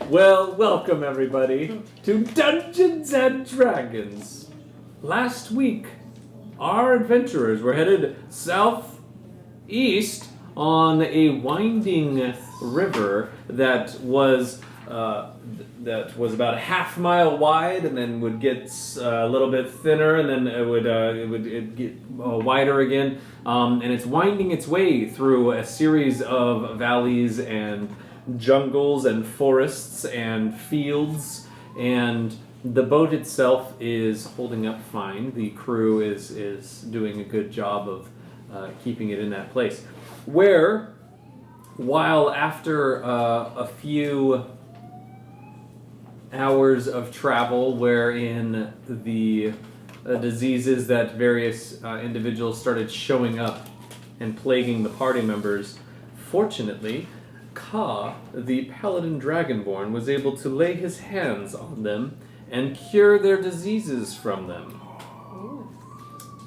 Well, welcome everybody to Dungeons and Dragons. Last week, our adventurers were headed southeast on a winding river that was about a half mile wide, and then would get a little bit thinner, and then it would get wider again. And it's winding its way through a series of valleys and jungles and forests and fields, and the boat itself is holding up fine. The crew is doing a good job of keeping it in that place. Where, while after a few hours of travel, wherein the diseases that various individuals started showing up and plaguing the party members, fortunately, Ka, the paladin dragonborn, was able to lay his hands on them and cure their diseases from them,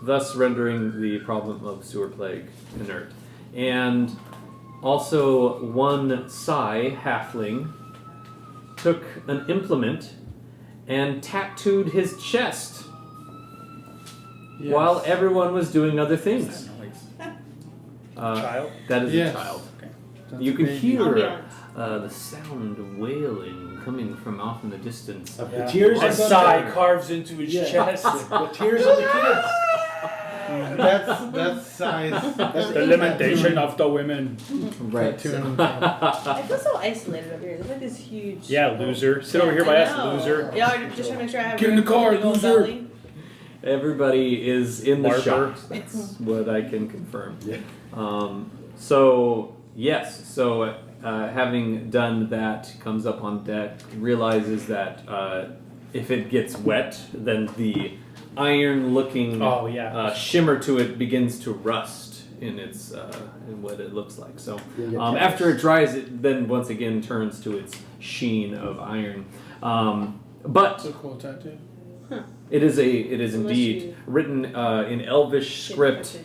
thus rendering the problem of sewer plague inert. And also one Sai halfling took an implement and tattooed his chest while everyone was doing other things. Child? That is a child. You can hear Ambiance. the sound of wailing coming from off in the distance. The tears A of sigh carves into his chest. The tears of the kids. That's size. That's The lamentation of the women. Right. I feel so isolated over here. There's like this huge. Yeah, loser. Sit over here by us, loser. Yeah, I'm just trying to make sure I have. Get in the car, loser. Everybody is in the Barber. shop. That's what I can confirm. Yeah. So, yes. So, having done that, comes up on deck, realizes that if it gets wet, then the iron-looking shimmer to it begins to rust in its in what it looks like. So, after it dries, it then once again turns to its sheen of iron. But That's a cool tattoo. it is indeed you- written in Elvish script.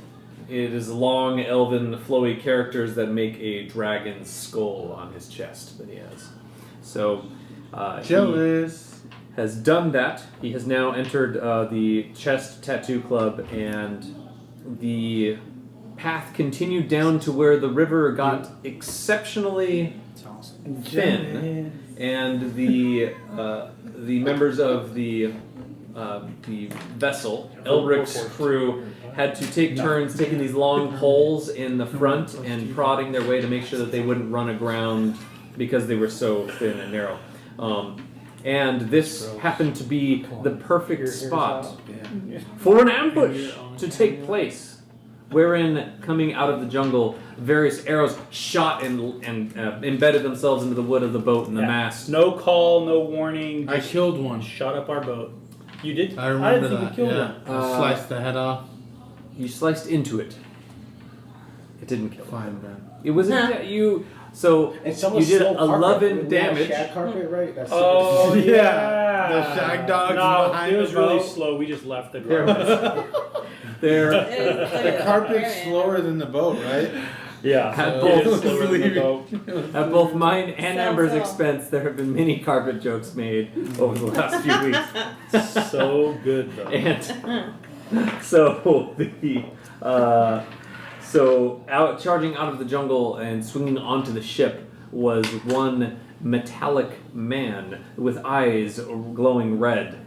It is long, elven, flowy characters that make a dragon's skull on his chest that he has. So, Jealous. he has done that. He has now entered the Chest Tattoo Club, and the path continued down to where the river got exceptionally thin, and the members of the vessel, Elric's crew, had to take turns taking these long poles in the front and prodding their way to make sure that they wouldn't run aground because they were so thin and narrow. And this happened to be the perfect spot for an ambush to take place, wherein, coming out of the jungle, various arrows shot and embedded themselves into the wood of the boat and the mast. No call, no warning. I killed one. Shut up our boat. You did? I remember didn't think that. you killed Yeah. one. I sliced the head off. You sliced into it. It didn't kill it. Fine then. It was you. So And you did 11 damage. Shag carpet, right? That's Oh, Yeah. yeah. The shag dogs No, behind it was the really boat. slow. We just left the There car. There, The carpet's slower than the boat, right? Yeah. At It both- is slower than the boat. at both mine and Sounds Amber's so. expense, there have been many carpet jokes made over the last few weeks. So good, though. And so charging out of the jungle and swinging onto the ship was one metallic man with eyes glowing red,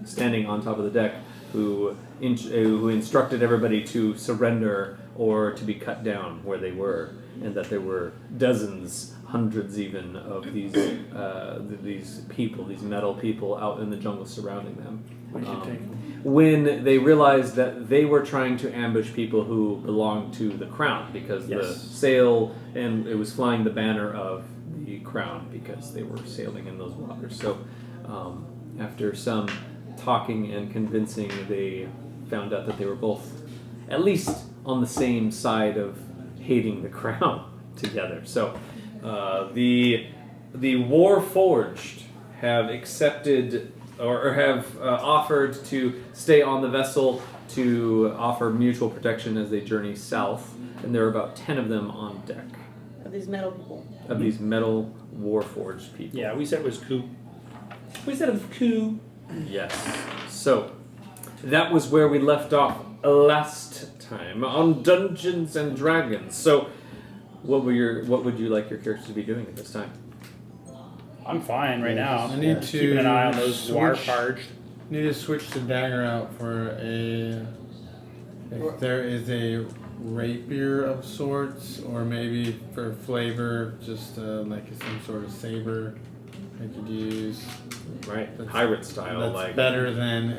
standing on top of the deck, who instructed everybody to surrender or to be cut down where they were, and that there were dozens, hundreds even, of these people, these metal people out in the jungle surrounding them. When they realized that they were trying to ambush people who belonged to the crown, because the sail, and it was flying the banner of the crown because they were sailing in those waters. So after some talking and convincing, they found out that they were both at least on the same side of hating the crown together. So the Warforged have accepted or have offered to stay on the vessel to offer mutual protection as they journey south, and there are about 10 of them on deck. Of these metal people. of these metal warforged people. Yeah, we said it was coup. We said it was coup. Yes. So, that was where we left off last time on Dungeons and Dragons. So, what would you like your characters to be doing at this time? I'm fine right now. I need to keeping an eye on those war switch- charged. Need to switch the dagger out for if there is a rapier of sorts, or maybe for flavor, just like some sort of saber I could use. Right, That's- pirate style, That's like better than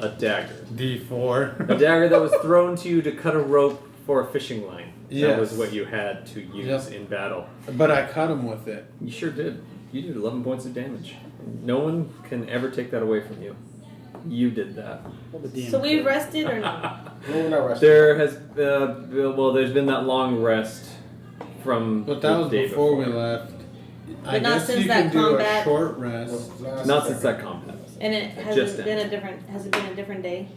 a dagger. D4. A dagger that was thrown to you to cut a rope for a fishing line. That was Yes. what you had to use Yep. in battle. But I cut him with it. You sure did. You did 11 points of damage. No one can ever take that away from you. You did that. Well, the DM So we've could. rested or no? No, we're not resting. There has, there's been that long rest from But that the was day before we left. I But not guess since you that can do combat- a short rest. Not since that combat. And it Just hasn't been a different. Has it been a different day?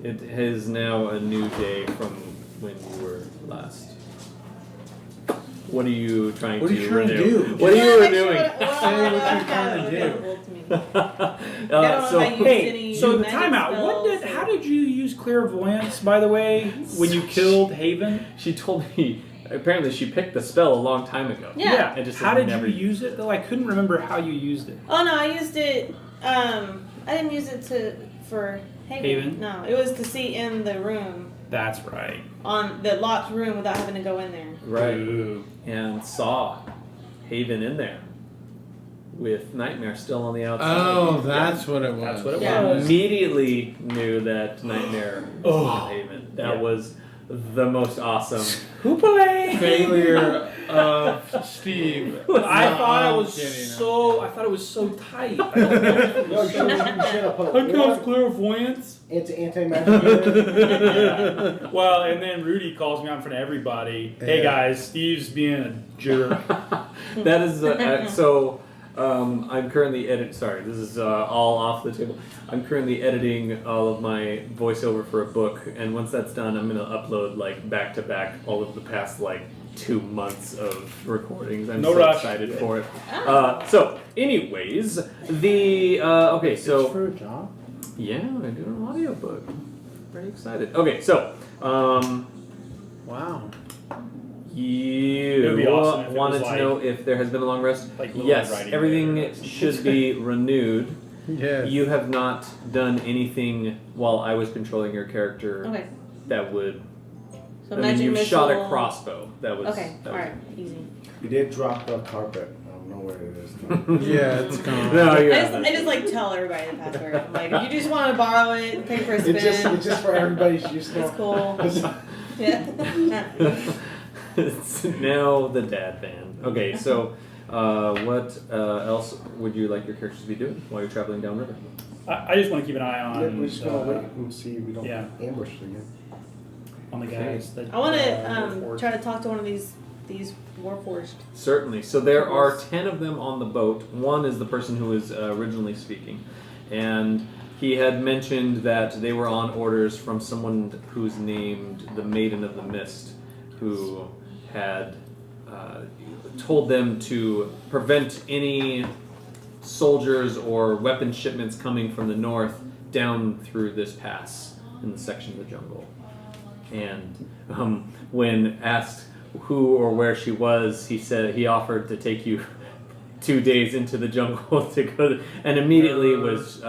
It is now a new day from when you were last. What are you trying What are to you trying to renew? do? What are you Make sure renewing? what Say what you're trying to do. available to me. I don't So know how you- Hey, Any so the magic timeout. What did? spells How or- did you use clairvoyance, by the way, when you killed Haven? she told me. Apparently, she picked the spell a long time ago. Yeah. It just How had did never- you use it though? I couldn't remember how you used it. Oh no, I used it. I didn't use it for Haven. Haven? No, it was to see in the room That's right. on the locked room without having to go in there. Right. Ooh. And saw Haven in there with Nightmare still on the outside. Oh, that's what it was. That's what it Yeah. was. Immediately knew that Nightmare was Oh. in Haven. That Yeah. was the most awesome. Hoopale! Failure of Steve. I No, thought I'm it was kidding. I thought it was so tight. No, you should have put. How comes clairvoyance? It's anti-magic. Well, and then Rudy calls me out in front of everybody. Hey Yeah. guys, Steve's being a jerk. That is so. I'm currently Sorry, this is all off the table. I'm currently editing all of my voiceover for a book, and once that's done, I'm gonna upload like back to back all of the past like 2 months of recordings. I'm No so rush. excited for it. Ah. So, anyways, the okay, so for a job? yeah, I do an audiobook. Very excited. Okay, so Wow. you It'd be awesome if it wanted was to know if there has been a long rest. Like Little Yes, Red Riding everything Hood or should be renewed. Yes. You have not done anything while I was controlling your character Okay. that would. So I mean, magic you missile. shot a crossbow. That was. Okay. that All was- right. Easy. You did drop the carpet. I don't know where it is. Yeah, it's gone. No, you're I just like tell everybody the password. I'm like, if you just want to borrow it, pay for a spin. It's just for everybody's use now. It's cool. Yeah. It's now the dad band. Okay, so what else would you like your characters to be doing while you're traveling downriver? I just want to keep an eye on. Yeah, we're just gonna wait and see if we don't yeah. ambush again. On the guys. That, I want work for to us. try to talk to one of these warforged. Certainly. So there are 10 of them on the boat. One is the person who was originally speaking. And he had mentioned that they were on orders from someone who's named the Maiden of the Mist, who had told them to prevent any soldiers or weapon shipments coming from the north down through this pass in the section of the jungle. And when asked who or where she was, he said he offered to take you 2 days into the jungle to go, and immediately was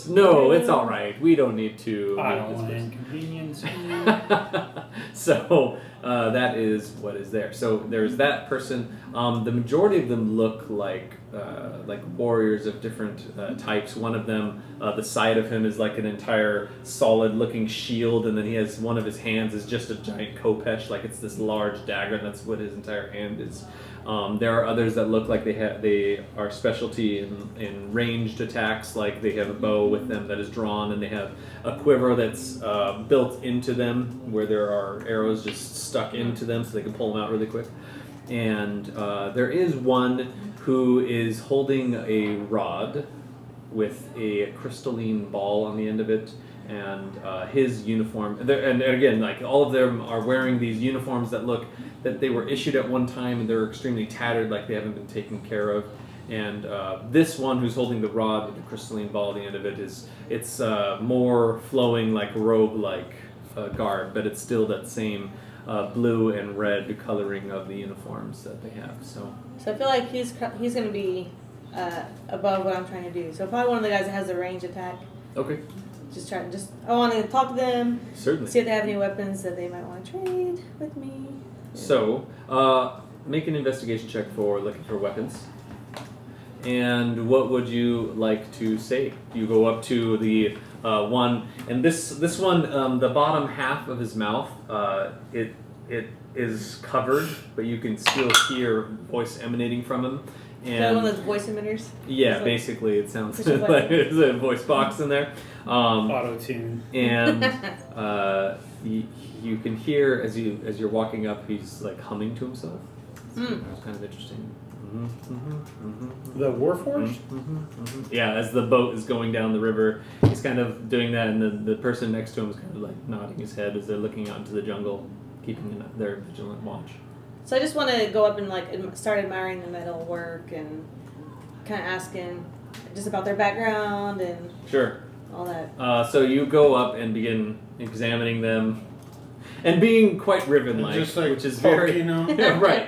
no, it's all right. We don't need to. I make don't this want to business." inconvenience you. So that is what is there. So there's that person. The majority of them look like warriors of different types. One of them, the side of him is like an entire solid-looking shield, and then he has one of his hands is just a giant khopesh, like it's this large dagger, and that's what his entire hand is. There are others that look like they are specialty in ranged attacks, like they have a bow with them that is drawn, and they have a quiver that's built into them, where there are arrows just stuck into them, so they can pull them out really quick. And there is one who is holding a rod with a crystalline ball on the end of it, and his uniform. And again, like all of them are wearing these uniforms that look that they were issued at one time and they're extremely tattered, like they haven't been taken care of. And this one, who's holding the rod with the crystalline ball at the end of it, it's more flowing like robe-like garb, but it's still that same blue and red coloring of the uniforms that they have. So I feel like he's going to be above what I'm trying to do. So probably one of the guys that has the range attack. okay, I want to talk to them, certainly. see if they have any weapons that they might want to trade with me. So make an investigation check for looking for weapons. And what would you like to say? You go up to the one, and this one, the bottom half of his mouth, it is covered, but you can still hear voice emanating from him. And one of And those voice emitters. yeah, like- basically, it sounds Push a like button. there's a voice box in there. Auto tune. And you can hear as you're walking up, he's like humming to himself. It's kind of interesting. The Warforged? Yeah, as the boat is going down the river, he's kind of doing that, and the person next to him is kind of like nodding his head as they're looking out into the jungle, keeping their vigilant watch. So I just want to go up and like start admiring the metal work and kind of asking just about their background and Sure. all that. So you go up and begin examining them, and being quite Riven-like, Just like which is poking very them. yeah, right.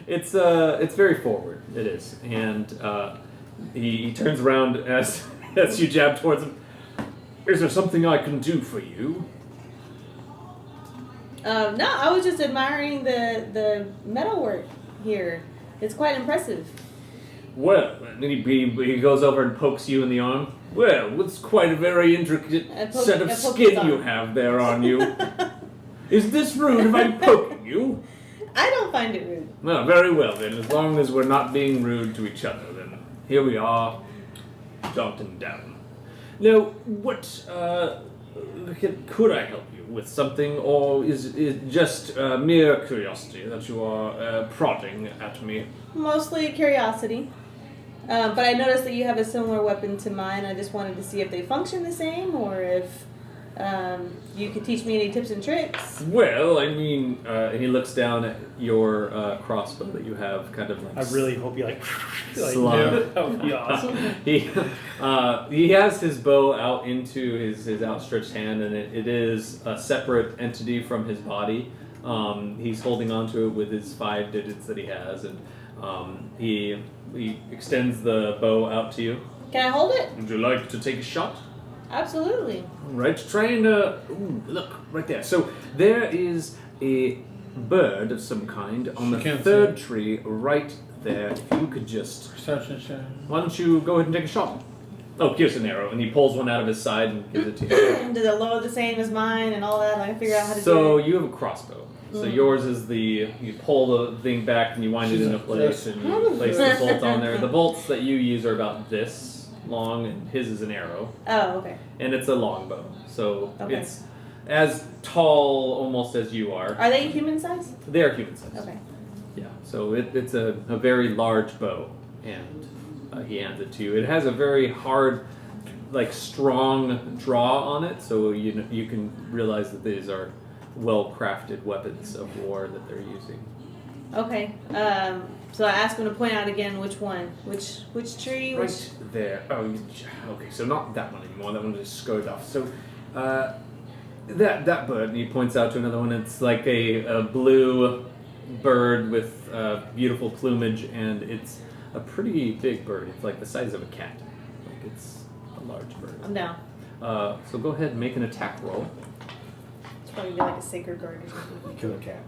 It's very forward. It is, and he turns around as you jab towards him. Is there something I can do for you? No, I was just admiring the metalwork here. It's quite impressive. Well, and he goes over and pokes you in the arm. Well, it's quite a very intricate set of I poke skin his you arm. have there on you. Is this rude if I'm poking you? I don't find it rude. Well, very well then. As long as we're not being rude to each other, then here we are, jotting down. Now, what could I help you with something, or is it just mere curiosity that you are prodding at me? Mostly curiosity. But I noticed that you have a similar weapon to mine. I just wanted to see if they function the same, or if you could teach me any tips and tricks. Well, I mean, and he looks down at your crossbow that you have, kind of like I really hope you like Slug. that would be awesome. he has his bow out into his outstretched hand, and it is a separate entity from his body. He's holding onto it with his 5 digits that he has, and he extends the bow out to you. Can I hold it? Would you like to take a shot? Absolutely. All right, try and ooh, look right there. So there is a bird of some kind on the Can't third see. tree right there. If you could just, Perception. why don't you go ahead and take a shot? Oh, here's an arrow, and he pulls one out of his side and gives it to you. Does it load the same as mine and all that? I can figure out how to So do it. you have a crossbow. So yours is you pull the thing back and you wind it into place and you place the bolt on there. The bolts that you use are about this long, and his is an arrow, Oh, okay. and it's a long bow. So Okay. it's as tall almost as you are. Are they human size? They are human size. Okay. Yeah. So it's a very large bow, and he hands it to you. It has a very hard, like strong draw on it, so you can realize that these are well-crafted weapons of war that they're using. Okay. So I asked him to point out again which one, which tree, which. Right there. Oh, okay. So not that one anymore. That one just goes off. So that bird, and he points out to another one. It's like a blue bird with beautiful plumage, and it's a pretty big bird. It's like the size of a cat. Like it's a large bird. I'm down. So go ahead and make an attack roll. It's probably be like a sacred guard or something. Kill a cat.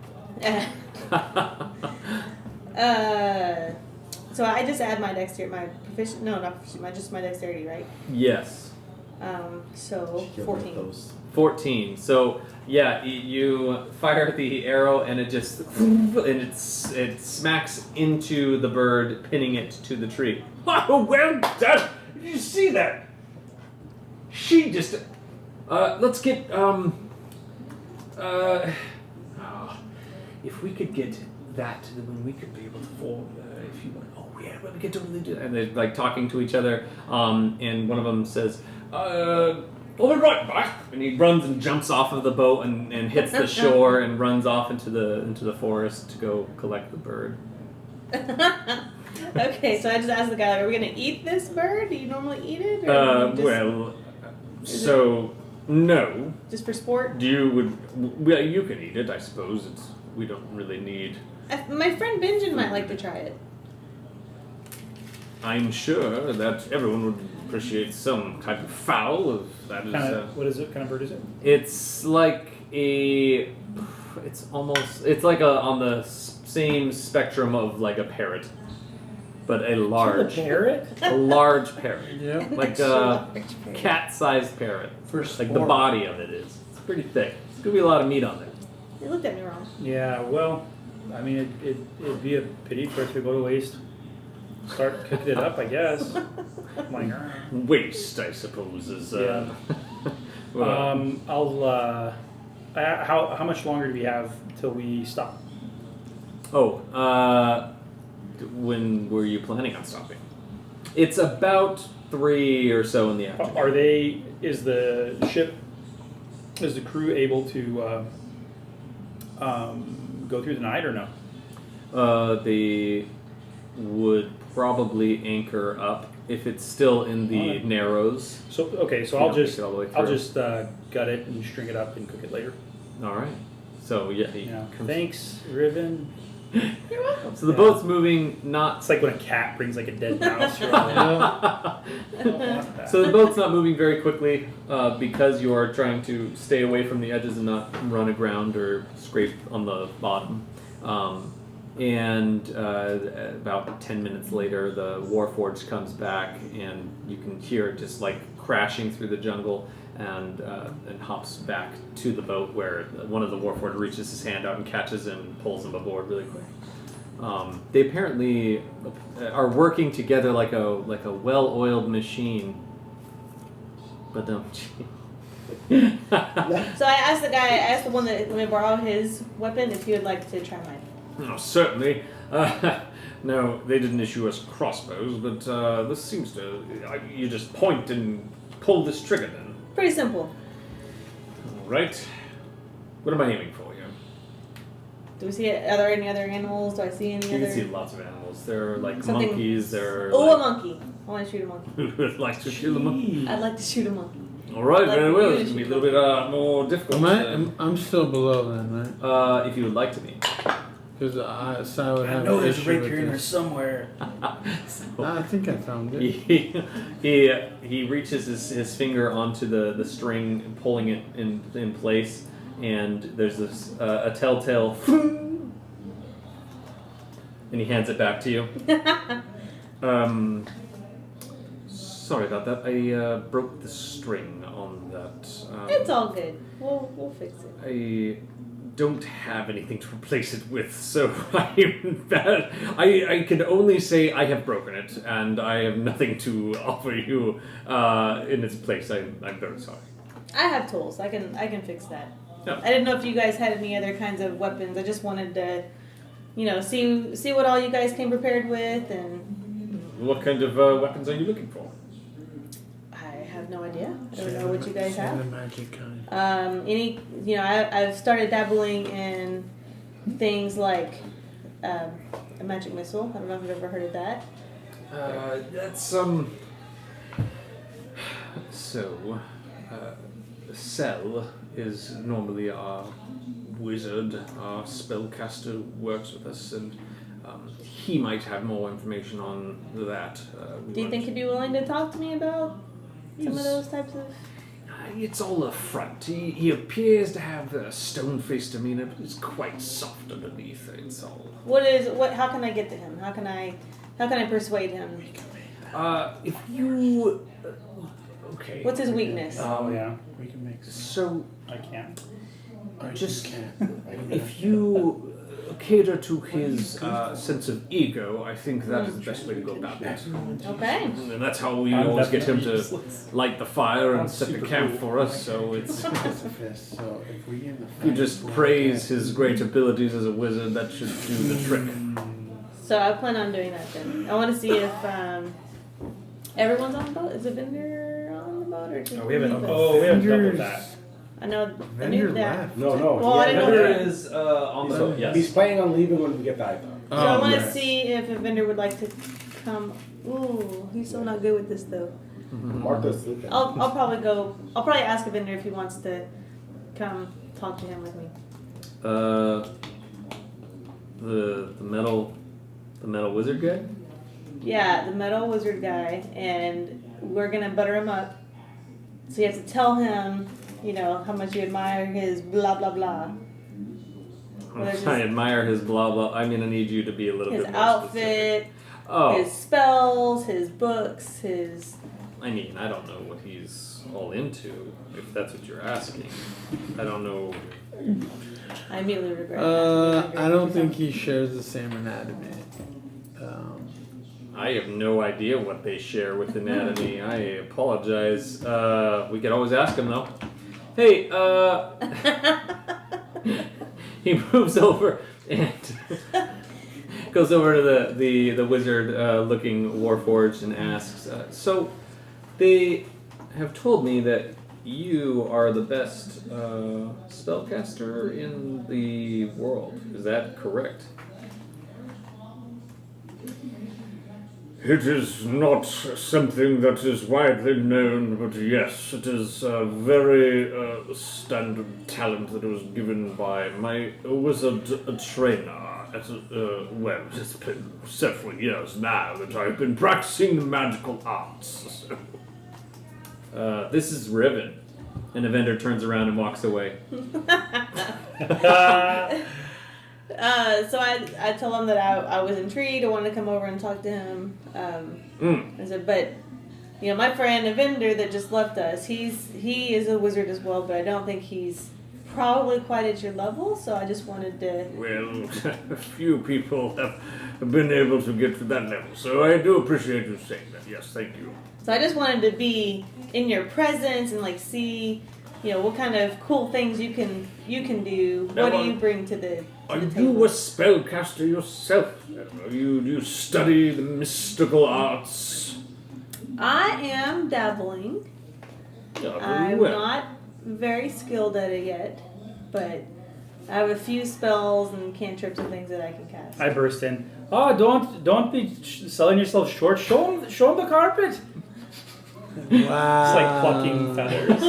So I just add my dexterity, my proficient. No, not proficient. Just my dexterity, right? Yes. So Kill 14. those. 14. So yeah, you fire the arrow and it just it smacks into the bird, pinning it to the tree. Oh, well done! Did you see that? She just let's get if we could get that, then we could be able to form. If you want, oh yeah, well, we could totally do that. And they're like talking to each other. And one of them says, I'll be right back. And he runs and jumps off of the boat and hits the shore and runs off into the forest to go collect the bird. Okay, so I just asked the guy, are we gonna eat this bird? Do you normally eat it? Or do you just, no. just for sport? You can eat it, I suppose. We don't really need. My friend Benjen might like to try it. I'm sure that everyone would appreciate some type of fowl. If that is. What is it? Kind of bird is it? It's like a. It's like on the same spectrum of like a parrot, but a large parrot. a large parrot, Yeah. like a cat-sized parrot. First, Like the body of it is. It's pretty thick. It's gonna be a lot of meat on there. They looked at me wrong. Yeah. Well, I mean, it'd be a pity for it to go to waste. Start cooking it up, I guess. Like, Waste, I suppose, is. Yeah. well, how much longer do we have till we stop? When were you planning on stopping? It's about 3 or so in the afternoon. Is the crew able to go through the night or no? They would probably anchor up if it's still in the Alright. Narrows. So okay, so You I'll don't just make it all the way I'll through. just gut it and string it up and cook it later. All right. So yeah, he Yeah. comes. Thanks, Riven. You're welcome. So the Yeah. boat's moving, not. It's like when a cat brings like a dead mouse. Or I don't want that. So the boat's not moving very quickly because you are trying to stay away from the edges and not run aground or scrape on the bottom. And about 10 minutes later, the Warforged comes back, and you can hear it just like crashing through the jungle, and hops back to the boat where one of the Warforged reaches his hand out and catches him and pulls him aboard really quick. They apparently are working together like a well-oiled machine. But So I asked the one that let me borrow his weapon if he would like to try mine. Oh, certainly. No, they didn't issue us crossbows, but this seems to. You just point and pull this trigger then. Pretty simple. Alright. What am I aiming for here? Do we see it? Are there any other animals? Do I see any You other? can see lots of animals. There are like Something- monkeys, there are. Oh, a like, monkey. I want to shoot a monkey. who would like to shoot them? I'd like to shoot a monkey. Alright, Like very well. you It's going to be a shoot little bit more difficult. I'm still below then, right? If you would like to be. Because I would have an issue with this. somewhere. I think I found it. He reaches his finger onto the string, pulling it in place, and there's this a telltale, and he hands it back to you. Sorry about that. I broke the string on that. It's all good. We'll fix it. I don't have anything to replace it with, so I'm bad. I can only say I have broken it, and I have nothing to offer you in its place. I'm very sorry. I have tools. I can fix that. No. I didn't know if you guys had any other kinds of weapons. I just wanted to, see what all you guys came prepared with, and What kind of weapons are you looking for? I have no idea. I don't know what you guys The have. magic kind. I've started dabbling in things like a magic missile. I don't know if you've ever heard of that. That's So, Cell is normally our wizard, our spellcaster who works with us, and he might have more information on that. Do you think he'd be willing to talk to me about some of He's- those types of? It's all a front. He appears to have a stone-faced demeanor, but it's quite soft underneath. It's all. How can I get to him? How can I persuade him? If you. Okay. What's his weakness? Oh yeah, We can make So, I can't. just if you cater to his sense of ego, I think that is the best way to go about it. Okay. And that's how we I'm always get him definitely to useless. light the fire and I'm set the super camp cool. for us. So it's Pacifist. So if we get in the you fight, just we'll praise get- his great abilities as a wizard. That should do the trick. So I plan on doing that then. I want to see if everyone's on the boat. Is Evendur on the boat? boat, or did We haven't. leave us? Oh, we haven't doubled Vendors. that. I know. I Vendor knew that. left. No, no. Well, I yeah, didn't know Vendor that. is on the boat. Yes. He's planning on leaving when we get the item. So I want to right. see if a vendor would like to come. Ooh, he's so not good with this though. Martha's sleeping. I'll probably go. I'll probably ask a vendor if he wants to come talk to him with me. The metal wizard guy. Yeah, the metal wizard guy, and we're gonna butter him up. So you have to tell him, you know, how much you admire his blah blah blah. I admire his blah blah. I mean, I need you to be a little His bit more outfit, specific. Oh, his spells, his books, his. I mean, I don't know what he's all into. If that's what you're asking, I don't know. I immediately regret. asking I the don't vendor think to he shares the same anatomy. I have no idea what they share with anatomy. I apologize. We could always ask him though. Hey, he moves over and goes over to the wizard looking warforged and asks, so they have told me that you are the best spellcaster in the world. Is that correct? It is not something that is widely known, but yes, it is a very standard talent that was given by my wizard trainer. Well, it's been several years now that I've been practicing the magical arts. This is Riven. And Evendur turns around and walks away. So I told him that I was intrigued. I wanted to come over and talk to him. I said, but you know, my friend Evendur that just left us, he is a wizard as well, but I don't think he's probably quite at your level. So I just wanted to. Well, a few people have been able to get to that level, so I do appreciate you saying that. Yes, thank you. So I just wanted to be in your presence and like see, you know, what kind of cool things you can do. What do you bring to the Are table? you a spellcaster yourself? Do you study the mystical arts? I am dabbling. Yeah, very I'm well. not very skilled at it yet, but I have a few spells and cantrips and things that I can cast. I burst in. Oh, don't be selling yourself short. Show him the carpet. Wow. It's like plucking feathers.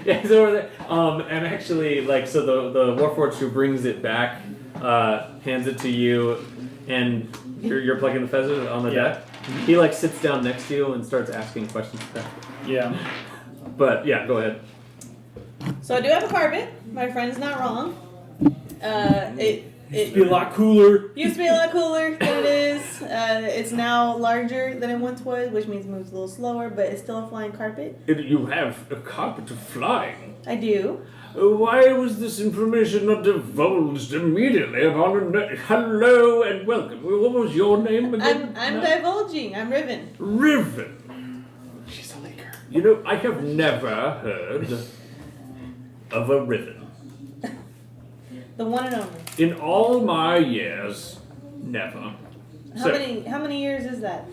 Yeah, he's over there. And actually, like, so the warforged who brings it back hands it to you, and you're plucking the feathers on the Yeah. deck. He like sits down next to you and starts asking questions back. Yeah. But yeah, go ahead. So I do have a carpet. My friend's not wrong. It'd be a lot cooler. Used to be a lot cooler than it is. It's now larger than it once was, which means it moves a little slower, but it's still a flying carpet. You have a carpet of flying. I do. Why was this information not divulged immediately upon a hello and welcome? What was your name again? I'm divulging. I'm Riven. Riven. She's a leaker. You know, I have never heard of a Riven. The one and only. In all my years, never. How many years is that?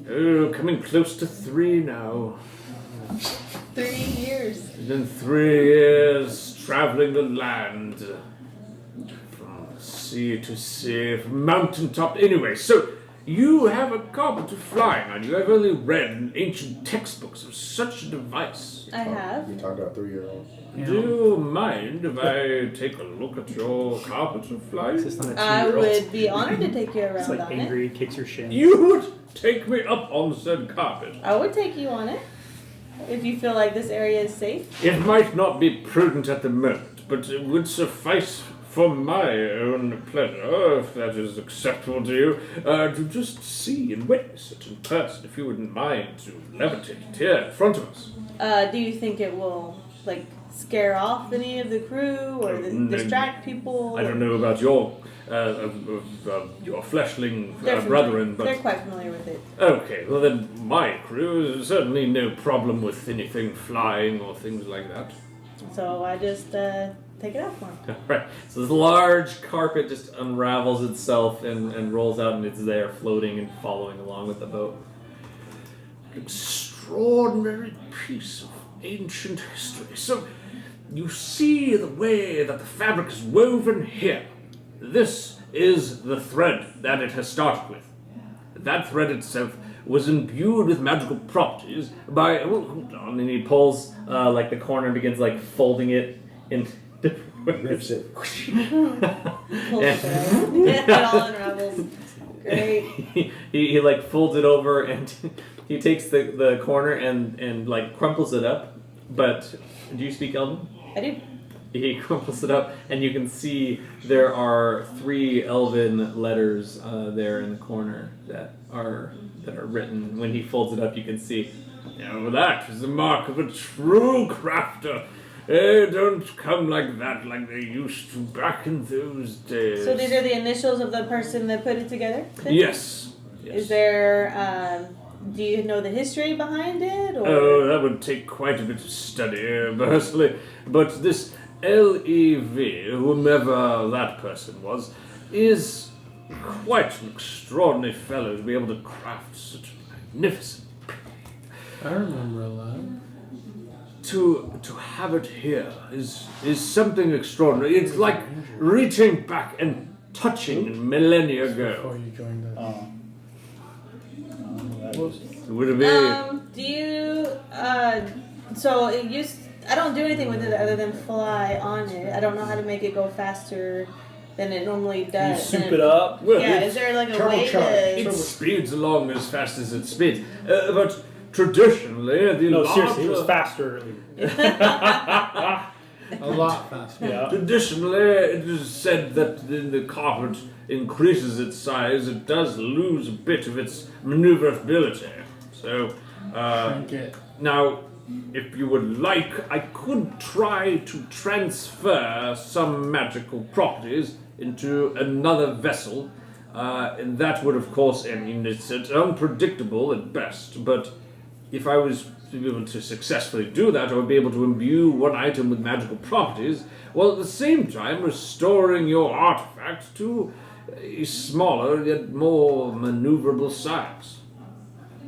Oh, coming close to 3 now. 3 years. It's been 3 years traveling the land. From sea to sea, from mountain top. Anyway, so you have a carpet of flying on you. I've only read in ancient textbooks of such a device. I have. You talked about 3-year-olds. Do you mind if I take a look at your carpet of flying? It's not a I 2-year-old. would be honored to take you It's around like on it. angry, kicks your shin. You would take me up on said carpet. I would take you on it if you feel like this area is safe. It might not be prudent at the moment, but it would suffice for my own pleasure, if that is acceptable to you, to just see and witness it in person, if you wouldn't mind to levitate it here in front of us. Do you think it will like scare off any of the crew or distract people? I don't know about your fleshling They're brethren, They're but quite familiar with it. okay, well then my crew is certainly no problem with anything flying or things like that. So I just take it out for him. Right. So this large carpet just unravels itself and rolls out, and it's there floating and following along with the boat. Extraordinary. extraordinary piece of ancient history. So, you see the way that the fabric is woven here. This is the thread that it has started with. That thread itself was imbued with magical properties by... Oh, hold on, and he pulls like the corner and begins like folding it in different ways. Rips it. Pulls it out. It all unravels. Great. he like folds it over and he takes the corner and like crumples it up. But do you speak Elven? I do. He crumples it up, and you can see there are 3 Elven letters there in the corner that are written. When he folds it up, you can see. Now that is the mark of a true crafter. They don't come like that like they used to back in those days. So these are the initials of the person that put it together? then? Yes. Is there, do you know the history behind it? Or? Oh, that would take quite a bit of study, personally. But this Lev, whomever that person was, is quite an extraordinary fellow to be able to craft such magnificent. I remember a lot. To have it here is something extraordinary. It's like reaching back and touching millennia Before ago. you joined us. Would it be? Do you, so it used, I don't do anything with it other than fly on it. I don't know how to make it go faster than it normally You does. soup And it up. Well, Yeah, it- is there like a Turbo way charge. It to... speeds along as fast as it speeds. But traditionally, the No, larger... seriously, it was faster earlier. A lot faster. Yeah. Traditionally, it is said that when the carpet increases its size, it does lose a bit of its maneuverability. So, Shrink it. now, if you would like, I could try to transfer some magical properties into another vessel. And that would, of course, I mean, it's unpredictable at best, but if I was to be able to successfully do that, I would be able to imbue one item with magical properties, while at the same time restoring your artifact to a smaller yet more maneuverable size.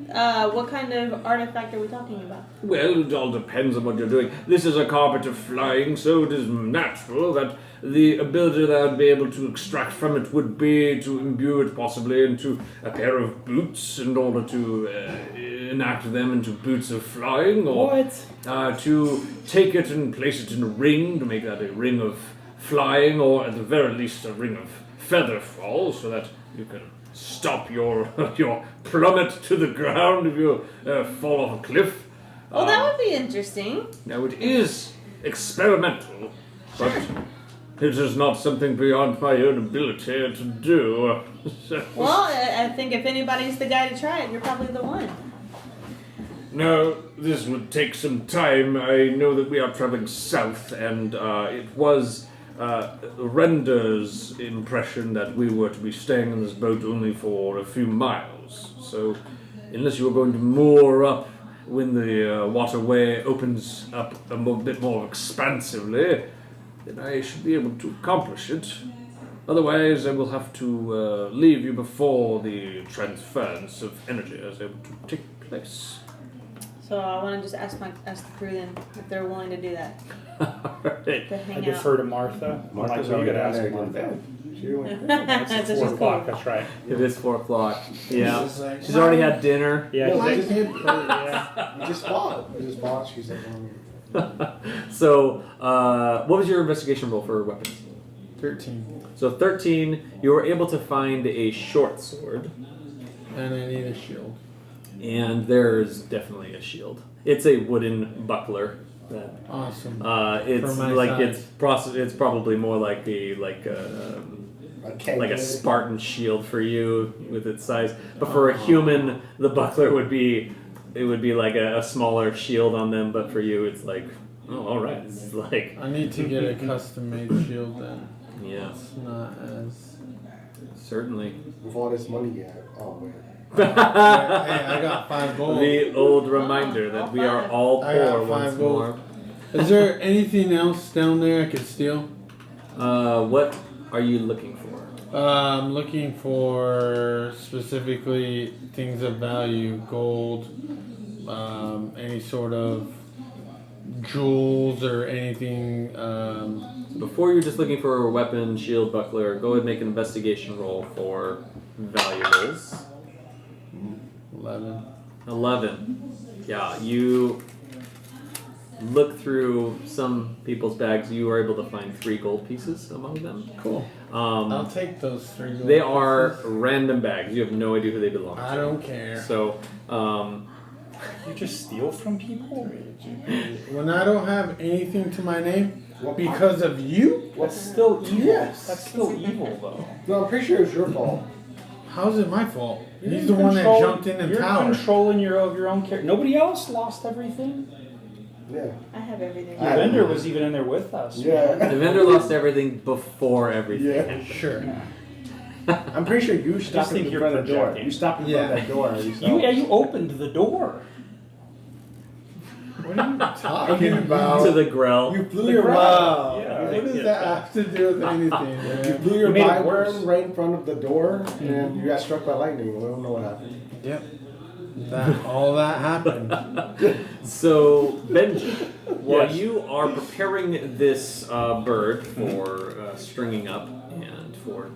What kind of artifact are we talking about? Well, it all depends on what you're doing. This is a carpet of flying, so it is natural that the ability that I'd be able to extract from it would be to imbue it possibly into a pair of boots in order to enact them into boots of flying, or to take it and place it in a ring to make that a ring of flying, or at the very least a ring of feather fall, so that you can stop your plummet to the ground if you fall off a cliff. Oh, that would be interesting. Now it is experimental, but it is not something beyond my own ability to do. Well, I think if anybody's the guy to try it, you're probably the one. No, this would take some time. I know that we are traveling south, and it was Render's impression that we were to be staying in this boat only for a few miles. So, unless you were going to moor up when the waterway opens up a bit more expansively, then I should be able to accomplish it. Otherwise, I will have to leave you before the transference of energy is able to take place. So I want to just ask the crew then if they're willing to do that. Alright. To I hang out. defer to Martha. Martha's You already gotta down ask there Martha. again. She went So It's she's 4 cool. o'clock, that's right. It is 4 o'clock. Yeah. She's like, She's already had dinner. Yeah, No, I I think- just yeah. We just bought. She's like, So, what was your investigation roll for weapons? 13. So 13, you were able to find a short sword, And I need a shield. and there's definitely a shield. It's a wooden buckler. That, Awesome. it's For my like size. it's probably more like a Spartan shield for you with its size. But for a human, the buckler would be like a smaller shield on them. But for you, it's like, oh, all right, this is like, I need to get a custom made shield then. yeah, It's not as. certainly. with all this money you have. Oh man. Hey, I got 5 gold. The old reminder that we are all I got poor 5 once gold. more. Is there anything else down there I could steal? What are you looking for? I'm looking for specifically things of value, gold, any sort of jewels or anything. Before you're just looking for a weapon, shield, buckler, go ahead and make an investigation roll for valuables. 11. 11. Yeah, you look through some people's bags. You are able to find 3 gold pieces among them. Cool. I'll take those 3 gold They are pieces. random bags. You have no idea who they belong to. I don't care. So, You just steal from people? When I don't have anything to my name, because of you, That's still evil. Yes. That's still evil, though. No, I'm pretty sure it's your fault. how's it my fault? You're He's the one that jumped in the You're tower. controlling your own character. Nobody else lost everything. Yeah. I have everything. Evendur was even in there with us. Yeah. the vendor lost everything before everything. Yeah. Sure. I'm pretty sure you stopped think in you're front of the door. projecting. You stopped in front of that door. You opened the door. What are you talking about? To the grill. You blew your Wow. Yeah. What does that have to do with anything? You Man? blew your You made it worse. Byron right in front of the door, and you got struck by lightning. We don't know what happened. Yep. All that happened. So, Benji, while Yes. you are preparing this bird for stringing up and for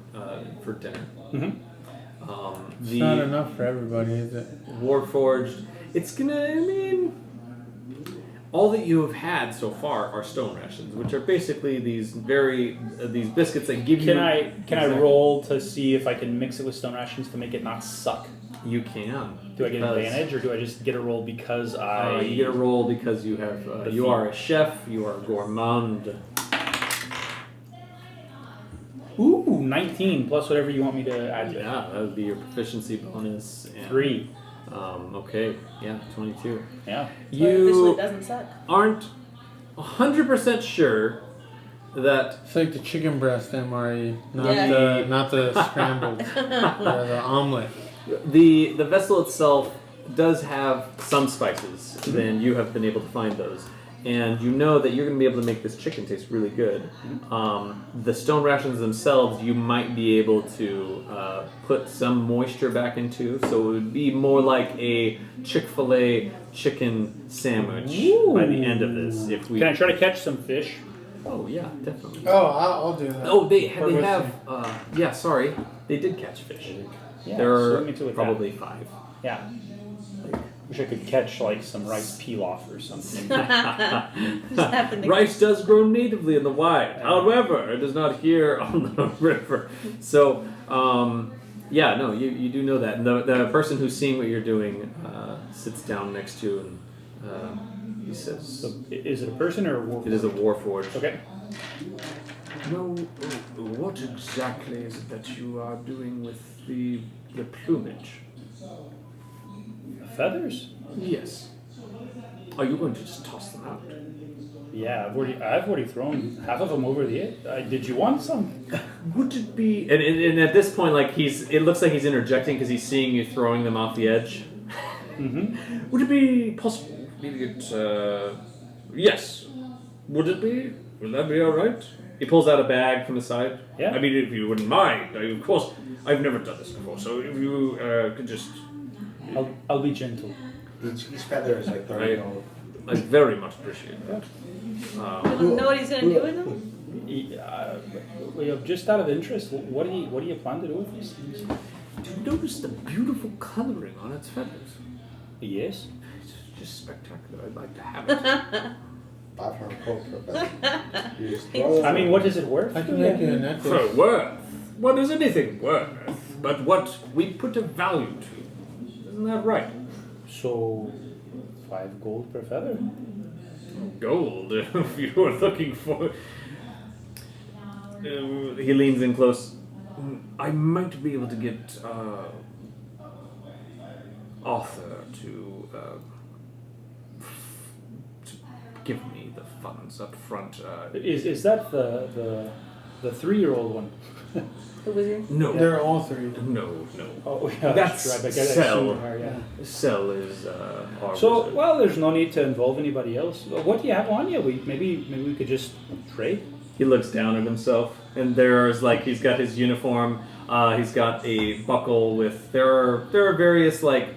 dinner, It's not enough for everybody, is it? Warforged, it's gonna. I mean, all that you have had so far are stone rations, which are basically these these biscuits that give you. Can I roll to see if I can mix it with stone rations to make it not suck? You can. Do I get Because, advantage, or do I just get a roll because I? You get a roll because you have. You are a chef. You are gourmand. Ooh, 19 plus whatever you want me to add to it. Yeah, that would be your proficiency bonus. And, 3. Okay. Yeah, 22. Yeah. So it officially You doesn't suck. aren't 100% sure that It's like the chicken breast MRE, not Yeah. not the scrambled, the omelet. the vessel itself does have some spices. Then you have been able to find those, and you know that you're going to be able to make this chicken taste really good. The stone rations themselves, you might be able to put some moisture back into, so it would be more like a Chick-fil-A chicken sandwich by the end of this. If we Can I try to catch some fish? Oh yeah, definitely. Oh, I'll do that. Oh, they Or with have. Yeah, sorry, they did catch fish. Yeah, There so are mix it with probably 5. that. Yeah. Wish I could catch like some rice pilaf or something. Just happened to Rice does grow natively in the wild. However, it is not here on the river. So, yeah, no, you do know that. And the person who's seeing what you're doing sits down next to you and he says, So, is it a person or a wolf? "It is a warforged." Okay. No, what exactly is it that you are doing with the plumage? Feathers? Yes. Are you going to just toss them out? Yeah, I've already thrown half of them over the edge. Did you want some? Would it be... And at this point, like it looks like he's interjecting because he's seeing you throwing them off the edge. Mm-hmm. Would it be possible for me to get... Yes. Would it be? Would that be alright? He pulls out a bag from the side. Yeah. I mean, if you wouldn't mind. Of course, I've never done this before, so if you could just... I'll be gentle. Each feather is like $30. I very much appreciate that. You don't know what he's gonna do with them? Just out of interest, what do you plan to do with these things? Do you notice the beautiful coloring on its feathers? Yes. It's just spectacular. I'd like to have it. 500 gold per feather. You just throw it I mean, what is it worth? I can make you a necklace. For worth. What is anything worth? But what we put a value to. Isn't that right? So, 5 gold per feather. Gold, if you were looking for... He leans in close. I might be able to get Arthur to give me the funds up front. Is that the 3-year-old one? The wizard? No, They're all 3. no. Oh, yeah, That's right. I guess I Cell. assumed her, yeah. Cell is our So, wizard. well, there's no need to involve anybody else. What do you have on you? Maybe we could just trade. He looks down at himself, and there's like he's got his uniform. He's got a buckle with there are various like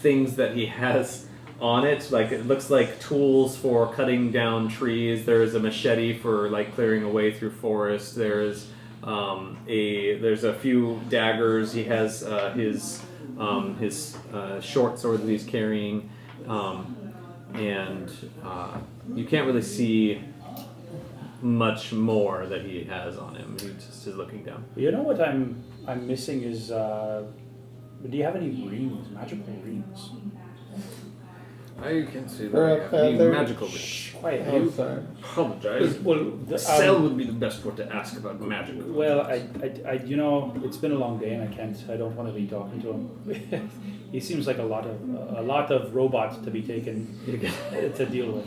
things that he has on it. Like it looks like tools for cutting down trees. There's a machete for like clearing a way through forest. There's a few daggers. He has his short sword that he's carrying, and you can't really see much more that he has on him. He just is looking down. You know what I'm missing is, do you have any rings, magical rings? I can see For a that. I have feather. magical rings. Quiet. Oh, sorry. Apologize. Well, Cell would be the best one to ask about magic. well, I, you know, it's been a long day, and I don't want to be talking to him. He seems like a lot of robots to be taken to deal with.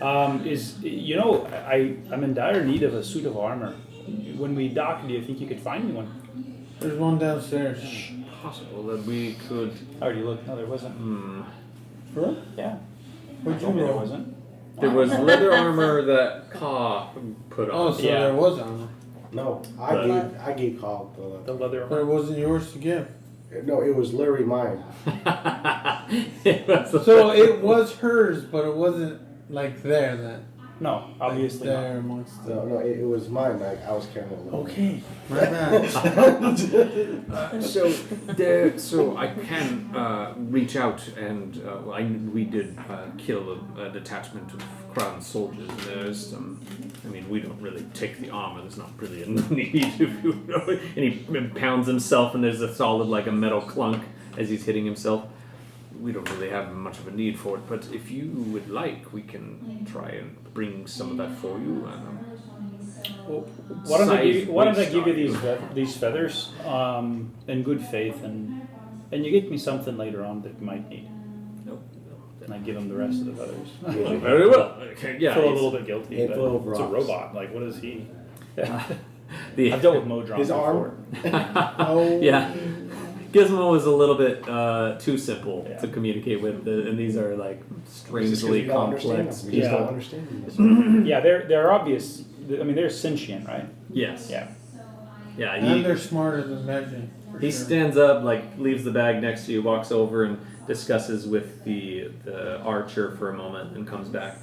I'm in dire need of a suit of armor. When we dock, do you think you could find me one? There's one downstairs. Possible that we could. I already looked. No, there wasn't. Really? Yeah. Where'd you Told me there roll? wasn't. There was leather armor that Ka put Oh, on. so Yeah. there was armor. No, But- I gave Carl The leather. But it wasn't yours to give. No, it was literally mine. So it was hers, but it wasn't like there then. No, obviously like not. there amongst the. No, it was mine. Like I was carrying it. Okay, my bad. So I can reach out and we did kill a detachment of Crown soldiers. There's some. I mean, we don't really take the armor. There's not really a need, if you know. And he pounds himself, and there's a solid like a metal clunk as he's hitting himself. We don't really have much of a need for it, but if you would like, we can try and bring some of that for you. Well, why don't I give you Size these feathers in good faith, and you get me something later on that you might need. Nope. And I give him the rest of the feathers. Well, very well. Okay, yeah. I feel a it's- little bit guilty, It's but full of it's a rocks. robot. Like, what is he? The- I've dealt with Modron His before. arm. Oh. Yeah. Gizmo was a little bit too simple Yeah. to communicate with, and these are like It's just 'cause strangely we don't understand complex them. We just Yeah. don't understand them. Yeah, they're obvious. I mean, they're sentient, right? Yes. Yeah. Yeah. And they're smarter than Benjen. for He sure. stands up, like leaves the bag next to you, walks over and discusses with the archer for a moment, and comes back.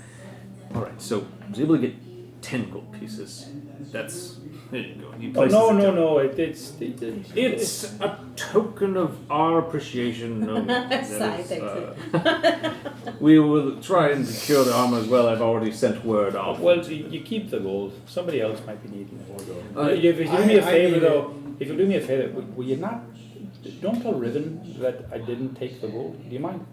All right, so I was able to get 10 gold pieces. That's there you go. He Oh, places no, it no, down. no. It's a token of our appreciation. No, that Sai is, takes we will try and secure the armor as well. I've already sent word off. Well, you keep the gold. Somebody else might be needing it. If you do I- me a I favor, need though, if you do me a favor, will you not? Don't tell Riven that I didn't take the gold. Do you mind?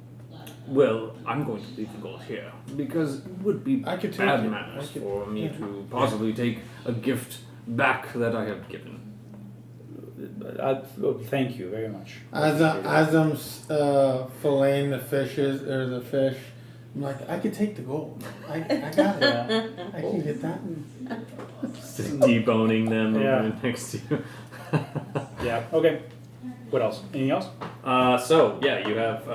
Well, I'm going to leave the gold here because it would be I could take bad it. manners I could- for me yeah. to possibly take a gift back that I have given. Thank you very much. As I'm filleting the fishes or the fish, I'm like, I could take the gold. I got it. Yeah. I can get that. Just deboning them Yeah. next to you. Yeah. Okay. What else? Anything else? So yeah, you have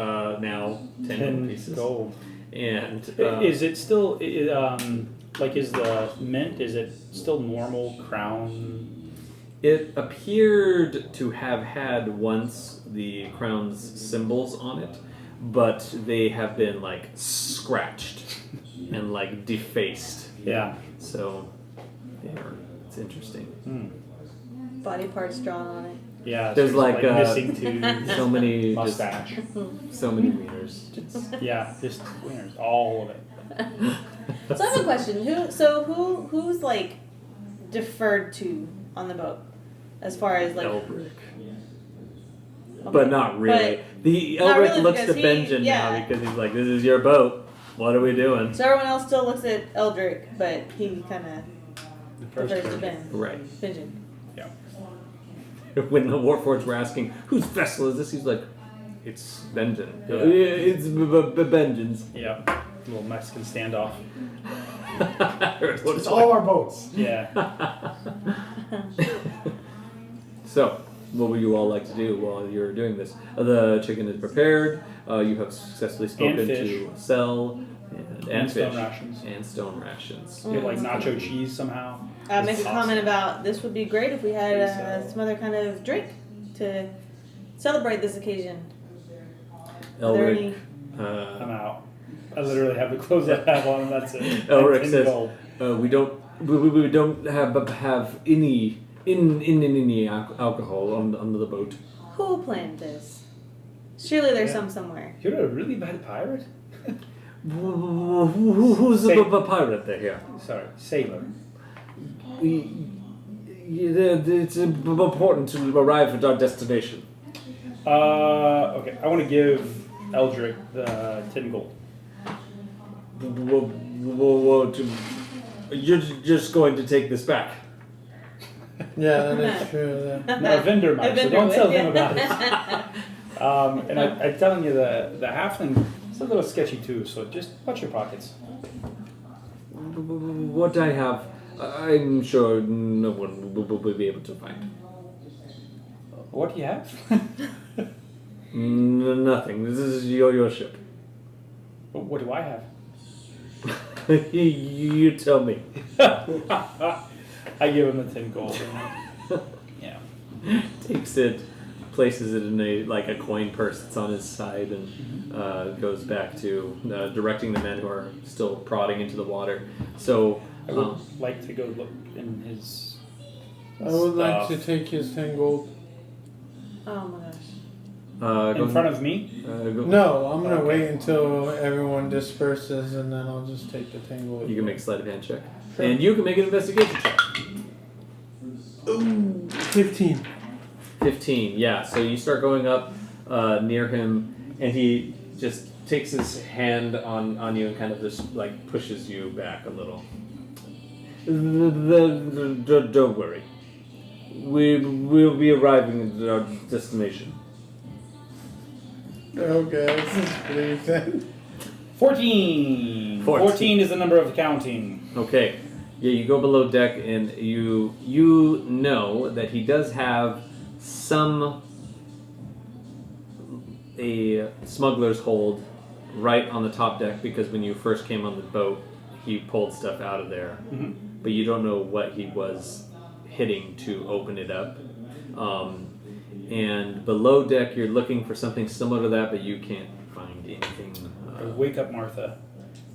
now 10 gold pieces. gold. And Is it still like is the mint? Is it still normal crown? it appeared to have had once the crown's symbols on it, but they have been like scratched and like defaced. Yeah. So it's interesting. Body parts drawn on it. Yeah. There's so like, missing tooth, So many mustache. so many wieners. Yeah, just winners, all of it. So I have a question. Who's like deferred to on the boat, as far as like? Elbrick. Okay. But not really. The Not Elric really, looks to because he- Benjen now yeah. because he's like, "This is your boat. What are we doing?" So everyone else still looks at Eldrick, but he kind of refers to Ben. Right. Benjen. Yeah. When the Warforged were asking, "Whose vessel is this?" He's like, "It's Benjen. Yeah. It's Benjen's." Yeah. Little Mexican standoff. It's all our boats. Yeah. So, what would you all like to do while you're doing this? The chicken is prepared. You have successfully spoken fish. to Sel and stone fish rations. and stone rations. Get like nacho cheese somehow. Make a Awesome. comment about this would be great if we had some other kind of drink to celebrate this occasion. Are there Elric. I'm out. I literally have the clothes I have on, and that's it. Elric And says, gold. we don't have any alcohol on the boat. Who planned this? Surely there's some somewhere. You're a really bad pirate? Who's the pirate there here? Sorry, sailor. It's important to arrive at our destination. Okay, I want to give Eldrick the 10 gold. You're just going to take this back. Yeah, that is true. No, Evendur might, so Evendur don't tell would, him about it. And I'm telling you, the halfling is a little sketchy too, so just watch your pockets. What I have, I'm sure no one will be able to find. What do you have? Nothing. This is your ship. What do I have? You tell me. I give him the 10 gold. Yeah. Takes it, places it in a coin purse that's on his side, and goes back to directing the men who are still prodding into the water. So I would like to go look in his. I would like stuff. to take his 10 gold. Oh my gosh. In front of me? No, I'm gonna Okay. wait until everyone disperses and then I'll just take the 10 gold. You can make a sleight of hand check, Sure. and you can make an investigation check. Ooh, 15. 15, yeah. So you start going up near him, and he just takes his hand on you and kind of just like pushes you back a little. Don't worry. We'll be arriving at our destination. Okay, this is please then. 14. 14 is the number of counting. Okay. Yeah, you go below deck, and you know that he does have a smuggler's hold right on the top deck, because when you first came on the boat, he pulled stuff out of there. Mm-hmm. But you don't know what he was hitting to open it up. And below deck, you're looking for something similar to that, but you can't find anything. I wake up Martha.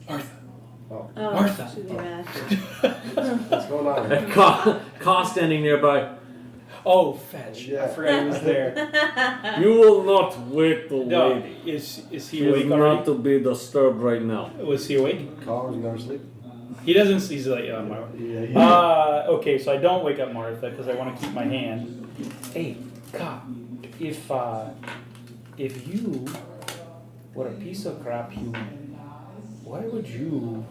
Martha. Oh, Martha. she'd be mad. What's going on? And Ka standing nearby. Oh, fetch. I Yeah. forgot he was there. You will not wake the No, lady. is She he is awake not already? to be disturbed right now. Was he awake? Callers never sleep. He doesn't. He's like, yeah, Martha. Yeah. Okay, so I don't wake up Martha because I want to keep my hand. Hey, Ka, if you were a piece of crap human, why would you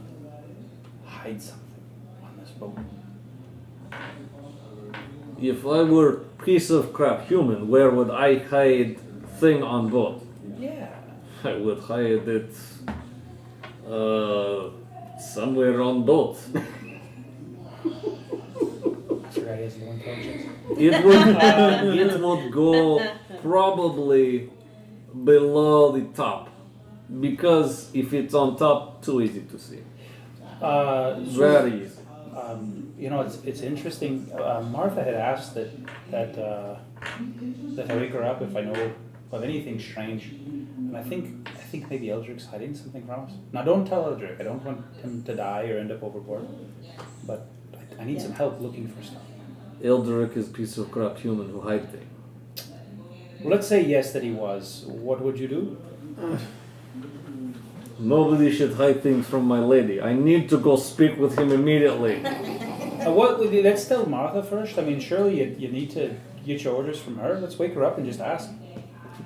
hide something on this boat? If I were a piece of crap human, where would I hide thing on board? Yeah. I would hide it somewhere on boat. This guy has no intelligence. It would go probably below the top, because if it's on top, too easy to see. Very easy. It's interesting. Martha had asked that I wake her up if I know of anything strange, and I think maybe Eldrick's hiding something from us. Now, don't tell Eldrick. I don't want him to die or end up overboard. But I need some help looking for stuff. Eldrick is a piece of crap human who hide things. Well, let's say yes that he was. What would you do? Nobody should hide things from my lady. I need to go speak with him immediately. What would you? Let's tell Martha first. I mean, surely you need to get your orders from her. Let's wake her up and just ask.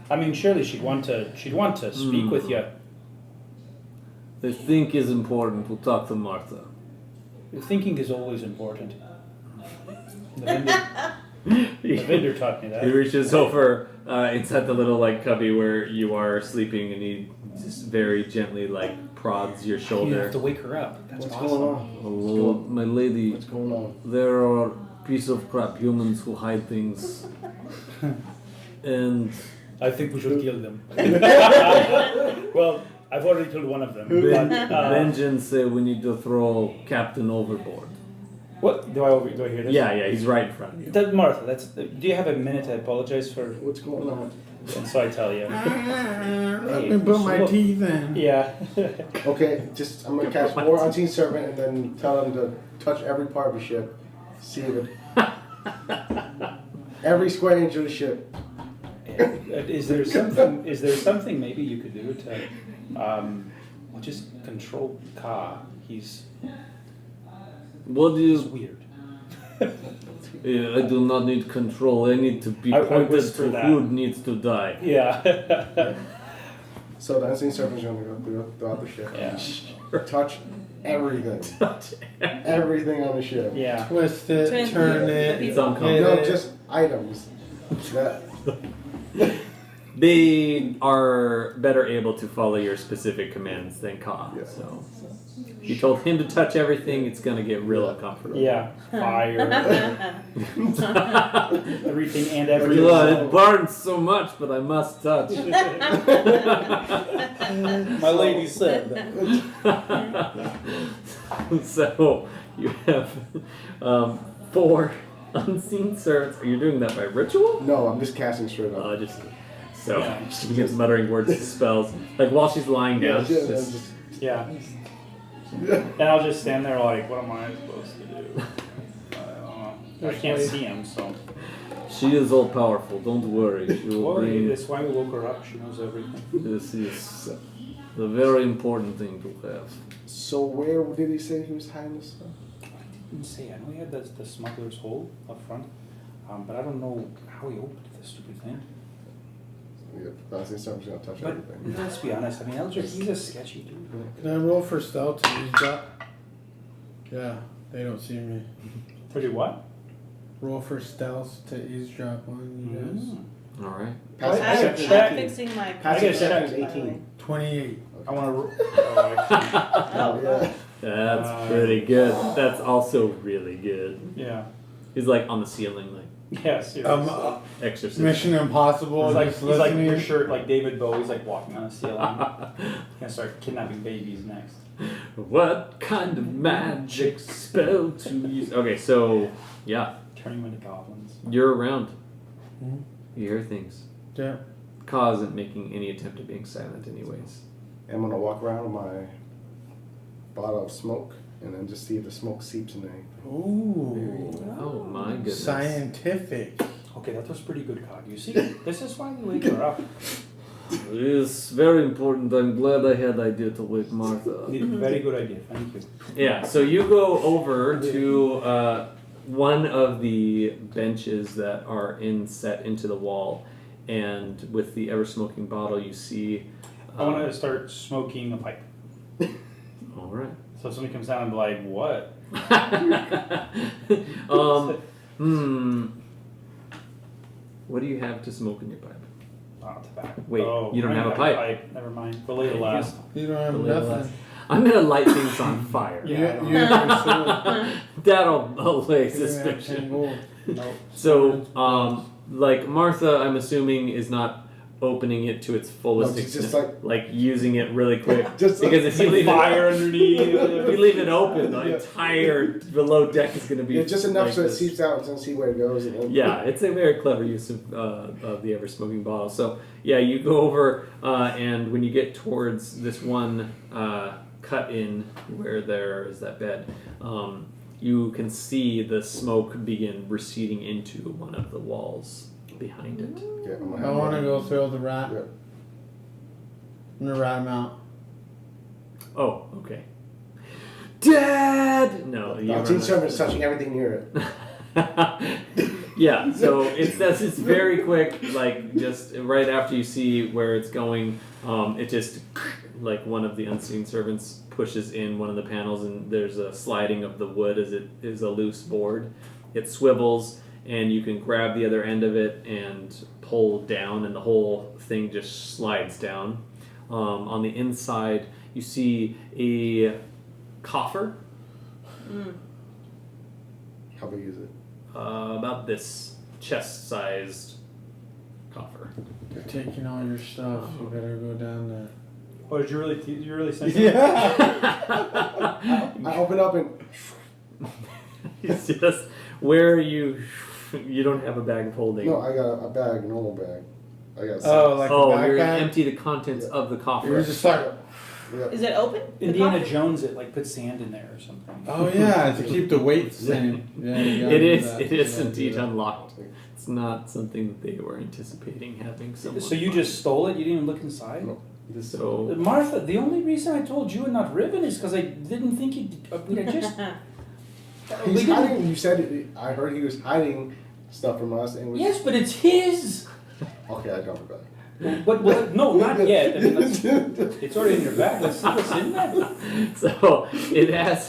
I mean, surely she'd want to speak with you. I think it's important to talk to Martha. Thinking is always important. The vendor taught me that. He reaches over inside the little cubby where you are sleeping, and he just very gently prods your You shoulder. have to wake her up. That's What's awesome. going on? Oh, my lady, What's going on? there are piece of crap humans who hide things, and I think we should kill them. Well, I've already killed one of them. But, Benjen said we need to throw Captain overboard. what do I hear this? Yeah, he's right in front of you. Martha, do you have a minute to apologize for? What's going on? And so I tell you. Let me put my look. teeth in. Yeah. Okay, just I'm gonna cast more unseen servant and then tell them to touch every part of the ship. See if it every square inch of the ship. Is there something? Is there something maybe you could do to, just control Ka? He's What do he's you? weird. Yeah, I do not need control. I need to be I pointed whisper to that. who needs to die. Yeah. So the unseen servant's gonna go throughout the ship. Yeah. Touch everything. Everything on the ship. Yeah. Twist it, Twist turn it. it. It's hit uncomfortable. No, it. just items. That, They are better able to follow your specific commands than Ka. Yeah. So you told him to touch everything. It's gonna get real uncomfortable. Yeah. Fire. Everything and everything. God, it burns so much, but I must touch. My lady said that. So you have 4 unseen servants. Are you doing that by ritual? no, I'm just casting straight up. Just so she begins muttering words and spells, like while she's lying down. Yeah, just- Yeah. And I'll just stand there like, what am I supposed to do? I don't know. I can't see him, so. She is all powerful. Don't worry. She will Well, bring. that's why we woke her up. She knows everything. This is a very important thing to have. So where did he say he was hiding this stuff? I didn't say. I know he had the smuggler's hole up front, but I don't know how he opened this stupid thing. Yeah, the unseen servant's gonna touch But everything. let's be honest. I mean, Eldrick, he's a sketchy dude. Can I roll for stealth to eavesdrop? Yeah, they don't see me. To do what? Roll for stealth to eavesdrop on you guys. All right. Passive I I'm perception is check- 18. fixing my. Passive guess perception is by the way. 18. 28. I want to. Actually, Oh, yeah. That's pretty good. That's also really good. yeah. He's like on the ceiling, like Yes. exorcist. Mission Impossible. He's like just he's like listening. for sure like David Bowie's like walking on a ceiling. He's gonna start kidnapping babies next. What kind of magic spell to use? Okay, so yeah, Turn him into goblins. you're around. Mhm. You hear things. Yeah. Ka isn't making any attempt at being silent, anyways. I'm gonna walk around with my bottle of smoke and then just see if the smoke seeps in anything. Ooh. Oh my goodness. Scientific. Okay, that was pretty good, Cog. You see, this is why we wake her up. It's very important. I'm glad I had the idea to wake Martha. Very good idea. Thank you. Yeah, so you go over to one of the benches that are set into the wall, and with the ever smoking bottle, you see. I want to start smoking a pipe. All right. So if somebody comes down and be like, "What?" What do you have to smoke in your pipe? Tobacco. Wait, you don't I have a pipe. Never mind. We'll leave it last. You don't have Believe nothing. I'm gonna light things on fire. Yeah. You have your sword. That'll allay You have 10 suspicion. gold. Nope. So, like Martha, I'm assuming is not opening it to its fullest No, it's extent, just like using it really quick. Just because if you leave Fire it, underneath. if you leave it open, the Yeah. entire below deck is gonna be. Yeah, just enough like so it this. seeps out and then see where it goes. And then Yeah, it's a very clever use of the ever smoking bottle. So yeah, you go over and when you get towards this one cut in where there is that bed, you can see the smoke begin receding into one of the walls behind it. Yeah, I'm gonna I have want to one. go throw the rat. Yeah. I'm gonna rat him out. Oh, okay. Dad! No, you The unseen servant's touching everything near it. Yeah, so it's very quick, like just right after you see where it's going, it just like one of the unseen servants pushes in one of the panels and there's a sliding of the wood as it is a loose board. It swivels and you can grab the other end of it and pull down and the whole thing just slides down. On the inside you see a coffer. How big is it? About this chest-sized coffer. They're taking all your stuff. You better go down there. Oh, did you really think? Yeah. I open up and It's just where you don't have a bag of holding. no, I got a bag, a normal bag. I got Oh, like Oh, a you're gonna backpack? empty the contents of the You're coffer. just like, yeah. Is it open? The Indiana coffee? Jones it like put sand in there or something. oh yeah, to keep the weight the same. Yeah, you gotta It do is. that. It is You gotta indeed do that. unlocked. It's not something that they were anticipating having someone. So you find. just stole it? You didn't even look inside? No. So Martha, the only reason I told you and not Riven is because I didn't think you'd. I just. He's hiding. You said I heard he was hiding stuff from us, and was Yes, but it's his. okay. I don't forget. But no, not yet. I mean, it's already in your bag. Let's see what's in there. so it has.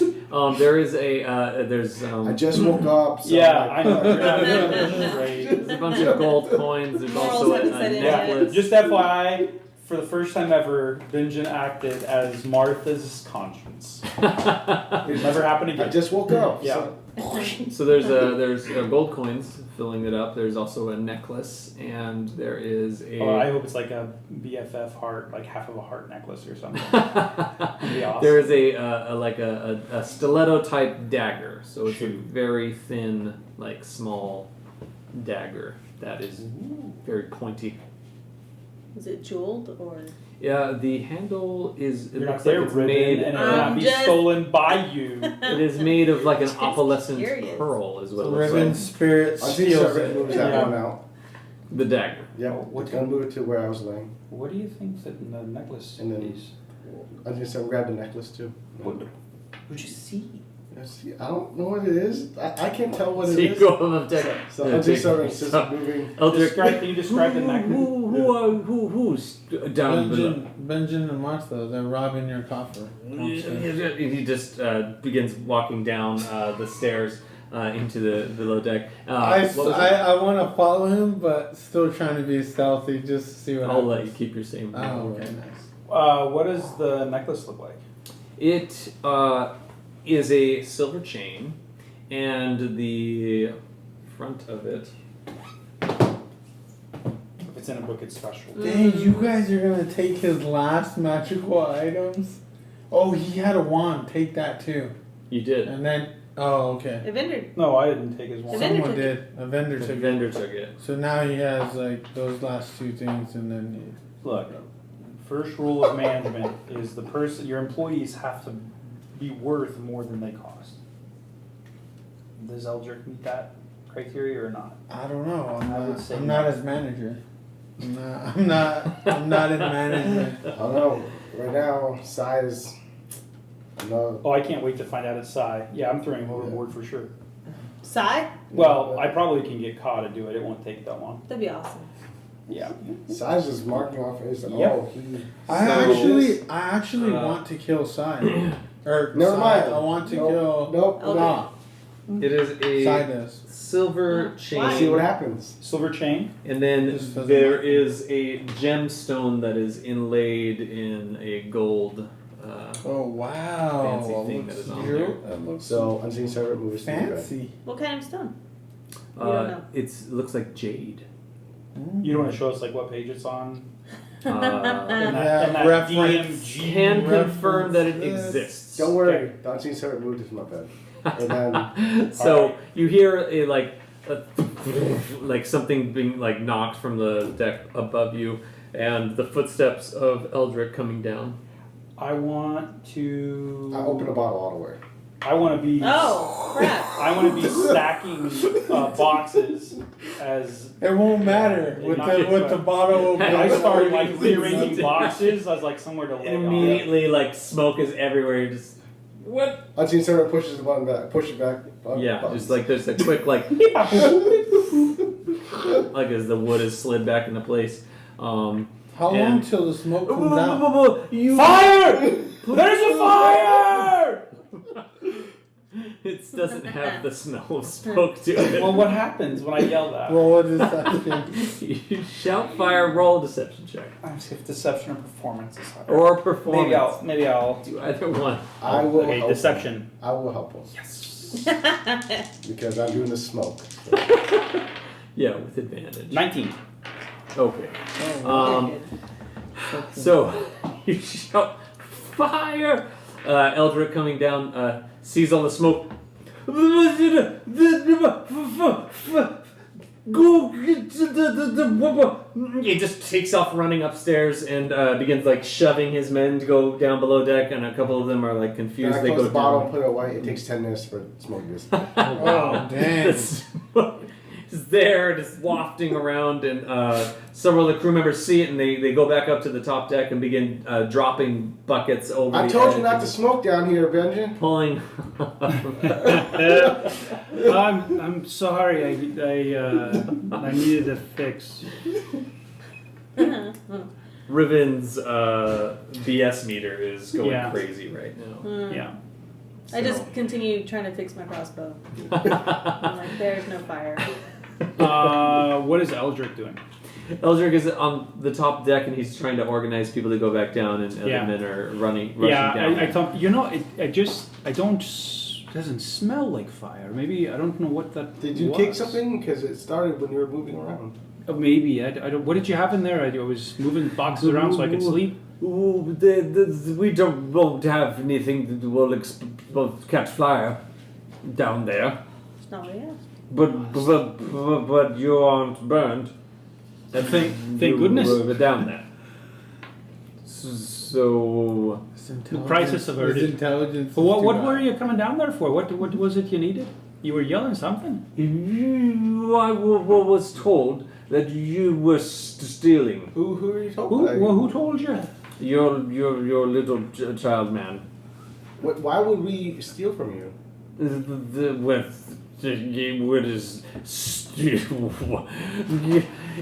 There is a. There's. I just woke up. So Yeah, I know. You're not great. There's a bunch of gold coins. There's Morals also haven't a set in yet. necklace. Just FYI, for the first time ever, Benjen acted as Martha's conscience. It never happened I again. just woke up. Yeah. So there's gold coins filling it up. There's also a necklace, and there is a. Oh, I hope it's like a BFF heart, like half of a heart necklace or something. That'd be awesome. There is a stiletto type dagger. So it's a very thin, like small dagger that is very pointy. Is it jeweled or? Yeah, the handle is. It You're looks not there, like it's Riven, made. and it I'm cannot be just- stolen by you. It is made of like an Just opalescent curious. pearl, is what it looks Riven like. spirit I see steals Servant it. moves that Yeah. one out. The dagger. Yep. Oh, what Gonna move it to where I was laying, What do you think that the necklace and then is? I just grabbed the necklace too. What'd you see? See, I don't know what it is. I can't tell what So it you is. go above deck. So Yeah, I'm just take- sort of just so- moving. Eldrick. Can you describe the necklace? Who's down below? Benjen and Martha, they're robbing your coffer. He just begins walking down the stairs into the below deck. I What was it? want to follow him, but still trying to be stealthy just to see what I'll happens. let you keep your same. Oh, okay, nice. What does the necklace look like? It is a silver chain, and the front of it. If it's in a book, it's special. Dang, you guys are gonna take his last magical items? Oh, he had a wand. Take that too. You did. And then, oh, okay. Evendur. No, I didn't take his one. Evendur Someone took did. A vendor The took it. vendor took it. So now he has like those last two things, and then Look, first rule of management is your employees have to be worth more than they cost. Does Eldrick meet that criteria or not? I don't know. I would say I'm no. not his manager. I'm not in management. I don't know. Right now, size. No. Oh, I can't wait to find out it's Psy. Yeah, I'm throwing him overboard for sure. Sai? Well, I probably can get caught to do it. It won't take that long. That'd be awesome. Yeah. Size is marking off face. Yep. Oh, he. I actually want to kill Sai. Or Never Sai, mind. I want to Nope. kill. Nope. Okay. Nah, It is Sai a does. silver Why? chain. See what happens. Silver chain. And then This doesn't there matter. is a gemstone that is inlaid in a gold. Oh wow! Fancy That thing looks that is on real- there. That looks So unseen servant moves. to the bed. fancy. What kind of stone? You don't know. It looks like jade. You don't want to show us like what page it's on? Uh, In Yeah, that reference. DMG. can confirm that it References. exists. Don't worry. The unseen servant moved to my bed. And then So Alright. you hear a like something being like knocked from the deck above you, and the footsteps of Eldrick coming down. I want to. I open a bottle all the way. I want to be. Oh, crap. I want to be stacking boxes as It won't matter with the bottle open. I start like It's rearranging nothing. boxes as like somewhere to lay on. Immediately, like smoke is everywhere. You're just what? Unseen servant pushes the button back. Push it back. Yeah, just like there's a quick like like as the wood is slid back into place. How And- long till the smoke comes out? You Fire! There's a fire! It doesn't have the smell of smoke to it. Well, what happens when I yell that? Roll a deception. You shout fire, roll a deception check. I'm just if deception or performance is higher. Or performance. Maybe I'll. Do either one. I will Okay, help deception. him. I will help him. Yes. Because I'm doing the smoke. Yeah, with advantage. 19. Okay. Oh, So you shout fire. Eldrick coming down sees all the smoke. Go get the He just takes off running upstairs and begins like shoving his men to go down below deck, and a couple of them are like Then confused. I They close go the bottle down. and put it away. It takes 10 minutes for smoke this. Oh, dang. The smoke is there, just wafting around, and several of the crew members see it, and they go back up to the top deck and begin dropping buckets over. I the told edge you not and to smoke down here, Benjen. pulling. I'm sorry. I needed a fix. Riven's BS meter is going Yeah. crazy right now. Yeah. I just continue trying to fix my crossbow. I'm like, there's no fire. What is Eldrick doing? Eldrick is on the top deck, and he's trying to organize people to go back down, and Yeah. other men are rushing Yeah, down. I thought I don't. It doesn't smell like fire. Maybe I don't know what that. Did you was. take something? Because it started when you were moving around. Maybe I don't. What did you have in there? I was moving boxes around so I could sleep. Ooh, we won't have anything that will catch fire down there. It's not what he asked. But you aren't burned. Thank You goodness. were down there. So The crisis averted. His intelligence. But what is too were high. you coming down there for? What was it you needed? You were yelling something. I was told that you were stealing. Who are you talking about? Who told you? Your little child man. Why would we steal from you?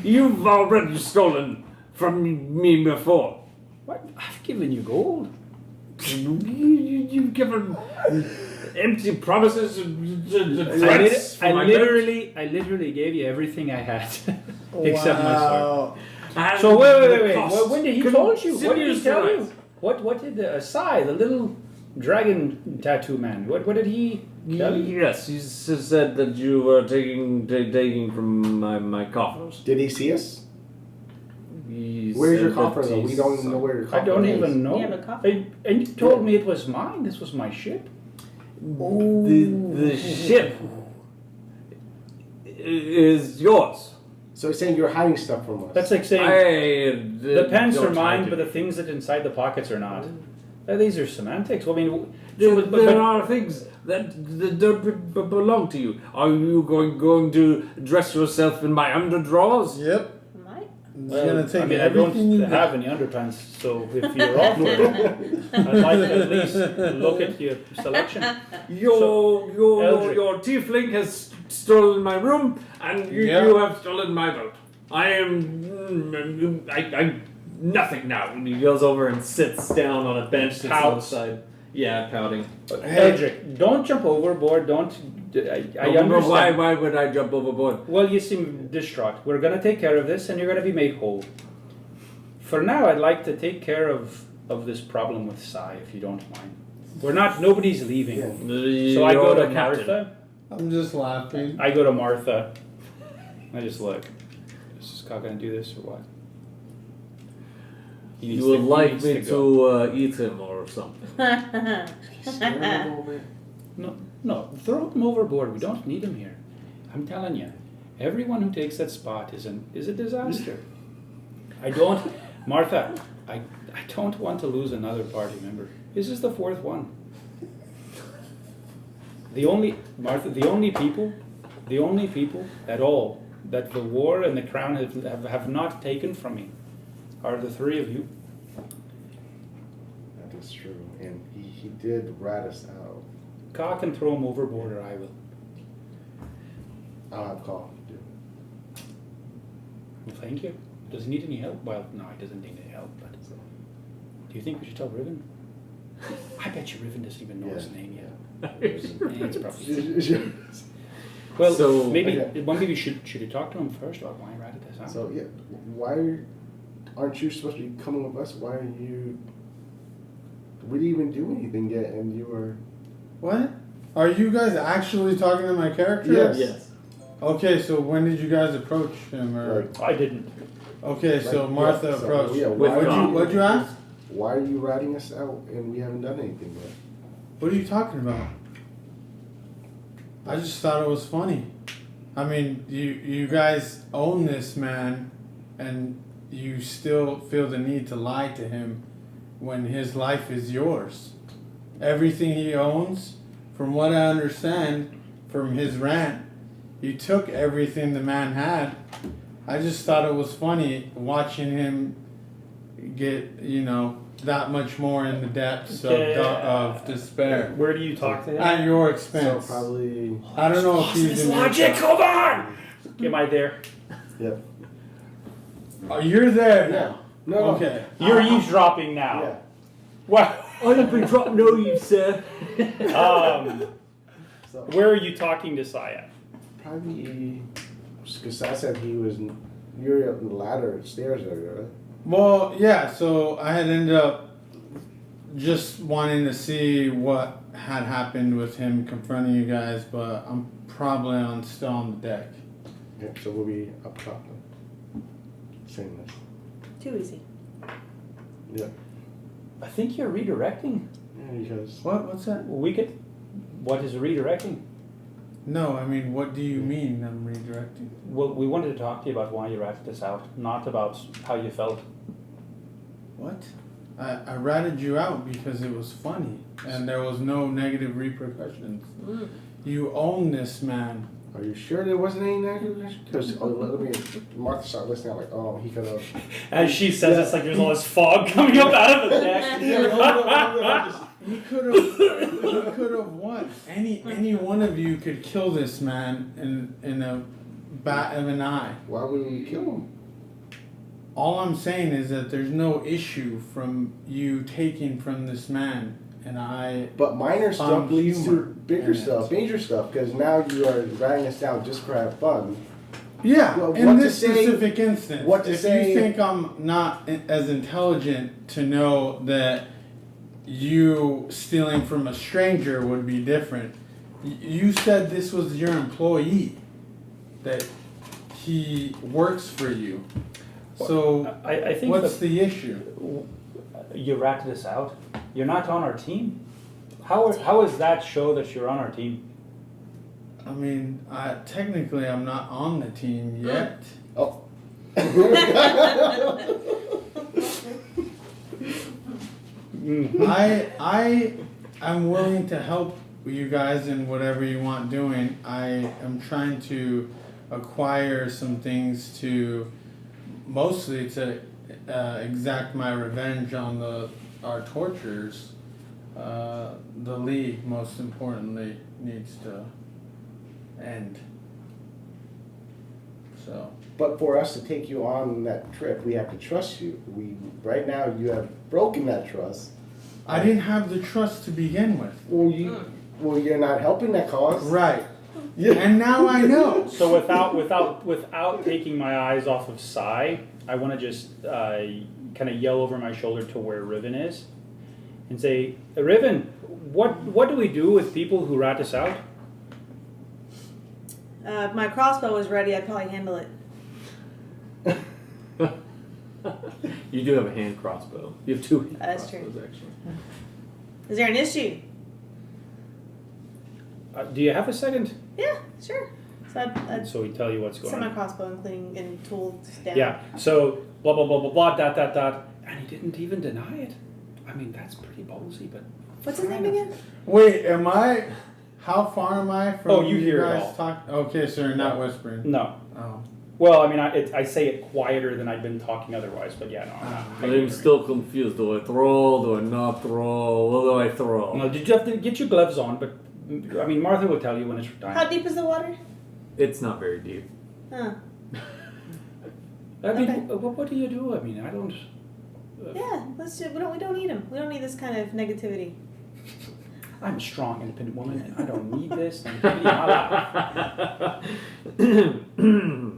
You've already stolen from me before. What? I've given you gold. You've given empty promises and I threats for my literally gave you everything I had, except my sword. Wow. And So wait. the cost When did he told you? What did he continues tell to you? rise. What did Sai, the little dragon tattoo man? What did he tell you? Yes, he said that you were taking from my coffers. Did he see us? He Where's said your that coffer though? We he's- don't even know where your coffer I don't is. even know. You have a coffee? And you told me it was mine. This was my ship. The ship is yours. So he's saying you're hiding stuff from us. That's like saying the pants are don't mine, hide but it. the things that inside the pockets are not. These are semantics. Well, I mean, There, so, there are things that don't belong to you. Are you going to dress yourself in my underdrawers? Yep. Am I? He's well, gonna take I mean, I everything you don't have any underpants, so if you're offering, I'd like to at least look at your selection. Eldrick. Your tiefling has stolen my room, and you have stolen my boat. I am I'm nothing now. And he goes over and sits down on a bench that's on the Pouts. side. Yeah, pouting. Eldrick, don't jump overboard. Don't. I understand. Why would I jump overboard? Well, you seem distraught. We're going to take care of this, and you're going to be made whole. For now, I'd like to take care of this problem with Sai, if you don't mind. Nobody's leaving. Yeah. So I go You're to the captain. Martha. I'm just laughing. I go to Martha. I just look. Is Scott going to do this or what? He needs You would he like needs me go. to eat him or something? He's scaring a little bit. No, throw him overboard. We don't need him here. I'm telling you, everyone who takes that spot is a disaster. Martha, I don't want to lose another party member. This is the fourth one. The only people at all that the war and the crown have not taken from me are the three of you. That is true. And he did rat us out. Ka can throw him overboard, or I will. I'll have call. Dude. Well, thank you. Does he need any help? Well, no, he doesn't need any help. But do you think we should tell Riven? I bet you Riven doesn't even know his name yet. It's probably. Well, So- maybe should you talk to him first about why he ratted this out? So yeah, why aren't you supposed to be coming with us? Why are you? We didn't even do anything yet, and you were. What? Are you guys actually talking to my character? Yes. Yes. Okay, so when did you guys approach him? Or I didn't. okay, so Like, Martha yeah, so, approached. yeah, What'd you ask? Why are you ratting us out and we haven't done anything yet? What are you talking about? I just thought it was funny. I mean, you guys own this man, and you still feel the need to lie to him when his life is yours. Everything he owns, from what I understand from his rant, you took everything the man had. I just thought it was funny watching him get, that much more in the depths of despair. Where do you talk to him? At your So expense. probably. I don't know if he's in Logic, hold on! Am I there? Yep. Oh, you're there now. No. Okay. You're eavesdropping now. Yeah. Wow. I've been dropped. No, you said. So Where are you talking to Saya? probably because I said you're up the ladder stairs area, right? Well, yeah, so I had ended up just wanting to see what had happened with him confronting you guys, but I'm probably still on the deck. Yeah. So we'll be up top. Then. Same this. Too easy. Yeah. I think you're redirecting. Yeah, because What's that? What is redirecting? No, I mean, what do you mean I'm redirecting? Well, we wanted to talk to you about why you ratted this out, not about how you felt. What? I ratted you out because it was funny and there was no negative repercussions. You own this man. are you sure there wasn't any negative? Because Martha started listening. I'm like, oh, he could have. As she says, it's like there's all this fog coming up out of the deck. He could have won. Any one of you could kill this man in a bat of an eye. Why would we kill him? All I'm saying is that there's no issue from you taking from this man, and I. But minor stuff Found leads humor to bigger in it. stuff, major stuff. Because now you are writing us down just for have fun. Yeah, Well, in what to this say- specific instance, what to if say- you think I'm not as intelligent to know that you stealing from a stranger would be different, you said this was your employee, that he works for you. So I think what's the issue? you ratted us out. You're not on our team. How does that show that you're on our team? I mean, technically I'm not on the team yet. Oh. I'm willing to help you guys in whatever you want doing. I am trying to acquire some things mostly to exact my revenge on our torturers. The League, most importantly, needs to end. So. But for us to take you on that trip, we have to trust you. Right now you have broken that trust. I didn't have the trust to begin with. Well, you're not helping that cause. Right. Yeah. And now I know. So without taking my eyes off of Sai, I want to just kind of yell over my shoulder to where Riven is, and say, Riven, what do we do with people who rat us out? If my crossbow was ready, I'd probably handle it. You do have a hand crossbow. You have two hand That's crossbows, true. actually. Is there an issue? Do you have a second? Yeah, sure. So I'd So we tell you what's going set my on. crossbow including and tools down. Yeah. So blah blah blah blah blah dot dot dot, and he didn't even deny it. I mean, that's pretty ballsy, but. What's his name again? Wait, how far am I from Oh, you hear it guys all. talk? Okay, so you're not whispering. No. Oh. Well, I mean, I say it quieter than I've been talking otherwise, but yeah, no, I'm not. I'm still confused. Do I throw? Do I not throw? What do I throw? No, did you have to get your gloves on? But I mean, Martha will tell you when it's time. How deep is the water? It's not very deep. Huh. I mean, Okay. what do you do? I mean, I don't. Yeah, let's do. We don't need him. We don't need this kind of negativity. I'm a strong, independent woman, and I don't need this negativity in my life.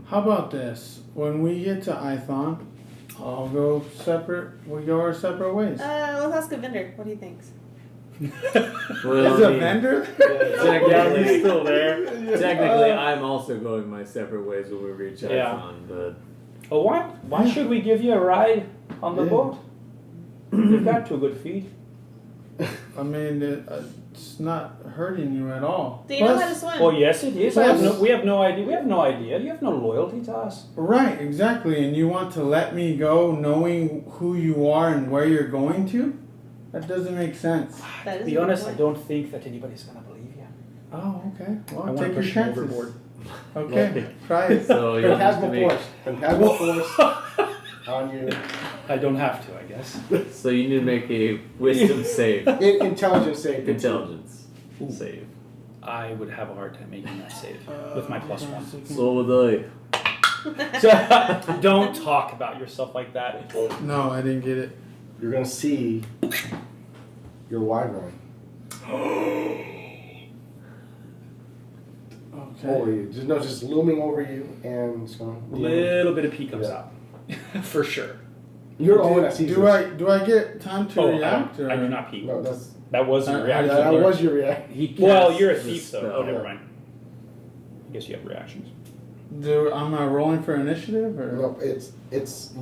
How about this? When we get to Ithon, I'll go separate. We go our separate ways. Let's ask Evendur. What he thinks. Well, Is I a mean, vendor? Technically, he's still there. technically, I'm also going my separate ways when we reach Yeah. Icon, but Oh, why should we give you a ride on the Yeah. boat? You've got 2 good feet. I mean, it's not hurting you at all. Do you know how to swim? Well, yes, it is. Plus- We have no idea. We have no idea. You have no loyalty to us. Right, exactly. And you want to let me go knowing who you are and where you're going to? That doesn't make sense. That To is be a good honest, I point. don't think that anybody's gonna believe you. Oh, okay. I Well, want take to your push you chances. overboard. Okay, try it. So you have to Phantasmal make, force. Phantasmal force on you. I don't have to, I guess. so you need to make a wisdom save. Intelligence save. Intelligence save. I would have a hard time making that save with my +1. So would So, don't talk about yourself like that. No, I didn't get it. You're gonna see your wyvern over Okay. you. Just looming over you, and it's gonna. Little bit of pee comes Yeah. out. For sure. You're the only one that sees Do this. do I get time to Oh, react? I do not pee. No, that's That wasn't a I- reaction. that was your reaction. He Well, casts you're a the thief, though. spell. Oh, never mind. I guess you have reactions. Am I rolling for initiative or? No, it's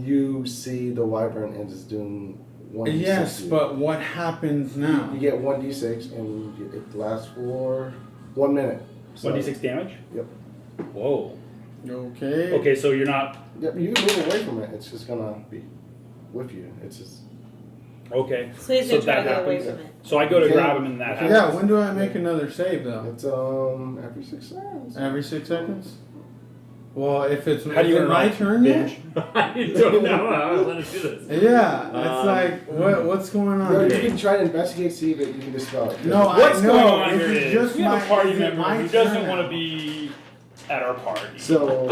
you see the wyvern and it's doing 1d6. Yes, to you. but what happens now? You get 1d6 and it lasts for 1 minute. So, 1d6 damage? Yep. Whoa. Okay. Okay, so you're not. Yep, you can move away from it. It's just gonna be with you. It's just. Okay. So he's gonna try to that get away happens. from it. So I go to Okay. grab him and that happens. Yeah, when do I make another save though? It's every 6 seconds. Every 6 seconds? Well, if it's How do you is it my roll? turn yet? Binge. I don't know how I want to do this. Yeah, it's like what's going on No, you here? can try to investigate, see if you can dispel it. No, What's I know. going on Is here it is just we have my a party is it member my who doesn't turn want to now? be at our party. So,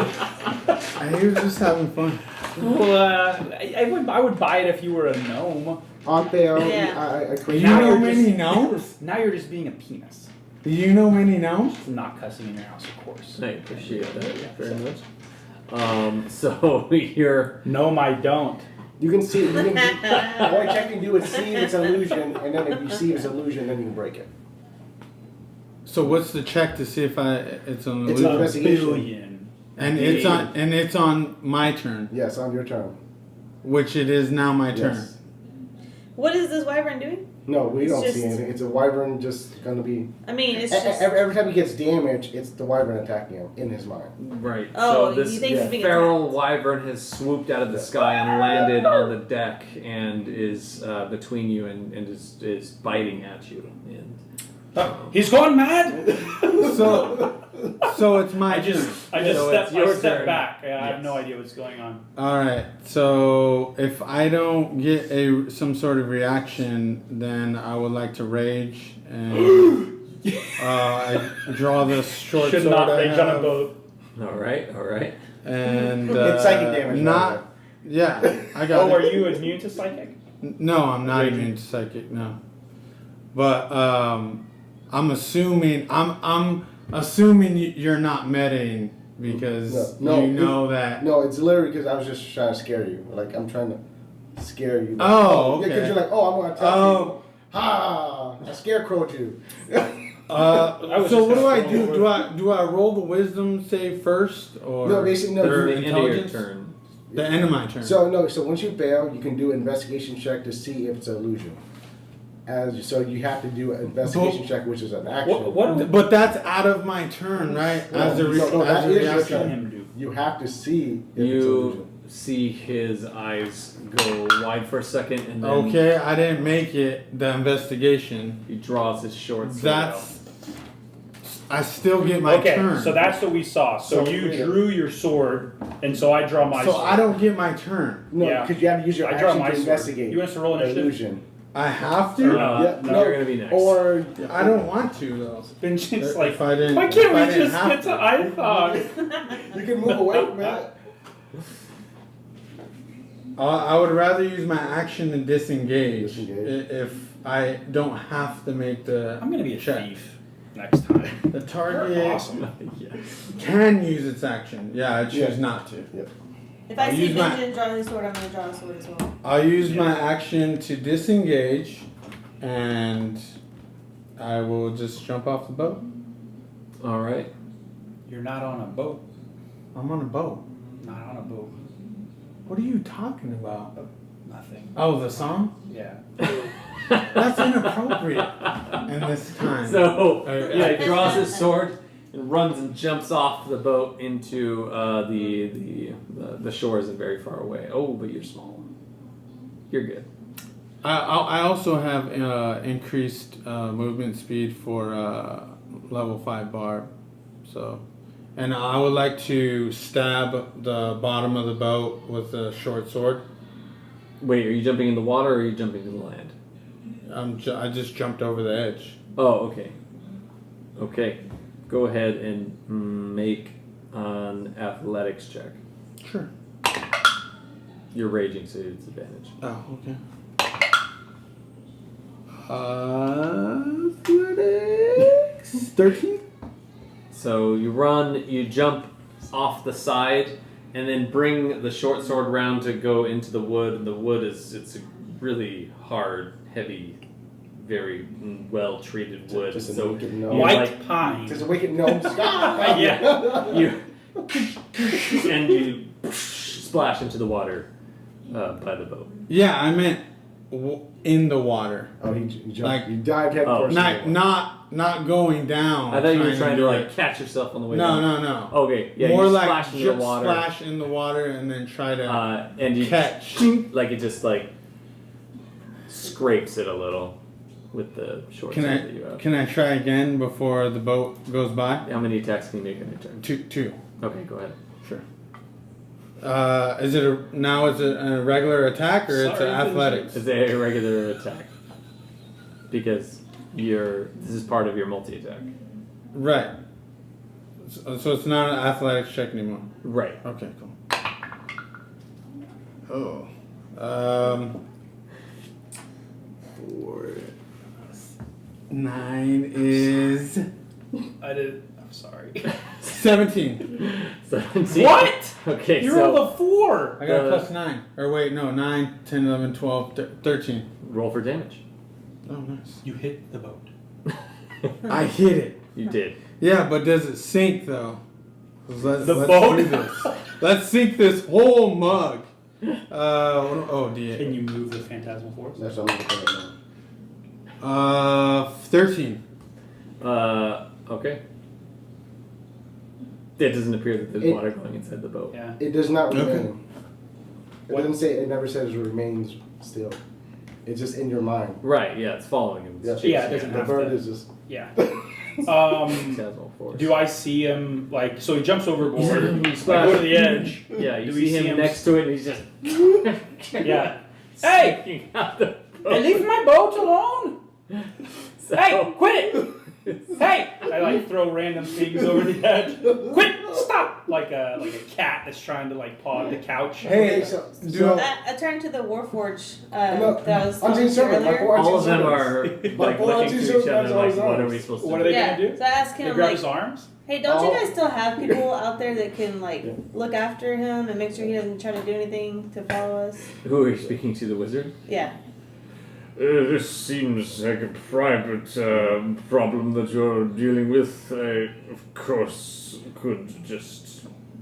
He was just having fun. Well, I would buy it if you were a gnome. on fail, Yeah. I Do create. you Now know you're many just- gnomes? Now you're just being a penis. Do you know many gnomes? I'm not cussing in your house, of course. I appreciate that very much. So you're Gnome, I don't. You can see. Only check you can do is see if it's an illusion, and then if you see it's an illusion, then you can break it. So what's the check to see if it's an It's illusion? an investigation. Billion. And it's on my turn, Yes, on your turn. which it is now my turn. Yes. What is this wyvern doing? No, we It's don't just- see anything. It's a wyvern just gonna be. I mean, it's Every, just. every time he gets damaged, it's the wyvern attacking him in his mind. right. Oh, so this you think he's being feral attacked. wyvern has swooped out of the sky and landed on the deck and is between you and is biting at you. And He's gone mad. So it's my I turn. just So it's your step turn. back. I have Yes. no idea what's going on. All right. So if I don't get some sort of reaction, then I would like to rage and I draw the short Should sword not I rage on a have, boat. all right. and It's psychic damage, Not. Yeah, I got Oh, it. are you immune to psychic? No, I'm not Raging. immune to psychic. No, but I'm assuming you're not medding because No, you know that. No, it's literally because I was just trying to scare you. Like I'm trying to scare you. Like, Oh, because okay. you're like, oh, I'm gonna attack Oh. you. Ha! I scarecrowed you. was So just what do I gonna do? roll Do I roll the wisdom save first or No, basically, no, or The end of your intelligence? turn. The end of my turn. So once you fail, you can do an investigation check to see if it's an illusion. So you have to do an investigation check, which is an action. But that's out of my turn, right? No, As a no, that as a is your reaction. turn. him do? You have to see if it's an You illusion. see his eyes go wide for a second, and then Okay, I didn't make it the investigation. he draws his short sword out. That's I still get my Okay, turn. so that's what we saw. So So, you yeah. drew your sword, and so I draw my so sword. I don't get my turn. No, Yeah. because you have to use your I draw action my to sword. investigate. You want us to roll an initiative? illusion. I have Or to. not? Yeah, no, no. you're gonna be next. Or I don't want to though. Benjen's If like, I didn't- why if can't I we didn't just have get to to. iPhone? you can move away from it. I would rather use my action to disengage, Disengage. if I don't have to make the I'm gonna be a check. thief next time. The target You're awesome. can use its action. Yeah, I choose Yeah. not to. If I I'll see use my- Benjen draw his sword, I'm gonna draw a sword as well. I'll use my action to disengage, and I will just jump off the boat. All right. You're not on a boat. I'm on a boat. Not on a boat. What are you talking about? Nothing. Oh, the song? Yeah. That's inappropriate in this time. So Or- yeah, he draws his sword and runs and jumps off the boat into the shore isn't very far away. Oh, but you're small. You're good. I also have increased movement speed for level 5 barb. So, and I would like to stab the bottom of the boat with a short sword. Wait, are you jumping in the water or are you jumping to the land? I just jumped over the edge. Oh, okay. Okay. Go ahead and make an athletics check. Sure. You're raging, so it's advantage. Oh, okay. Athletics 13. So you run, you jump off the side, and then bring the short sword round to go into the wood. And the wood it's a really hard, heavy, very well treated wood. Just a So wicked you gnome. White pine. There's a wicked gnome. Yeah. you and you splash into the water by the boat. Yeah, I meant in the water. Oh, he jumped. Like- you dived head Oh. first. Not going down. I thought you were trying to do like it. catch yourself on the way No, down. no. Okay, yeah, More you like splash into just the water. splash in the water and then try to And you catch. like it just like scrapes it a little with the short sword that you have. Can I try again before the boat goes by? How many attacks can you make on your turn? Two. Okay, go ahead. Sure. Is it a regular attack or it's Sorry, an athletics? It's a regular attack because this is part of your multi attack. Right. So it's not an athletics check anymore. Right. Okay, cool. Oh. 4. 9 is I did. I'm sorry. 17. 17. What? Okay, You so rolled a 4. I got a plus 9. Or wait, no, 9, 10, 11, 12, 13. roll for damage. Oh, nice. You hit the boat. I hit it. You did. Yeah, but does it sink though? Let's boat? do this. Let's sink this whole mug. D8. Can you move the phantasmal force? That's what I'm looking at now. 13. Okay. It doesn't appear that there's It- water going inside the boat. Yeah. It does not Okay. remain. It doesn't say. It never says it remains still. It's just in your mind. Right, yeah, it's following him. It's Yeah. chasing Yeah, it him. doesn't The have bird to. is just. Yeah. Phantasmal force. Do I see him like? So he jumps overboard. You I splash. go to the edge. Yeah, you Do we see see him him next to it and he's just Yeah. Hey! sneaking out the boat. Hey, leave my boat alone! So- Hey, quit it! Hey! I like throw random things over the edge. Quit! Stop! Like a cat that's trying to like paw the couch. Okay, so I turned to the Warforge No, that I was I'm talking saying to something, my earlier. boy- all of them are My like boy looking on to Tuesday each other guys like, always what are knows. we supposed to What do? are they Yeah, gonna do? so I asked They him grab like, his arms? hey, don't you Oh. guys still have people out there that can like look after him and make sure he doesn't try to do anything to follow us? Who are you speaking to, the wizard? Yeah. This seems like a private problem that you're dealing with. I, of course, could just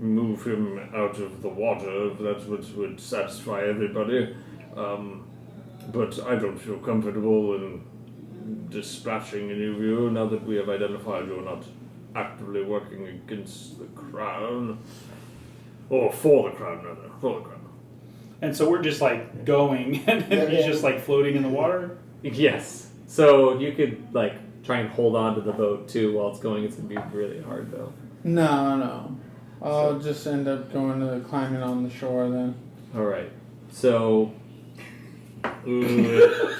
move him out of the water if that's what would satisfy everybody. But I don't feel comfortable in dispatching any of you now that we have identified you're not actively working against the crown. Or for the crown, rather. For the crown. And so we're just like going and then he's just like floating in the water. Yes. So you could like try and hold on to the boat too while it's going. It's gonna be really hard though. No. I'll just end up climbing on the shore then. All right. So.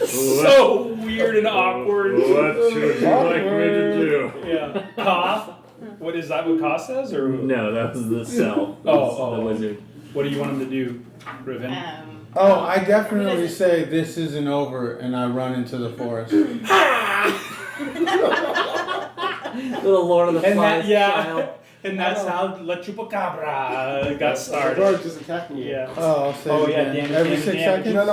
So weird and awkward. What should you like me to do? Yeah. Ka? What is that what Ka says? Or No, that was the cell. Oh. The wizard. what do you want him to do, Riven? Oh, I definitely say this isn't over and I run into the forest. Little Lord of the And Flies that, yeah. child. And that's how La Chupacabra got The bird started. just attacking you. Yeah. Oh, I'll say Oh, it yeah, again. damage, Every damage, 6 damage. seconds?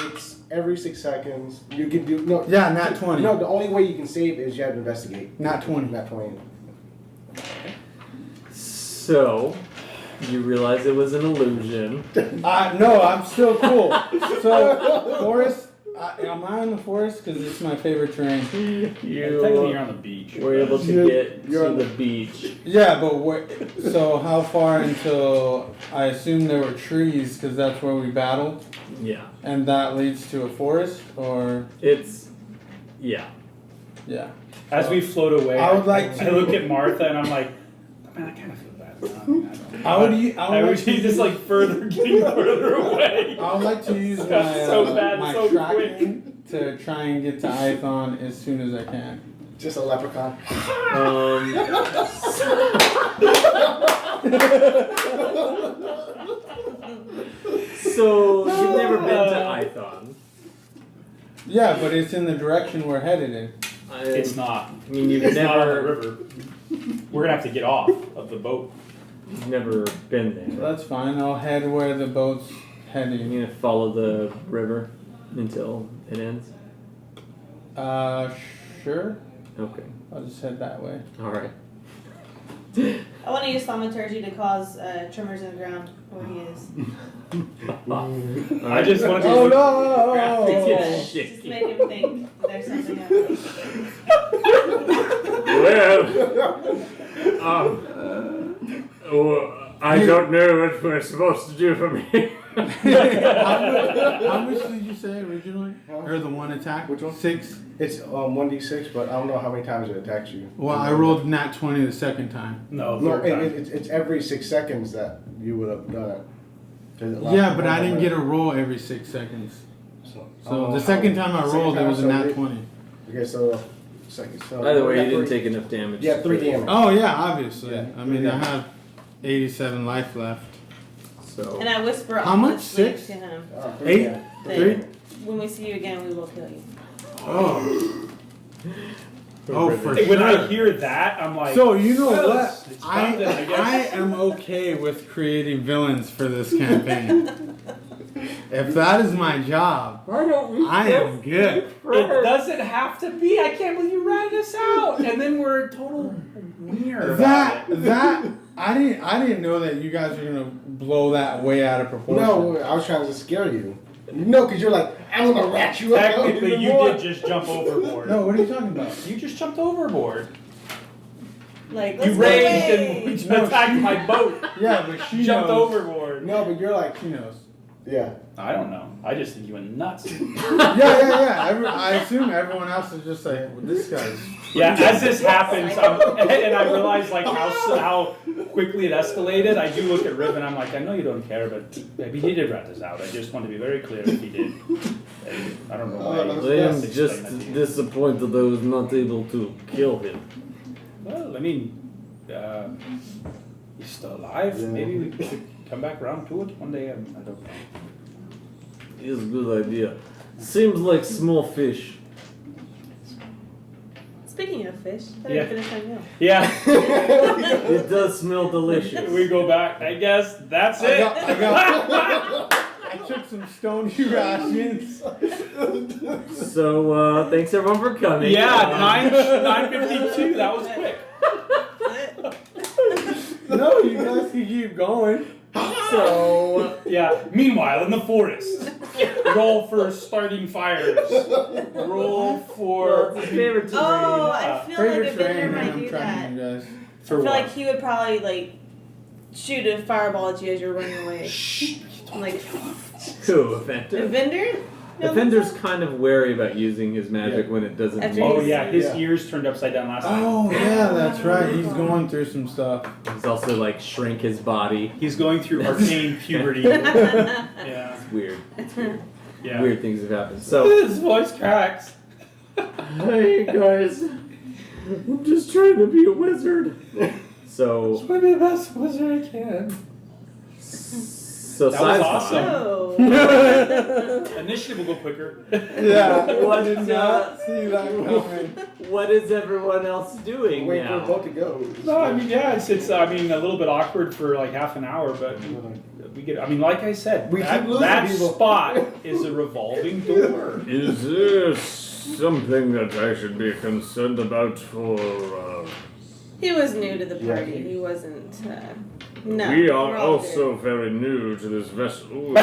No, it's every 6 seconds. You can do no. Yeah, nat 20. No, the only way you can save is you have to investigate. Nat 20. Nat 20. So, you realize it was an illusion. No, I'm still cool. So, Forrest, Am I in the forest? Because it's my favorite terrain. Technically, you're on the beach. We're able to get to the beach. Yeah, but so how far until I assume there were trees because that's where we battled, Yeah. and that leads to a forest, or Yeah. yeah. As we float away, I would like I to- look at Martha and I'm like, man, I kind of feel bad. I would like she's to- just like getting further away. I would like to use my So bad, my so tracking to try and get to Ithon as soon as I can. Just a leprechaun. So you've never been to Ithon. Yeah, but it's in the direction we're headed in. It's not. I mean, you've It's not on the never river. We're gonna have to get off of the boat. you've never been there. That's fine. I'll head where the boat's You're heading. gonna follow the river until it ends. Sure. Okay. I'll just head that way. All right. I want to use thaumaturgy to cause tremors in the ground where he is. I just want to. Oh Let's no! get shit. Just make him think there's something happening. Well, I don't know what we're supposed to do from here. How much did you say originally? Or the one attack? Which one? 6. It's 1d6, but I don't know how many times it attacks you. Well, I rolled nat 20 the second time. No, No, third time. it's every 6 seconds that you would have done it. Yeah, but I didn't get a roll every 6 seconds. So the second time I rolled, it was a nat 20. Okay, so second. So By the way, you didn't three- take enough damage. Yeah, 3 damage. Oh yeah, obviously. Yeah. I mean, I have 87 life left. So And I whisper How much? ominously 6? to him 3 8? damage. that 3? when we see you again, we will kill you. Oh. Oh, for When I sure. hear that, I'm like. So you know well, what? it's I something, I guess. am okay with creating villains for this campaign. If that is my job, why don't we? I am good. It doesn't have to be. I can't believe you ratted us out, and then we're total weird. That I didn't know that you guys were gonna blow that way out of proportion. No, I was trying to scare you. No, because you're like, I'm going to rat you out. Technically, even you more. did just jump overboard. No, what are you talking about? You just jumped overboard. Like, You let's go raged away. and attacked my boat. Yeah, but she Jumped knows. overboard. No, but you're like, She knows. yeah. I don't know. I just think you went nuts. Yeah. I assume everyone else is just like, well, this guy's. Yeah, as this happens, and I realize like how quickly it escalated. I do look at Riven. I'm like, I know you don't care, but maybe he did rat us out. I just want to be very clear if he did. I don't know why. Oh, I am Explain just that to you. disappointed I was not able to kill him. Well, I mean, he's still alive. Yeah. Maybe we could come back around to it one day. I don't know. It's a good idea. Seems like small fish. Speaking of fish, I Yeah. didn't finish my meal. Yeah, It does smell delicious. we go back. I guess that's it. I took some stony rations. So thanks everyone for coming. Yeah, 9:52. That was quick. No, you guys can keep going. So Yeah. Meanwhile, in the forest, roll for starting fires. Roll for what's his favorite terrain? Oh, I feel Favorite like a vendor terrain, might I'm do tracking that. you guys. I for feel what? like he would probably like shoot a fireball at you as you're running away. Like Who? Evendur? Evendur? No, Evender's kind of wary about using his magic when it doesn't After need. Oh he's- yeah, his Yeah. ears turned upside down last time. Oh yeah, that's right. He's going through some stuff. He's also like shrink his body. He's going through arcane puberty. Yeah. It's weird. Yeah. Weird things have happened. So His voice cracks. hey guys, I'm just trying to be a wizard. So Just want to be the best wizard I can. so That was Sizemon, awesome. No. Initiative will go quicker. Yeah, What I did is not see that coming. what is everyone else doing Wait for a now? boat to go. No, I mean, yeah, it's I mean, a little bit awkward for like half an hour, but we get, I mean, like I said, We that, keep losing that people. spot is a revolving door. Is there something that I should be concerned about for? He was new to the Yeah. party. He wasn't. No. We we're are all also very new to this vessel.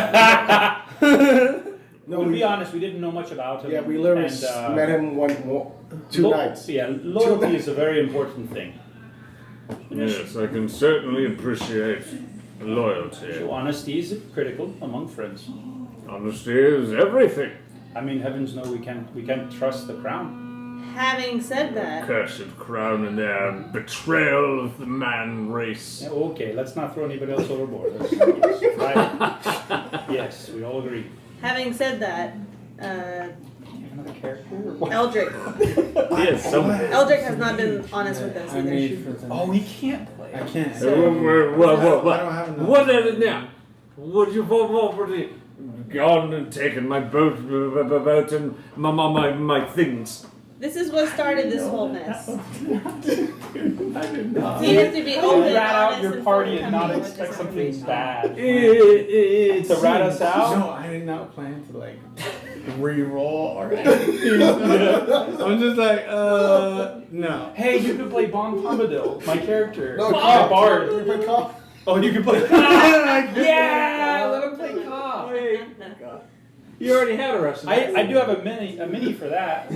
No, to be honest, we didn't know much about him. Yeah, we literally and, met him two nights. Yeah, loyalty is a very important thing. Yes, I can certainly appreciate loyalty. So honesty is critical among friends. Honesty is everything. I mean, heavens know we can't trust the crown. Having said that, Cursed crown and their betrayal of the man race. Yeah, okay, let's not throw anybody else overboard. Yes, right. Yes, we all agree. having said that, Another character? Eldrick. Yes, someone. Eldrick has not been honest with us I either. made for the Oh, he can't play. I can't. So- What? I don't have enough. What is it now? Would you already gone and taken my boat and my things? This is what started this whole mess. I did not. So you have to be open, rat out honest, your and party forthcoming and not with expect this something information. bad. To To rat us out? No, I did not plan to like re-roll or anything. I'm just like, no. Hey, you could play Bon Bombadil, my character. No, my Cobb. bard. We play Cobb. Oh, you can play Cobb. Yeah, let him play Cobb. You already had a Russian. I do have a mini for that.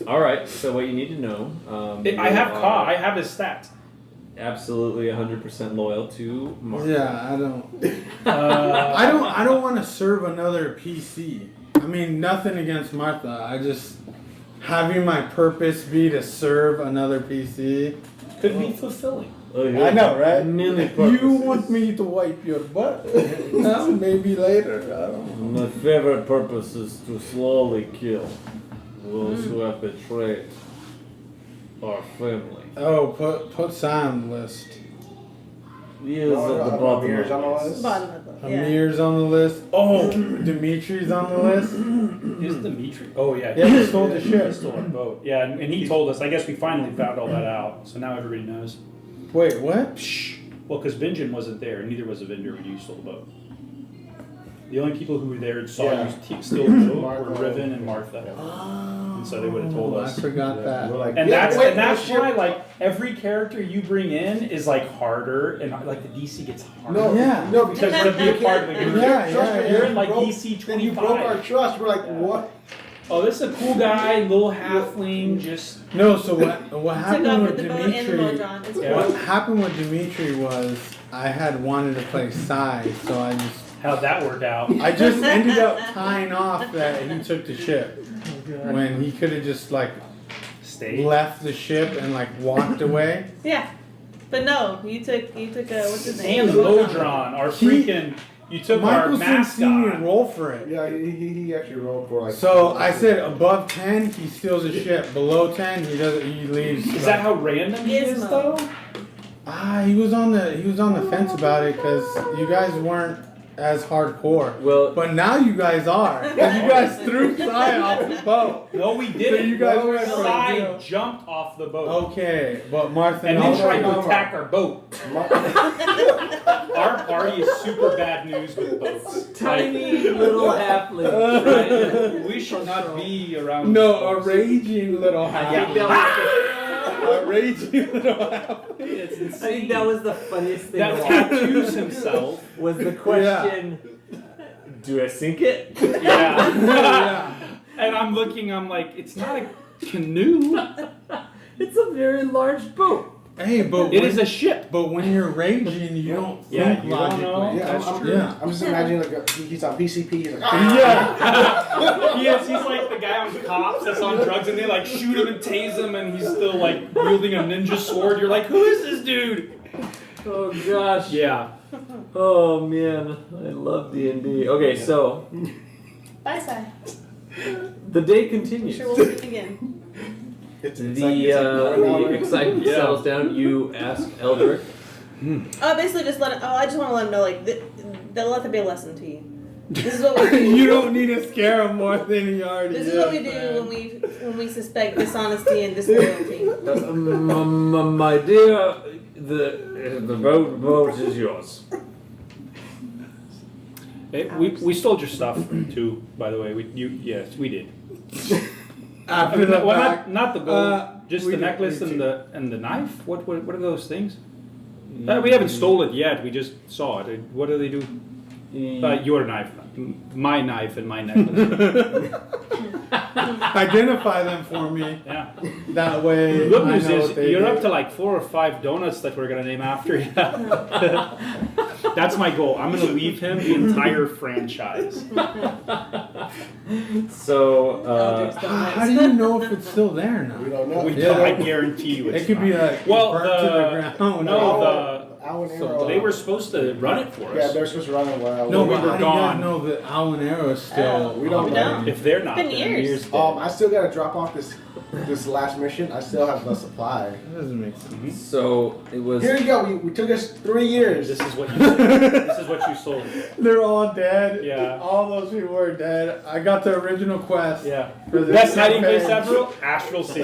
All right. So what you need to know. I have Cobb. I have his stats. Absolutely 100% loyal to Mark. Yeah, I don't. Uh, I don't want to serve another PC. I mean, nothing against Martha. I just having my purpose be to serve another PC. could be fulfilling. I know, right? Many You purposes. want me to wipe your butt? No, maybe later. I don't know. My favorite purpose is to slowly kill those who have betrayed our family. Oh, put Sam on the list. He is at the bottom Amir's on the of list. Bottom of the yeah. Amir's on the list. Oh, Dimitri's on the list. Is Dimitri? Oh yeah. Yeah, he stole the He ship. stole our boat. Yeah, and he told us. I guess we finally found all that out. So now everybody knows. Wait, what? Well, because Benjen wasn't there, neither was Evendur when you stole the boat. The only people who were there and saw Yeah. you steal the boat Martha. were Riven and Martha. And so they would have told Oh, us. I forgot that. We're like, And yeah, that's wait, and that's the ship- why like every character you bring in is like harder and like the DC gets harder. No, Yeah. no, Because because to be a part of the you group. can't trust me. You're You in like broke- DC Then you broke 25. our trust. We're like, Yeah. what? Oh, this is a cool guy, little halfling, just No, so what Took off happened with with the boat and the Dimitri? boat drawn. It's Yeah. cool. What happened with Dimitri was I had wanted to play Sai, so how'd that work out? I just ended up tying off that he took the ship when he could have just like Stay. left the ship and like walked away. Yeah. But no, you took what's his name? And Lodron, our freaking. You took our Michelson seen me mascot. roll for it. Yeah, he actually rolled for like. So I said above 10 he steals a ship. Below 10 he doesn't. He leaves. Is that how random he is Gizmo. though? He was on the fence about it because you guys weren't as hardcore. Well, But now you guys are. 'Cause you guys threw Sai off the boat. No, we didn't. you guys went for a Sai deal. jumped off the boat Okay, but Martha and then tried to no. attack our boat. Our party is super bad news with boats. tiny little halfling. Right? We should not be around. No, a boats. raging little I think that half. was A raging little half. I think that was the funniest thing. That of all. tattoos himself. Was the question? Do I sink it? Yeah. Yeah. And I'm looking. I'm like, it's not a canoe. It's a very large boat. Hey, but It is a ship. But when you're raging, you don't Yeah, think you don't logically. know. Yeah, That's I'm, true. Yeah. I'm just imagining like he's on PCP. He's like, ah! Yeah. He's like the guy on cops that's on drugs and they like shoot him and tase him and he's still like wielding a ninja sword. You're like, who is this dude? Oh gosh. Yeah. Oh man, I love D&D. Okay, so Bye, Sai. the day I'm continues. sure we'll speak again. The excitement Yeah. settles down. You ask Eldrick. Oh, basically just let him. Oh, I just want to let him know, like, they'll let there be a lesson to you. This is what we do. You don't need to scare him more than he already This is. is what we do man. when we suspect dishonesty and disloyalty. My dear, the boat is yours. We stole your stuff too, by the way. Yes, we did. After the Well, fact, not the gold, just we the did- necklace we and did. the knife. What are those things? We haven't stole it yet. We just saw it. What do they do? Your knife, my knife, and my necklace. Identify them for me. Yeah. That way, The good I news know is what they you're did. up to like 4 or 5 donuts that we're gonna name after you. That's my goal. I'm gonna leave him the entire franchise. So, Eldritch donuts. How do you know if it's still there now? We don't know. I guarantee you it's It could be not. like Well, burnt to the ground. Owl and So arrow. they were supposed to run it for Yeah, us. they're supposed to run it while No, we but were how do you guys gone. know that owl and arrow is still? we don't know. If they're not, It's been then years. years dead. I still gotta drop off this last mission. I still have the supply. That doesn't make sense. so it was. Here you go. We took us 3 years. This is what you sold. This is what you sold. They're all dead. Yeah. All those people are dead. I got the original quest. Yeah. For this Best hiding campaign. place ever? Astral Sea.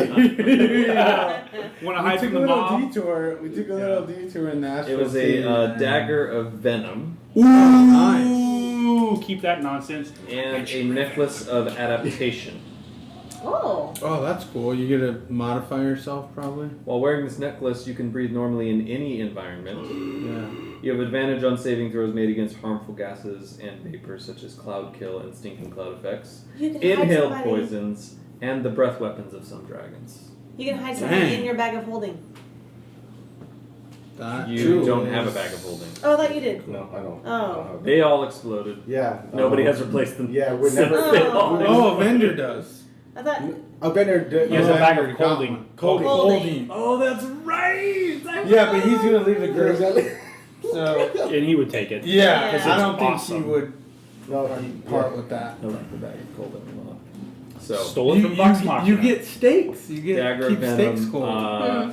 Yeah. Want to We hide took from a the little mob? detour. We took a little detour in the It Astral was Sea. a dagger of venom Ooh, keep that nonsense. and a necklace of adaptation. Oh. Oh, that's cool. You get to modify yourself, probably. While wearing this necklace, you can breathe normally in any environment. Yeah. You have advantage on saving throws made against harmful gases and vapors such as cloud kill and stinking cloud effects, You can hide inhaled somebody. poisons, and the breath weapons of some dragons. You can hide something Dang. in your bag of holding. That You too don't is- have a bag of holding. Oh, I thought you did. No, I don't. Oh. They all exploded. Yeah. Nobody has replaced them. Yeah, we're since never. they all- Oh, Evendur does. I thought. I've been there. He has a bag of Evendur got holding. one. Holding. Holding. Oh, that's right! Yeah, but he's gonna leave the group. So And he would take it. yeah, Yeah. I don't think Awesome. he would No, part with that. I like the bag of golden a lot. So, Stole it from Vox Machina. you get stakes. You get dagger keep of stakes venom.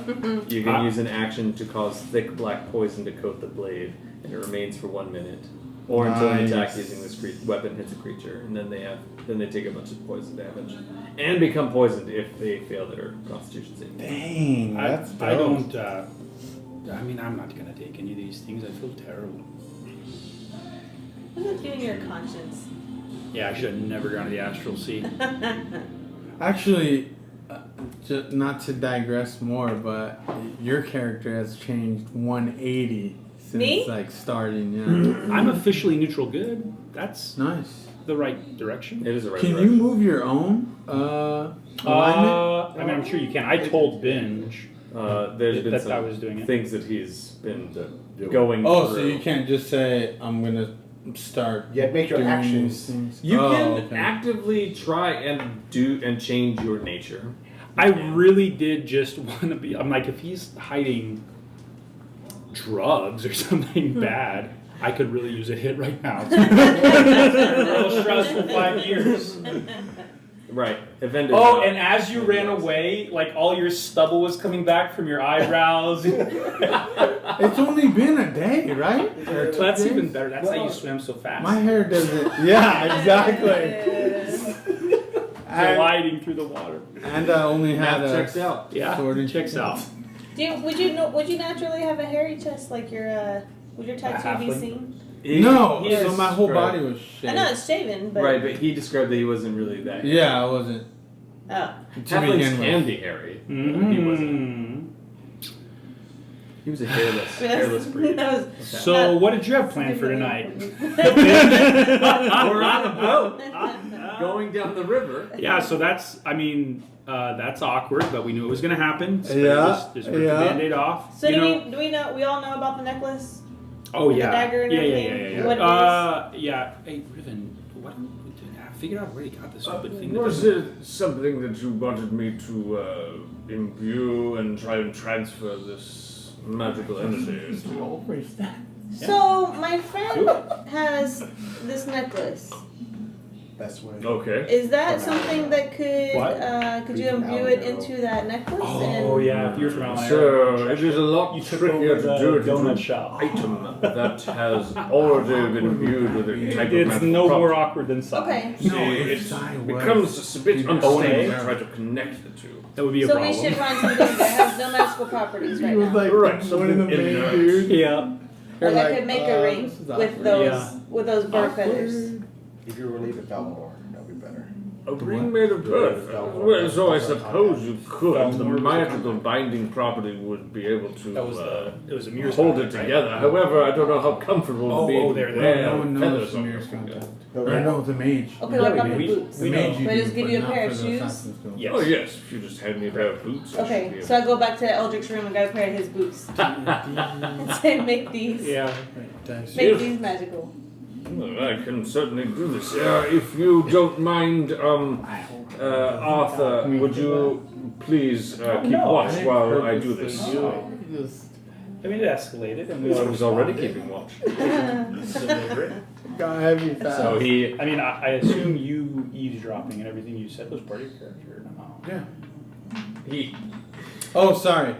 cold. You can use an action to cause thick black poison to coat the blade, and it remains for 1 minute, or until an attack Nice. using this weapon hits a creature, and then they take a bunch of poison damage and become poisoned if they fail their Constitution saving. Dang, that's dope. I don't. I mean, I'm not gonna take any of these things. I feel terrible. What's that doing to your conscience? Yeah, I should have never gone to the Astral Sea. Actually, not to digress more, but your character has changed 180 since Me? like starting. Yeah, I'm officially neutral good. That's nice. the right direction. It is a right Can you direction. move your own alignment? I mean, I'm sure you can. I told Binge There's been that some I was doing it. things that he's been going Oh, through. so you can't just say I'm gonna start. Yeah, make your doing actions. these things. You Oh, can okay. actively try and do and change your nature. I really did just want to be. I'm like, if he's hiding drugs or something bad, I could really use a hit right now. It's been a real stressful 5 years. Right. Evendur. Oh, and as you ran away, like all your stubble was coming back from your eyebrows. It's only been a day, right? Or 2 That's days? even better. That's how you swim so fast. My hair doesn't. Yeah, exactly. And, Gliding through the water. and I only had Math a checks out. Yeah, sorting. checks out. Would you naturally have a hairy chest like your would your tattoo be halfling? seen? No, He so my whole described- body was I know shaved. it's shaven, but Right, but he described that he wasn't really that. Yeah, I wasn't. oh. To Halflings begin can with. be hairy. He Mm. wasn't. He was a hairless breed. That was So, what did you have planned for tonight? We're on a boat going down the river. Yeah, so that's, I mean, that's awkward, but we knew it was going to happen. So Yeah, Just rip yeah. the Band-Aid off. So you do know? we all know about the necklace? Oh, the yeah. dagger and yeah, everything? yeah. What it Yeah. Hey, Riven, what do we do now? Figure out where he got this stupid thing. Was it something that you wanted me to imbue and try and transfer this magical energy? So my friend has this necklace. Best way. Okay. Is that something that What? could you imbue it into that necklace? Oh, yeah. If you're from Atlanta. So it is a lot You took trickier over to the do it into donut an shop. item that has already been imbued with a type of It's magical no more property. awkward than something. Okay. See, No, it if I was- becomes a bit You'd unstable own it. to try to connect the two. That would be a So problem. we should find something that has no magical properties right He was now. like Right, one of the something main inert. dudes. Yeah. You're Like I could make a ring this is with awkward. those Yeah. with those bird feathers. If you relieve it, Belmore, that would be better. A ring made of earth. Well, so I suppose you could. The magical binding property would be able to It was a mirror hold it together. However, I don't know how comfortable it would be. there. No one knows the mirror's contact. Or no, the mage. Okay, what about the we- boots? The we mage know. you But do, just give but you a not pair for of the shoes? Assassin's Guild. Yes. Oh yes, if you just hand me a pair of boots. I should Okay, be so I go back to Eldrick's room and got a pair of his boots. And say, make these Dice. make these magical. Well, I can certainly do this. If you don't mind, Arthur, would you please keep watch while I do this? I mean, it escalated, and I was already keeping watch. Got heavy fast. So he I mean, I assume you eavesdropping and everything you said was part of your character. No. he Oh, sorry.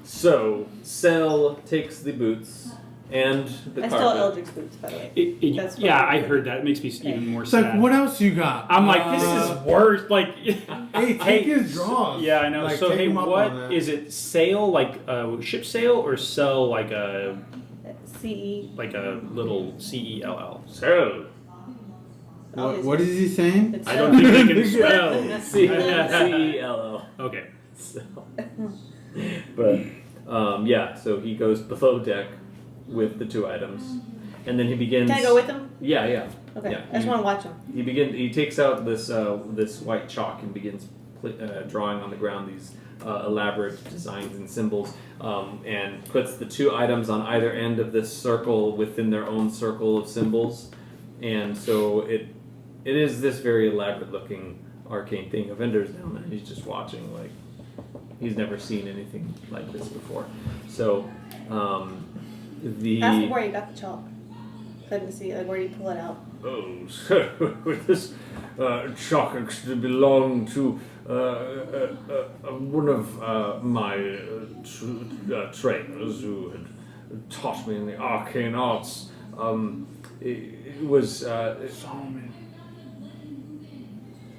so Sel takes the boots and the I stole carpet. Eldrick's boots, by the way. That's what Yeah, I I heard that. It makes me even more It's sad. like, what else you got? I'm like, this is worse. Like, Hey, take his draws. Yeah, I know. Like, So, take hey, him up what on that. is it? Sail like a ship sail, or sell like a CE. little CELL? So, What is he saying? It's I don't think they can spell. CELL. Okay. So, but yeah, so he goes below deck with the two items, and then he begins. Can I go with him? Yeah, yeah. Okay. Yeah, I just want to watch him. He takes out this this white chalk and begins drawing on the ground these elaborate designs and symbols, and puts the two items on either end of this circle within their own circle of symbols, and so it is this very elaborate looking arcane thing. Evendur's down there; he's just watching, like he's never seen anything like this before. So the Ask him where you got the chalk. Couldn't see like where you pull it out. oh, so this chalk actually belonged to one of my trainers who had taught me in the arcane arts.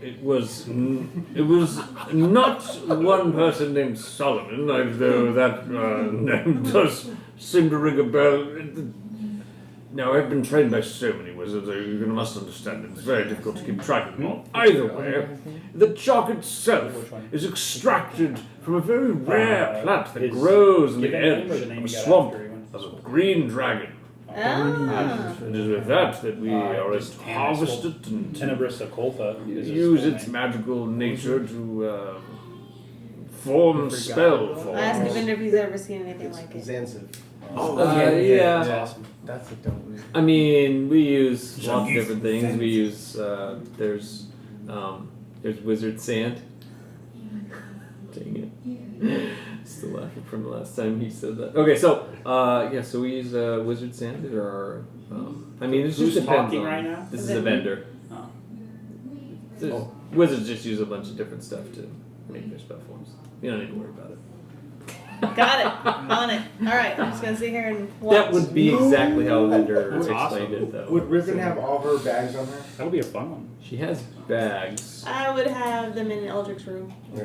It was not one person named Solomon, though that name does seem to ring a bell. Now, I've been trained by so many wizards, you must understand it's very difficult to keep track of them all. Either way, the chalk itself is extracted from a very rare plant that grows in the edge of a swamp of a green dragon. Ah. It is with that we are able to harvest it and Tenebris occulta. use its magical nature to form spell I forms. asked Evendur if he's ever seen anything like it. Zanziv. yeah. That's awesome. That's a dope name. I mean, we use lots of different things. We use there's wizard sand. Dang it! Still laughing from the last time he said that. Okay, so so we use wizard sand. There are, I mean, it's Who's just depends talking on- right now? This is a vendor. Oh. Wizards just use a bunch of different stuff to make their spell forms. You don't need to worry about it. Got it. On it. All right. I'm just gonna sit here and watch. That would be exactly how a vendor That's explained awesome. it, though. Would Riven have all her bags on her? That'll be a fun one. She has bags. I would have them in Eldrick's room. Yeah.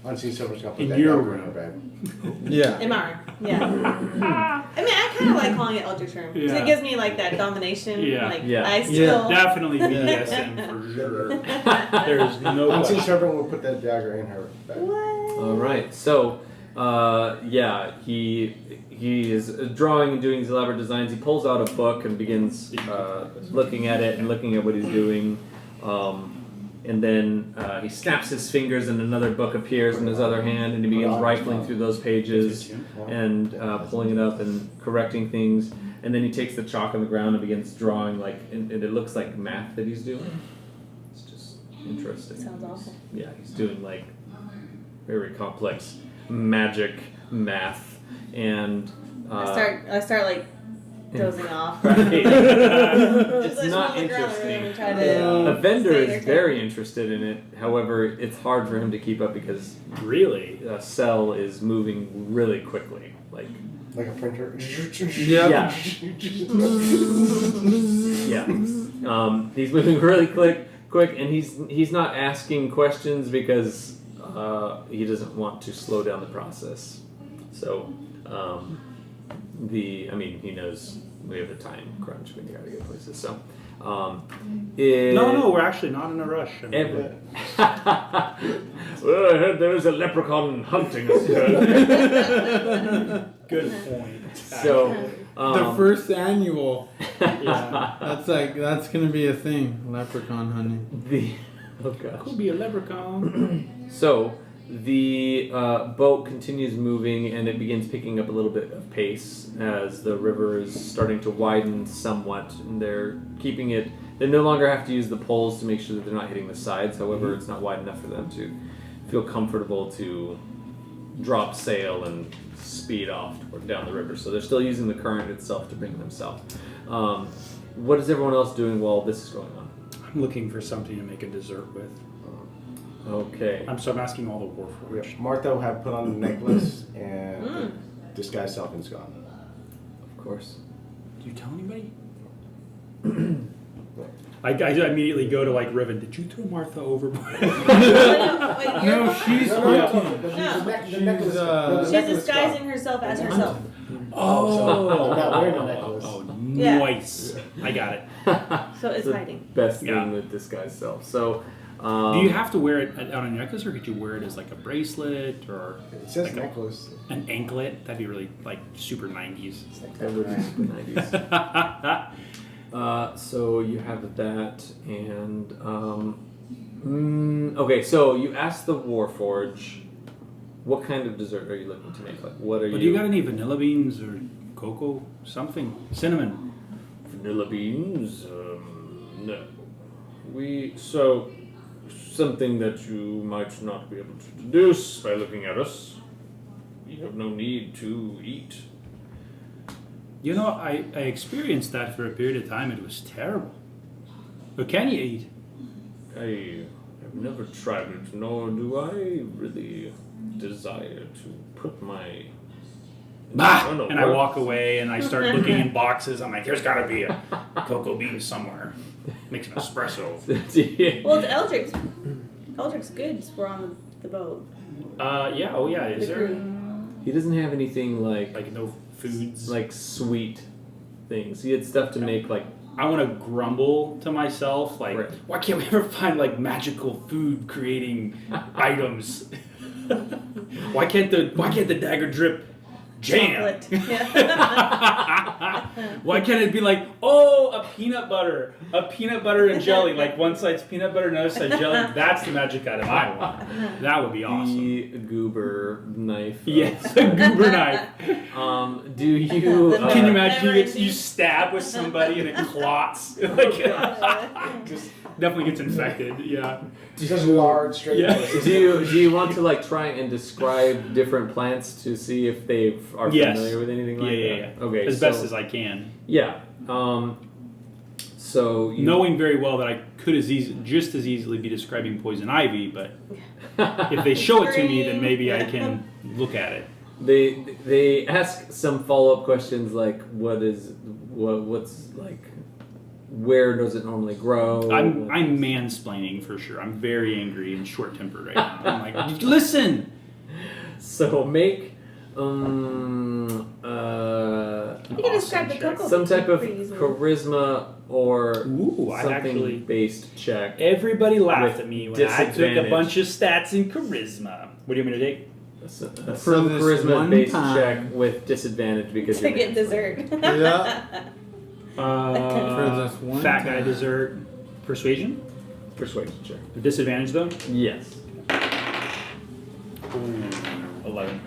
Unseen Silver's gonna put In that your dagger in room. her bag. Yeah. In my room. Yeah. I mean, I kind of like calling it Eldrick's room. 'Cause Yeah. it gives me like that domination. Yeah. Like Yeah. I still. Definitely BDSM for sure. There's no Unseen question. Servant will put that dagger in her bag. What? All right. So, he is drawing and doing these elaborate designs. He pulls out a book and begins looking at it and looking at what he's doing. And then he snaps his fingers, and another book appears in his other hand, and he begins rifling through those pages and pulling it up and correcting things. And then he takes the chalk on the ground and begins drawing, and it looks like math that he's doing. It's just interesting. Sounds awful. Yeah, he's doing very complex magic math, and I start like dozing off. Right. It's not interesting. A vendor is very interested in it. However, it's hard for him to keep up because Really? Cell is moving really quickly. Like Like a printer. yeah, yeah. He's moving really quick, and he's not asking questions because he doesn't want to slow down the process. So he knows we have a time crunch when you gotta get places. So, No, we're actually not in a rush. I mean, Well, I heard there is a leprechaun hunting us here. good point. So, The first annual. Yeah. That's gonna be a thing. Leprechaun hunting. oh gosh. Could be a leprechaun. So the boat continues moving, and it begins picking up a little bit of pace as the river is starting to widen somewhat. And they're keeping it. They no longer have to use the poles to make sure that they're not hitting the sides. However, it's not wide enough for them to feel comfortable to drop sail and speed off down the river. So they're still using the current itself to bring them south. What is everyone else doing while this is going on? I'm looking for something to make a dessert with. Okay. I'm asking all the warforged. Martha will have put on the necklace and disguise self and gone. Of course. Do you tell anybody? I immediately go to like Riven. Did you throw Martha overboard? No, she's hunting. The necklace. She's disguising herself as herself. Oh, not wearing the necklace. Oh, Yeah. nice. I got it. So it's The hiding. best thing Yeah. with disguise self. So, Do you have to wear it on a necklace, or could you wear it as like a bracelet or It says like necklace. an anklet? That'd be really like super 90s. that would be super 90s. So you have that, and okay. So you asked the Warforge, what kind of dessert are you looking to make? Like, what are But you? do you got any vanilla beans or cocoa? Something. Cinnamon. Vanilla beans? No. Something that you might not be able to deduce by looking at us. We have no need to eat. You know, I experienced that for a period of time. It was terrible. But can you eat? I have never tried it, nor do I really desire to put my... Bah! no, And I walk away and I start looking in boxes. I'm like, there's got to be a cocoa bean somewhere. Makes an espresso. Well, it's Eldrick's. Eldrick's goods were on the boat. Yeah. Oh, yeah. Is The there crew. He doesn't have anything like no foods? like sweet things. He had stuff to make like. I want to grumble to myself, like, Right. why can't we ever find like magical food creating items? Why can't the dagger drip jam? Chocolate. Yeah. Why can't it be like, oh, a peanut butter and jelly, like one side's peanut butter, another side jelly? That's the magic item I want. That would be awesome. The goober knife. Yes, a goober knife. Do you? Can you imagine Never you stab with somebody and it clots? Like, just definitely gets infected. Yeah. Just lard straight. Yeah. Do you want to like try and describe different plants to see if they are Yes. familiar with anything like Yeah. that? Okay. As best as I can. Yeah. So you, Knowing very well that I could just as easily be describing poison ivy, but if they show it to me, then maybe I can look at it. they ask some follow-up questions like what's like where does it normally grow? I'm mansplaining for sure. I'm very angry and short-tempered right now. I'm like, listen. So make You can describe the cocoa some type of pretty easily. charisma or Ooh, I something actually- based check. Everybody laughed With at me when I took a disadvantage. bunch of stats in charisma. What do you want me to take? Some this charisma one based time. check with disadvantage because To you're get dessert. Yeah. For this one Fat guy time. dessert. Persuasion? persuasion check. Disadvantage though? Yes. 11.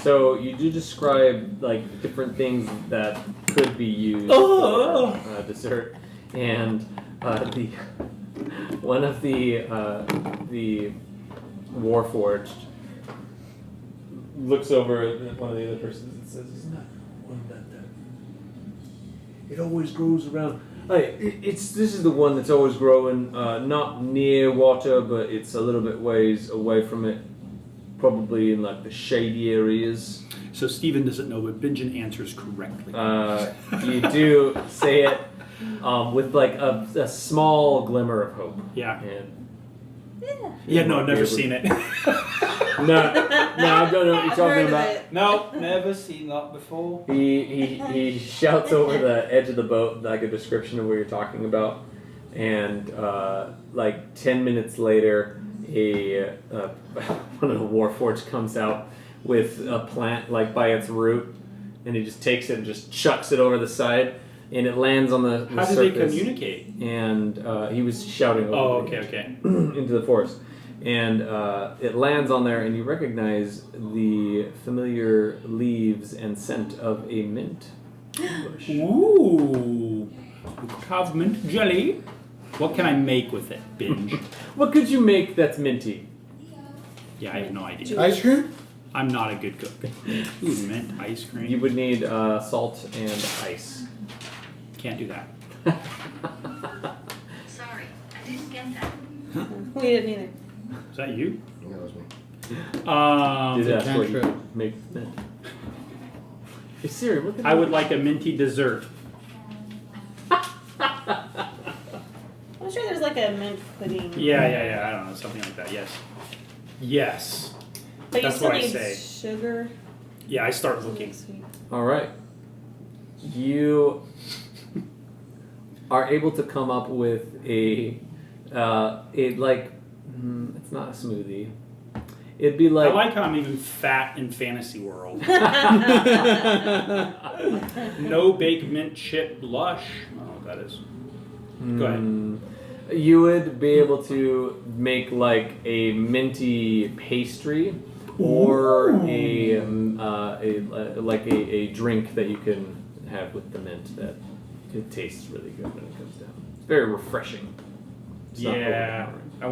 So you do describe like different things that could be used Oh. for dessert, and the one of the Warforged looks over at one of the other persons and says, "Isn't that one that it always grows around? This is the one that's always growing, not near water, but it's a little bit ways away from it." Probably in like the shady areas. So Steven doesn't know, but Benjen answers correctly. You do say it with like a small glimmer of hope. Yeah. And Yeah, no, never seen it. No, I don't know what you're I've heard talking of about. it. No, never seen that before. He shouts over the edge of the boat like a description of what you're talking about, and like 10 minutes later, one of the Warforged comes out with a plant like by its root, and he just takes it and just chucks it over the side, and it lands on the How did surface. they communicate? And he was shouting over Oh, the okay. into the forest. And it lands on there, and you recognize the familiar leaves and scent of a mint bush. Ooh, have mint jelly. What can I make with it, Binge? What could you make that's minty? Yeah, I have no idea. Ice cream? I'm not a good cook. Ooh, mint ice cream. You would need salt and ice. Can't do that. Sorry, I didn't get that. We didn't either. Is that you? That was me. That's what you cantrip. make mint. Hey Siri, what I would like a minty dessert. I'm sure there's like a mint pudding. Yeah. I don't know, something like that. Yes. But you That's still what I need say. sugar. Yeah, I start looking. Sweet. All right. You are able to come up with it's not a smoothie. It'd be I like like how I'm even fat in fantasy world. No baked mint chip lush. I don't know what that is. Go ahead. You would be able to make like a minty pastry or a drink that you can have with the mint that it tastes really good when it comes down. It's very refreshing. It's not Yeah, overpowering. I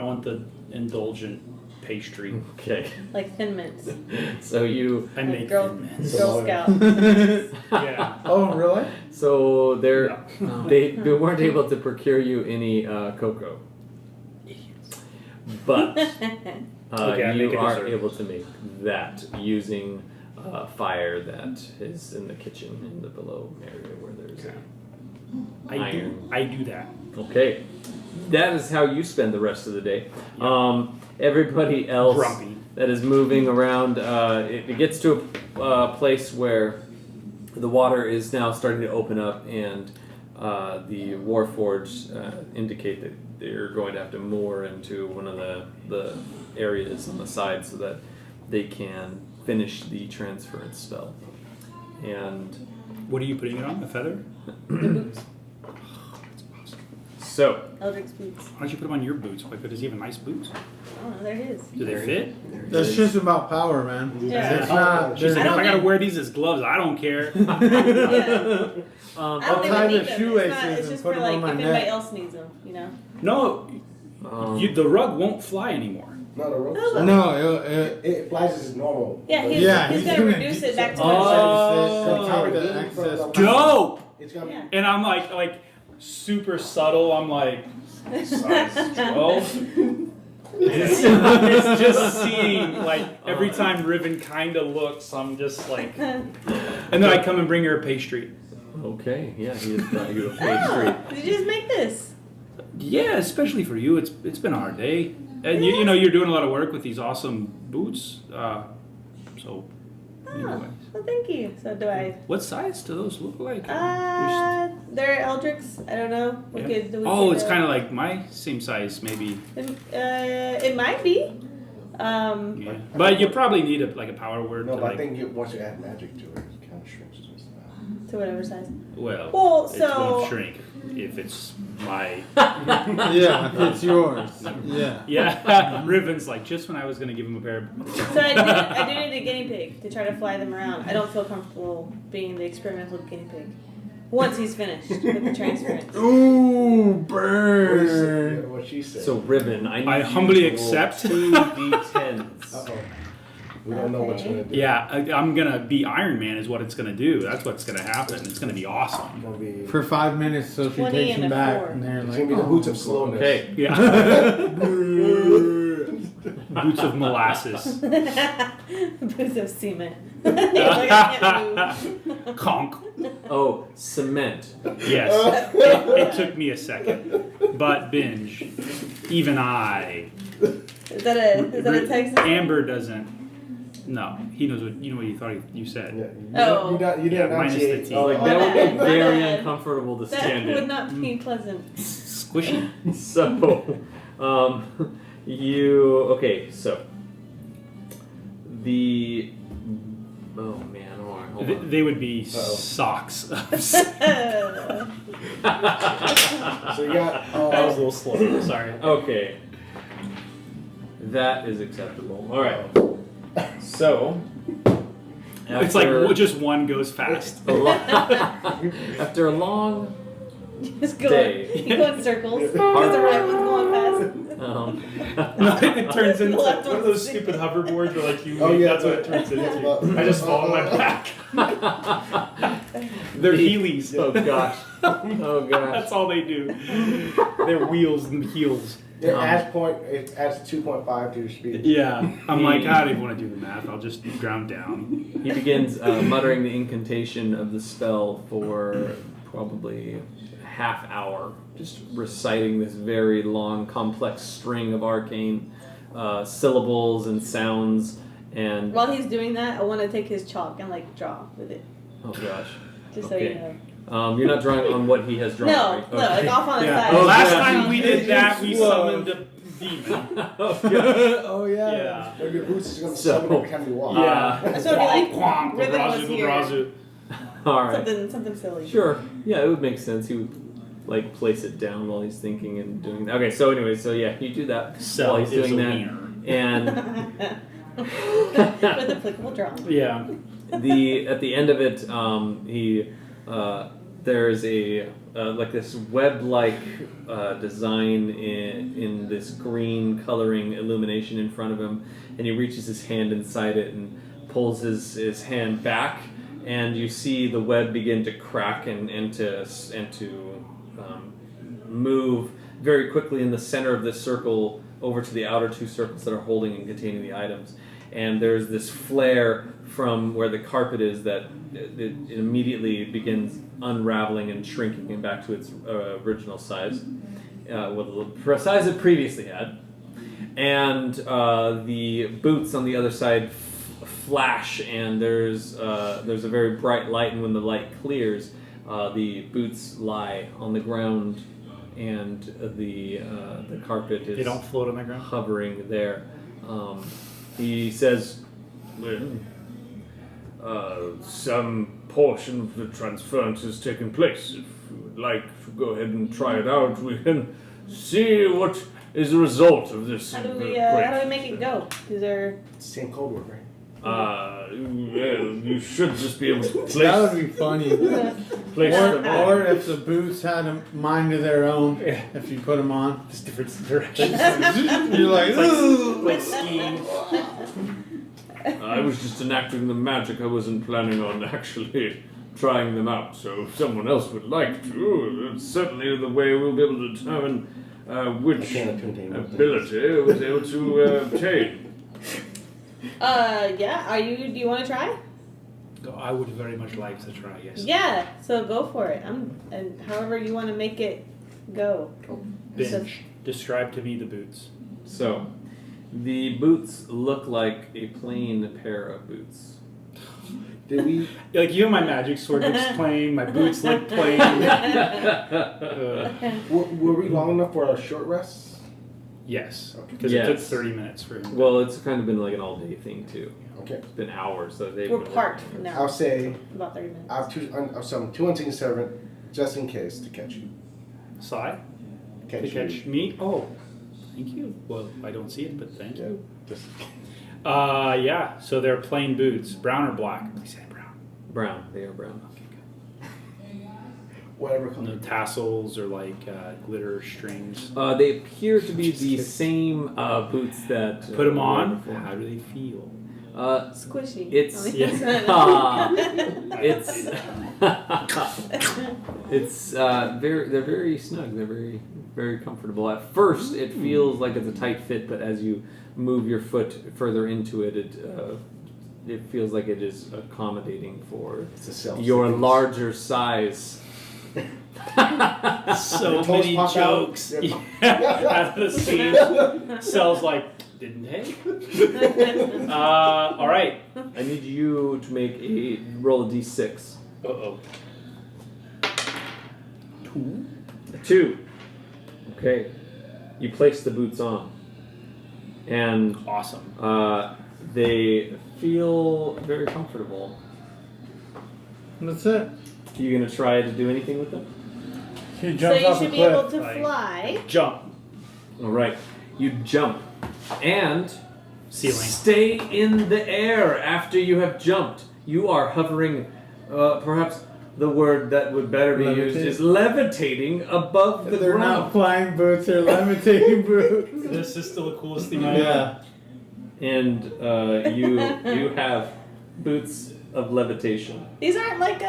want the indulgent pastry. Okay. Like Thin Mints. So you I Like make Girl, Thin Mints. Girl Scout. Yeah. Oh, really? so they weren't able to procure you any cocoa. But Okay, I make you a are dessert. able to make that using fire that is in the kitchen in the below area where there's iron. I do that. Okay, that is how you spend the rest of the day. Everybody else Grumpy. that is moving around, it gets to a place where the water is now starting to open up, and the Warforged indicate that they're going to have to moor into one of the areas on the side so that they can finish the transference spell. And What are you putting it on? A feather? The boots. so, Eldrick's boots. Why don't you put them on your boots? Why? Does he have nice boots? Oh, there it is. Do they fit? That's just about power, man. Yeah. It's not. She's There's, like, I if don't I gotta think- wear these as gloves, I don't care. Yeah. um, I don't I'll think tie we the need them. shoelaces It's and just put for them on like my if anybody neck. else needs them, you know. No, the rug won't fly anymore. No, the rope. Oh, no, It flies as normal. Yeah, he's, Yeah, he's he's gonna gonna reduce do it back to Oh. what take the excess. Dope. It's gonna be. Yeah. And I'm like super subtle. I'm like size 12. It's just seeing like every time Riven kind of looks, I'm just like, and then I come and bring her a pastry. okay, yeah, he has brought you a pastry. Oh, did you just make this? Yeah, especially for you. It's been a hard day, and you know you're doing a lot of work with these awesome boots. So anyway, Well, thank you. So do I? what size do those look like? They're Eldricks. I don't know. We Yeah. could. Oh, it's kind of like my same size, maybe. It might be. Yeah. But you probably need a power word No, to but I like. think once you add magic to it, it kind of shrinks just To whatever size. Well, Well, it so won't shrink if it's my. Yeah, it's yours. Yeah. Yeah, Riven's like just when I was gonna give him a pair of. so I do need a guinea pig to try to fly them around. I don't feel comfortable being the experimental guinea pig. Once he's finished with the transference. Ooh, What burn. what she said. So Riven, I need I you humbly to roll accept. 2 d10s. Uh-oh. We don't know what you're gonna do. Yeah, I'm gonna be Iron Man is what it's gonna do. That's what's gonna happen. It's gonna be awesome. It's gonna be. For 5 minutes, so she 20 takes and him a back, 4. and they're It's like, gonna be the boots of slowness. Okay. Yeah. Boots of molasses. Boots of cement. Like, I can't move. Conk. Oh, cement. Yes. It took me a second. But binge. Even I. Is that a Texas? Amber doesn't. No, he knows what you thought you said. Yeah. Oh. You didn't Yeah, minus the enunciate. T. Like, My that would bad, be my very bad. uncomfortable to That stand would in. not be pleasant. Squishy. So, okay, so the, oh man, hold on. They would be Uh-oh. socks. So you got. That was a little slow. Sorry. Okay. That is acceptable. Alright. So, It's like just one goes fast. after a long Just go. Day. You go in circles. Because the right one's going fast. No, it turns into The left one of one's those sick. stupid hoverboards where like you. Oh, yeah, that's what it turns into. but- I just fall on my back. They're Heelys. Oh gosh. Oh gosh. That's all they do. They're wheels and heels. It adds 2.5 to your speed. Yeah. I'm like, I don't even want to do the math. I'll just ground down. He begins muttering the incantation of the spell for probably half hour, just reciting this very long, complex string of arcane syllables and sounds. And While he's doing that, I want to take his chalk and like draw with it. oh gosh, Just Okay. so you know. you're not drawing on what he has drawn. No, right? no, Okay. like off on the Yeah. side. Oh, Last yeah. time we did that, we Whoa. summoned a demon. Oh, gosh. Oh yeah. Yeah. Or your boots is gonna So- summon every time you walk. Yeah. So it'd be like Quonk, Riven was brazu, here. brazu. All right. Something silly. Sure. Yeah, it would make sense. He would like place it down while he's thinking and doing that. Okay. So anyway, so yeah, you do that So while he's is doing a that, wiener. and With applicable draw. Yeah. at the end of it, there's a like this web-like design in this green coloring illumination in front of him, and he reaches his hand inside it and pulls his hand back, and you see the web begin to crack and to move very quickly in the center of this circle over to the outer two circles that are holding and containing the items. And there's this flare from where the carpet is that it immediately begins unraveling and shrinking and back to its original size, the size it previously had. And the boots on the other side flash, and there's a very bright light, and when the light clears, the boots lie on the ground, and the carpet is They don't float on the ground. hovering there. He says, Some portion of the transference has taken place. If you would like to go ahead and try it out, we can see what is the result of this. How do we make it go? Is there? Same code word, right? Well, you should just be able to That place, would be funny. place them on. Or if the boots had a mind of their own, if you put them on. Just different directions. You're like, ooh. Like skiing. I was just enacting the magic. I wasn't planning on actually trying them out. So if someone else would like to, it's certainly the way we'll be able to determine which can't contain them. ability I was able to obtain. Yeah. Do you want to try? I would very much like to try, yes. Yeah. So go for it. And however you want to make it go. Benj, describe to me the boots. so the boots look like a plain pair of boots. Did we? Like, you have my magic sword looks plain, my boots look plain. Were we long enough for a short rest? Yes, because it took Yes. 30 minutes for him. Well, it's kind of been like an all-day thing too. Okay. It's been hours, so they've We're been parked working. now. I'll say About 30 minutes. I have two unseen servant just in case to catch you. Sai? Catch To you. catch me? Oh, thank you. Well, I don't see it, but thank Yeah. you. Just Yeah, so they're plain boots. Brown or black? Please say brown. Brown. They are brown. whatever No color. tassels or like glitter strings. They appear to be Just the kidding. same boots that Put them were on. before. How do they feel? Squishy. It's Yeah. it's it's they're very snug. They're very very comfortable. At first, it feels like it's a tight fit, but as you move your foot further into it, it feels like it is accommodating for It's a self. your larger size. So Toast many pop out. jokes. Yeah. After the scene, Cell's like, didn't they? All right. I need you to make a roll a d6. Uh-oh. 2. Okay. You place the boots on. And Awesome. they feel very comfortable. That's it. You gonna try to do anything with them? He So jumps you off should a be cliff. able to Like- fly. Jump. All right. You jump and Ceiling. stay in the air after you have jumped. You are hovering. Perhaps the word that would better be used is levitating above the They're ground. not flying boots, they're levitating boots. This is still the coolest thing I know. Yeah. And you have boots of levitation. These aren't like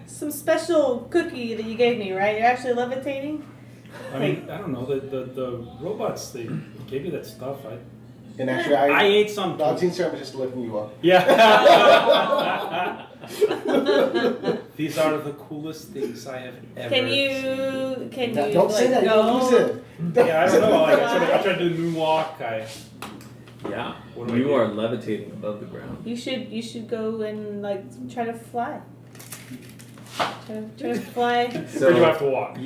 some special cookie that you gave me, right? You're actually levitating. I mean, I don't know. The robots, they gave you that stuff. And actually, I ate some. The unseen servant is just lifting you up. Yeah. These are the coolest things I have ever Can you Don't say that. You go? don't use it. Yeah, I don't know. Like, I tried to do moonwalk. Yeah. What do I You do? are levitating above the ground. You should go and like try to fly. Try to fly. Or do I have to walk?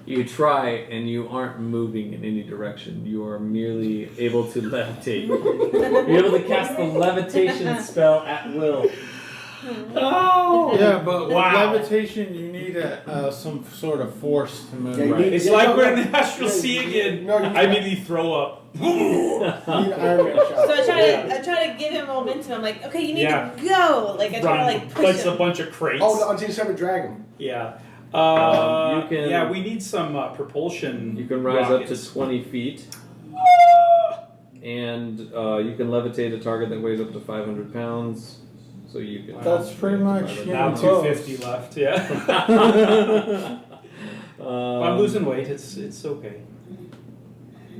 You try and you aren't moving in any direction. You are merely able to levitate. You're able to cast the levitation spell at will. Oh! Yeah, but with Wow. levitation, you need some sort of force to move. Yeah, you Right. need- It's yeah, like no, we're in no, the astral yeah, sea again. No, you I immediately throw up. You need an Iron Man shot. So I try to give him momentum. I'm like, okay, you need Yeah. to go. Like I try to like push Like a him. bunch of crates. Oh, the unseen servant dragon. Yeah. You can- Yeah, we need some propulsion. You can rise up rockets. to 20 feet. And you can levitate a target that weighs up to 500 pounds. So you can. That's pretty much, But Now Yeah, 250 left. Yeah. I'm losing weight. It's okay.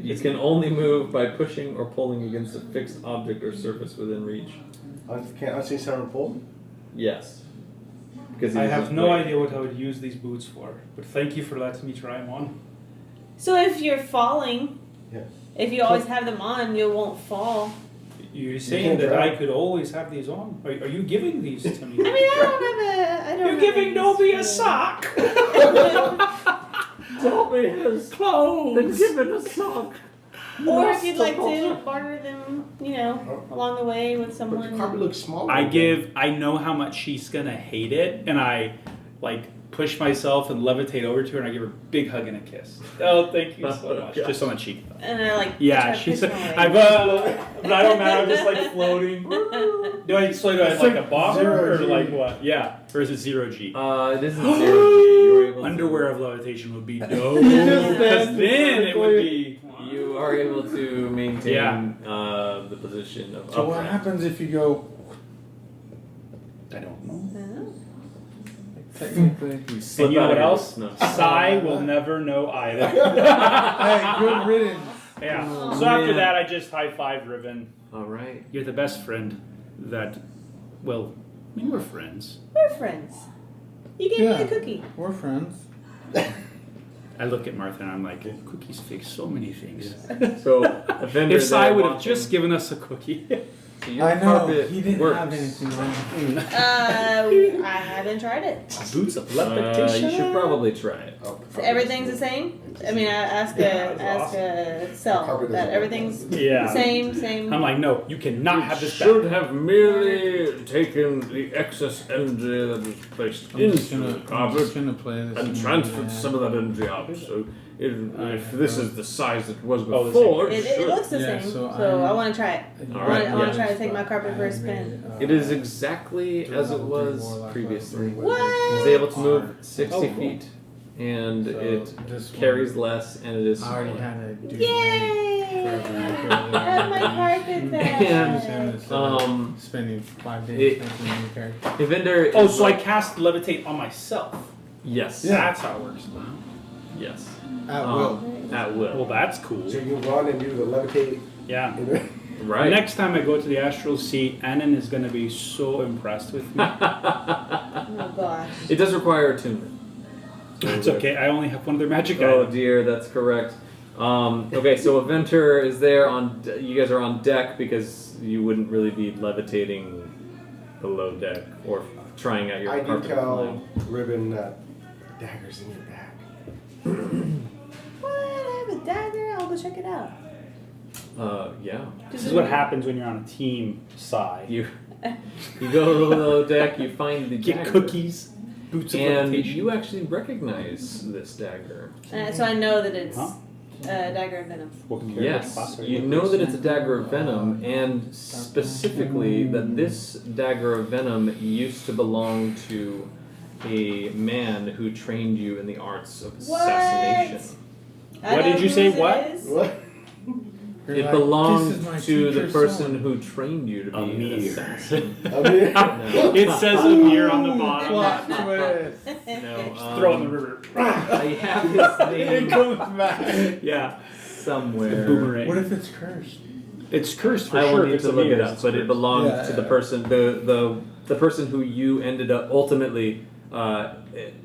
You can only move by pushing or pulling against a fixed object or surface within reach. Can unseen servant pull? Yes. Because I he's have just no weight. idea what I would use these boots for, but thank you for letting me try them on. So if you're falling, Yeah. if you always have them on, you won't fall. You're saying can't that drive. I could always have these on? Are you giving these to me? I mean, I don't You're have giving Nobi a these, sock. Dobby has been Clothes. given a sock. Or if you'd like to barter them, along the way with But the someone. carpet looks smaller. I know how much she's gonna hate it, and I push myself and levitate over to her, and I give her a big hug and a kiss. Oh, thank you so much. Just on the cheek. And I like. Yeah, try to she's. push them away. But I don't matter. I'm just like floating. Do I slow down like a bomber Zero or G. like what? Yeah, or is it 0G? It isn't 0G. You're able to, Underwear of levitation would be dope. Because then it would be. You are able to maintain the position of So what upright. happens if you go I don't know. technically? You slip And you know out what of else? No. Sai will never know either. Hey, good riddance. Yeah. Oh, So after man. that, I just high five Riven. All right. You're the best friend that. Well, I mean we're friends. We're friends. You gave me Yeah. a cookie. We're friends. I look at Martha and I'm like, cookies fix so many things. So, Evendur If Sai there would have watching, just given us a cookie. so your I know, carpet he didn't works. have anything on. I haven't tried it. Boots of You should probably try it. Oh, So everything's the same. I mean, I ask a cell Carpet that doesn't everything's Yeah. same. I'm like, no, you cannot have this Should back. have merely taken the excess energy that was placed I'm just into the gonna carpet play this. and in transferred my some of that energy out. So if this is the size it was Oh, the before, It should. looks the Yeah, same, so so I'm- I want to try it. All right, I want yeah. to try to take my carpet for a spin. It is exactly as it was previously. What? He's able to move 60 Oh, cool. feet, and So it this one- carries less, and it is I already smaller. had a dude. Yay! I have my carpet back. And, spending 5 days it- making a new character. Evendur Oh, is so I like- cast levitate on myself. Yes. Yeah. That's how it works. Yes. At will. At Well, will. that's cool. So you run and do the levitate. Yeah. Right. Next time I go to the astral sea, Annan is going to be so impressed with me. Oh gosh. It does require attunement. It's okay. I only have one of their magic Oh items. dear, that's correct. Okay, so Evendur is there on. You guys are on deck because you wouldn't really be levitating below deck or trying out your I do carpet tell flying. Riven that dagger's in your bag. What? I have a dagger. I'll go check it out. Yeah. This is what happens when you're on a team, Sai. You go below deck. You find the Get dagger, cookies, boots of and levitation. you actually recognize this dagger. So I know that it's Huh? dagger of venom. What character Yes, class are you with know this? that it's a dagger of venom, and specifically that this dagger of venom used to belong to a man who trained you in the arts of assassination. I What know did you say, whose it what? is. What? You're It like, belonged "This is my to the teacher's person son." who trained you to be an Amir. assassin. I mean, No. It says Amir on the bottom. Plot twist. No, Throw it in the river. I have his It name. comes back. Yeah, somewhere. Boomerang. What if it's cursed? It's cursed for I sure. will if need it's to look it Amir's, up, it's but it cursed. belonged Yeah, to the yeah. person, the person who you ended up ultimately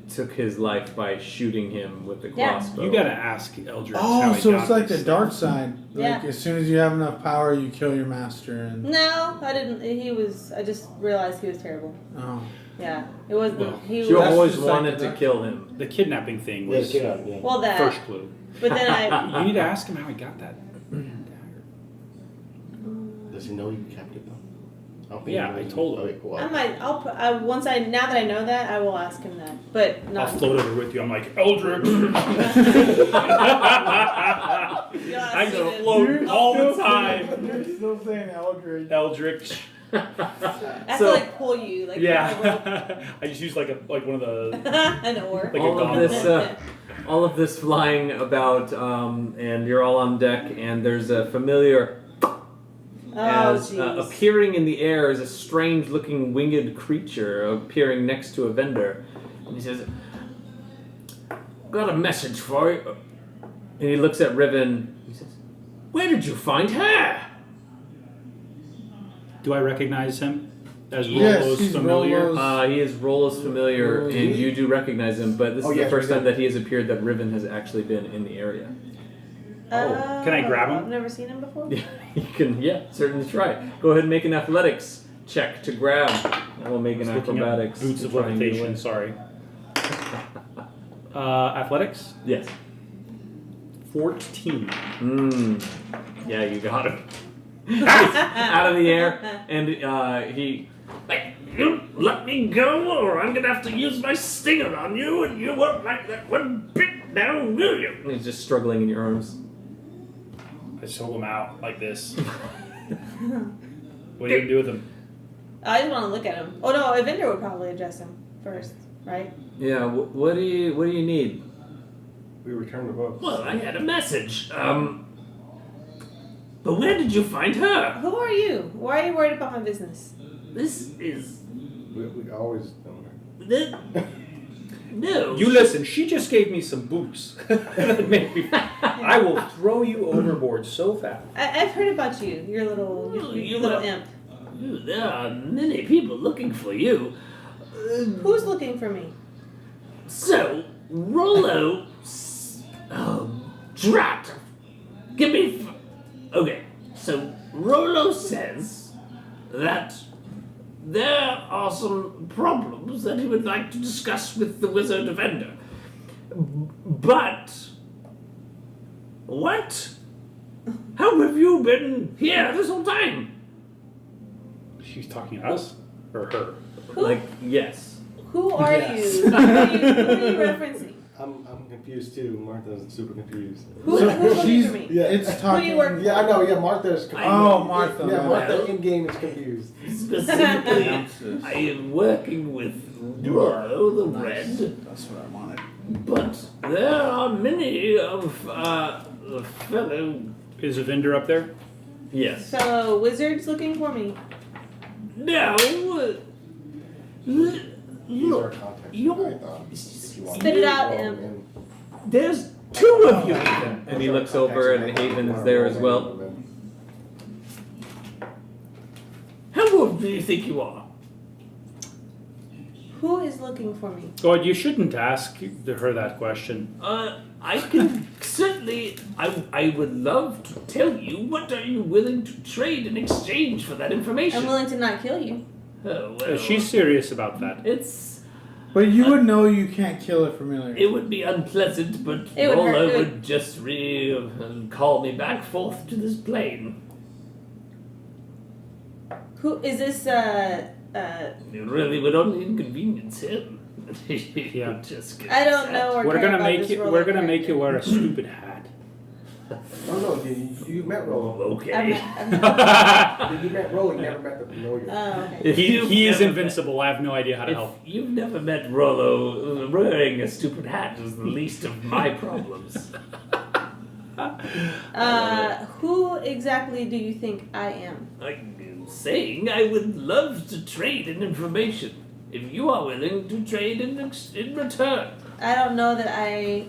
took his life by shooting him with the Yeah. crossbow. You gotta ask Eldritch. how Oh, he so got it's like the this. dark side. Like Yeah. as soon as you have enough power, you kill your master, and No, I didn't. He was. I just realized he was terrible. oh, Yeah, it wasn't. Well, he You was. That's always just like wanted the- to kill him. The kidnapping thing yeah, was get out, yeah. Well, that. first clue. But then I. You need to ask him how he got that. Does he know you kept it though? I don't think Yeah, he I knows. told him. Okay, cool. I might. I'll. Once I. Now that I know that, I will ask him that. But I'll not. float over with you. I'm like, Eldritch. I see go this. float all the time. You're still saying Eldritch. Eldritch. I have to like pull you. Like Yeah. I just use like one of the. an oar. Like a all of gauntlet. this, all of this flying about, and you're all on deck, and there's a familiar. Oh, As jeez. appearing in the air is a strange-looking winged creature appearing next to Evendur, and he says, "Got a message for you." And he looks at Riven. He says, "Where did you find her?" Do I recognize him as Yes, Rolo's he's familiar? Rolo's- He is Rolo's familiar, Rolo's- and you do recognize him. But this Oh, is the yes, first we time do. that he has appeared that Riven has actually been in the area. Can I grab him? I've never seen him before. Yeah, you can. Yeah, certainly try. Go ahead and make an athletics check to grab. I will make an Just looking at acrobatics. Boots to of try and get levitation. away. Sorry. Athletics. Yes. 14. Yeah, you got him. Out of the air, and he. Like, you let me go, or I'm gonna have to use my stinger on you, and you won't like that one bit down, will you? And he's just struggling in your arms. I just hold him out like this. What are you gonna do with him? I just want to look at him. Oh no, Evendur would probably address him first, right? Yeah. What do you need? We returned the books. Well, I had a message. But where did you find her? Who are you? Why are you worried about my business? This is We always know the no. You listen. She just gave me some boots. That made me. I will throw you overboard so fast. I've heard about you. Your little, You little are- imp. There are many people looking for you. Who's looking for me? So, Rollo. Oh, drat. Give me. Okay, so Rollo says that there are some problems that he would like to discuss with the Wizard Evendur. But. What? How have you been here this whole time? She's talking to us or her. Who, Like, yes. who are Yes. you? Who are you referencing? I'm confused too. Martha's super confused. Who's looking for me? Yeah. It's Who do talking. you work for? Yeah, I know. Yeah, Martha's confused. Oh, Martha. Yeah, Martha Well- in game is confused. Specifically, I am working with Rollo the Red. That's what I wanted. But there are many of the fellow. Is Evendur up there? Yes. So wizard's looking for me. No. These are Look, contacts. you- I thought, if you want Spit it out, to imp. roll in. there's two of you. And he looks over, and Haven is there as well. How old do you think you are? Who is looking for me? God, you shouldn't ask her that question. I can certainly. I would love to tell you. What are you willing to trade in exchange for that information? I'm willing to not kill you. Oh, well, She's serious about that. It's. But you would know you can't kill a familiar. It would be unpleasant, but It would hurt. Rolla It would just call me back forth to this plane. Who is this? It really would only inconvenience him. Yeah. Just get I don't upset. know or We're care gonna about make this you. Rollo We're gonna make character. you wear a stupid hat. Oh no, you met Rollo. Okay. I'm not- You met Rollo, you never met the familiar. Oh, okay. If you've He is never invincible. I have no idea how to If help. you've never met Rollo, wearing a stupid hat is the least of my problems. Who exactly do you think I am? I'm saying I would love to trade in information if you are willing to trade in return. I don't know that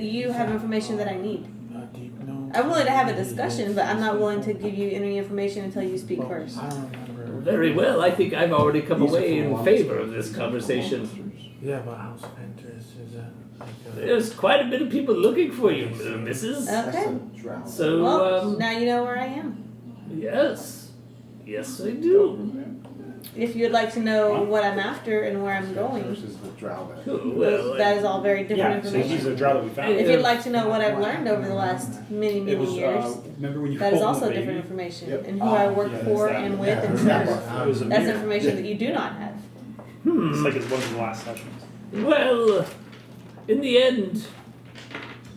you have information that I need. I'm willing to have a discussion, but I'm not willing to give you any information until you speak first. I don't remember. Very well, I think I've already come These are away from in Long's favor of Monsters. this conversation. Yeah, but House of Enters is that like a... There's quite a bit of people looking for you, Mrs. Okay. That's a drow. So, Well, now you know where I am. yes. Yes, I do. If you'd like to know what I'm after and where I'm going, Versus the drow man. Oh, well, that is all very different Yeah, so he's information. a drow that we found. If you'd like to know what I've learned over the last many, It many was. years, Remember when you that is called also him a different baby? information. Yep. And who I work yeah, for that's that. and with Yeah, and that serve. It was a That's mirror. information that you do not have. It's like it's one of the last sessions. well, in the end,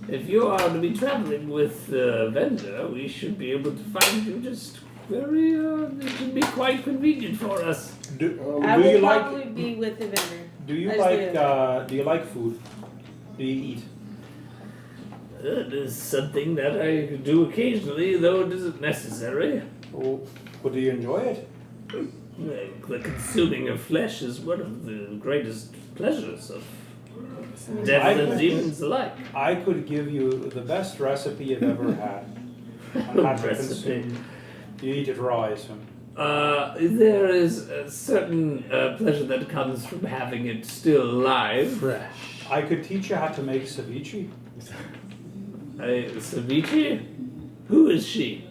if you are to be traveling with Evendur, we should be able to find you just very, it should be quite convenient for us. Do, I do will you like? probably be with the vendor. Do you I just like? do. Do you like food? Do you eat? It is something that I do occasionally, though it isn't necessary. Oh, but do you enjoy it? The consuming of flesh is one of the greatest pleasures of devil and demons alike. I could give you the best recipe you've ever had. On how to Recipe. consume. You eat it raw, I assume. There is a certain pleasure that comes from having it still alive. fresh. I could teach you how to make ceviche. Ceviche? Who is she?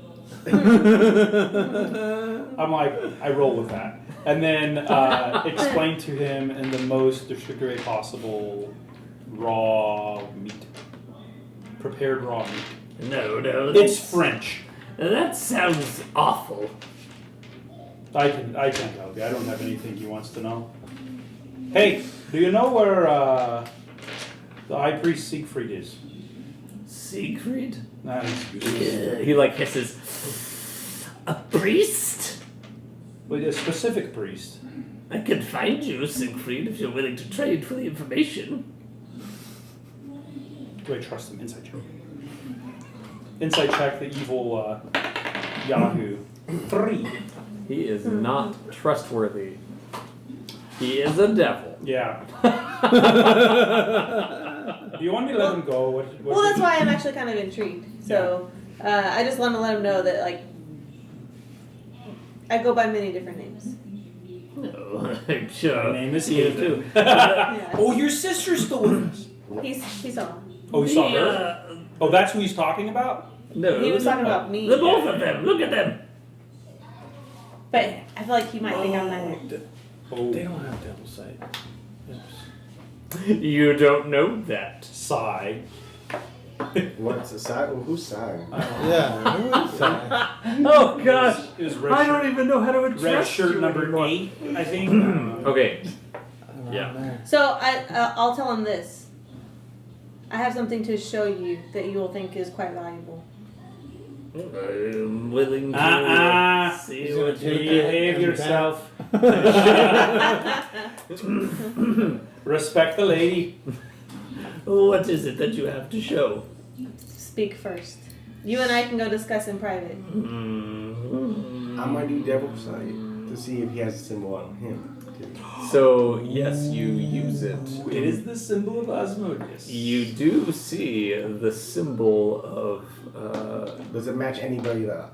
I'm like, I roll with that. And then explain to him in the most de rigueur possible raw meat. Prepared raw meat. No, It's French. that sounds awful. I can't help you. I don't have anything he wants to know. Hey, do you know where the High Priest Siegfried is? Siegfried? Nice. He like hisses. A priest? With a specific priest. I can find you, Siegfried, if you're willing to trade for the information. Do I trust him? Insight check. Insight check the evil Yahoo. 3. He is not trustworthy. He is a devil. Yeah. Do you want me to let him go? What Well, that's why I'm actually kind of intrigued. So I just want to let him know that, like, I go by many different names. No, I'm sure. My name is you Haven. too. Yeah. Oh, your sister's still with us. He's on. Oh, you saw The, her? Oh, that's who he's talking about? No, He was no. talking about me. The both of them. Look at them. But I feel like he might think I'm that. Oh, They don't have devil sight. You don't know that. sigh. What's the side? Who's side? Yeah, who is that? Oh gosh, It was red I shirt. don't even know how to address Red shirt you number anymore. 8, I think. Okay. Around Yeah. there. So I'll tell him this. I have something to show you that you will think is quite valuable. I'm willing to see He's what gonna you take it. Behave yourself. Respect the lady. What is it that you have to show? Speak first. You and I can go discuss in private. Mm-hmm. I might do devil's side to see if he has a symbol on him. So yes, you use it. It is the symbol of Asmodeus. You do see the symbol of Does it match anybody that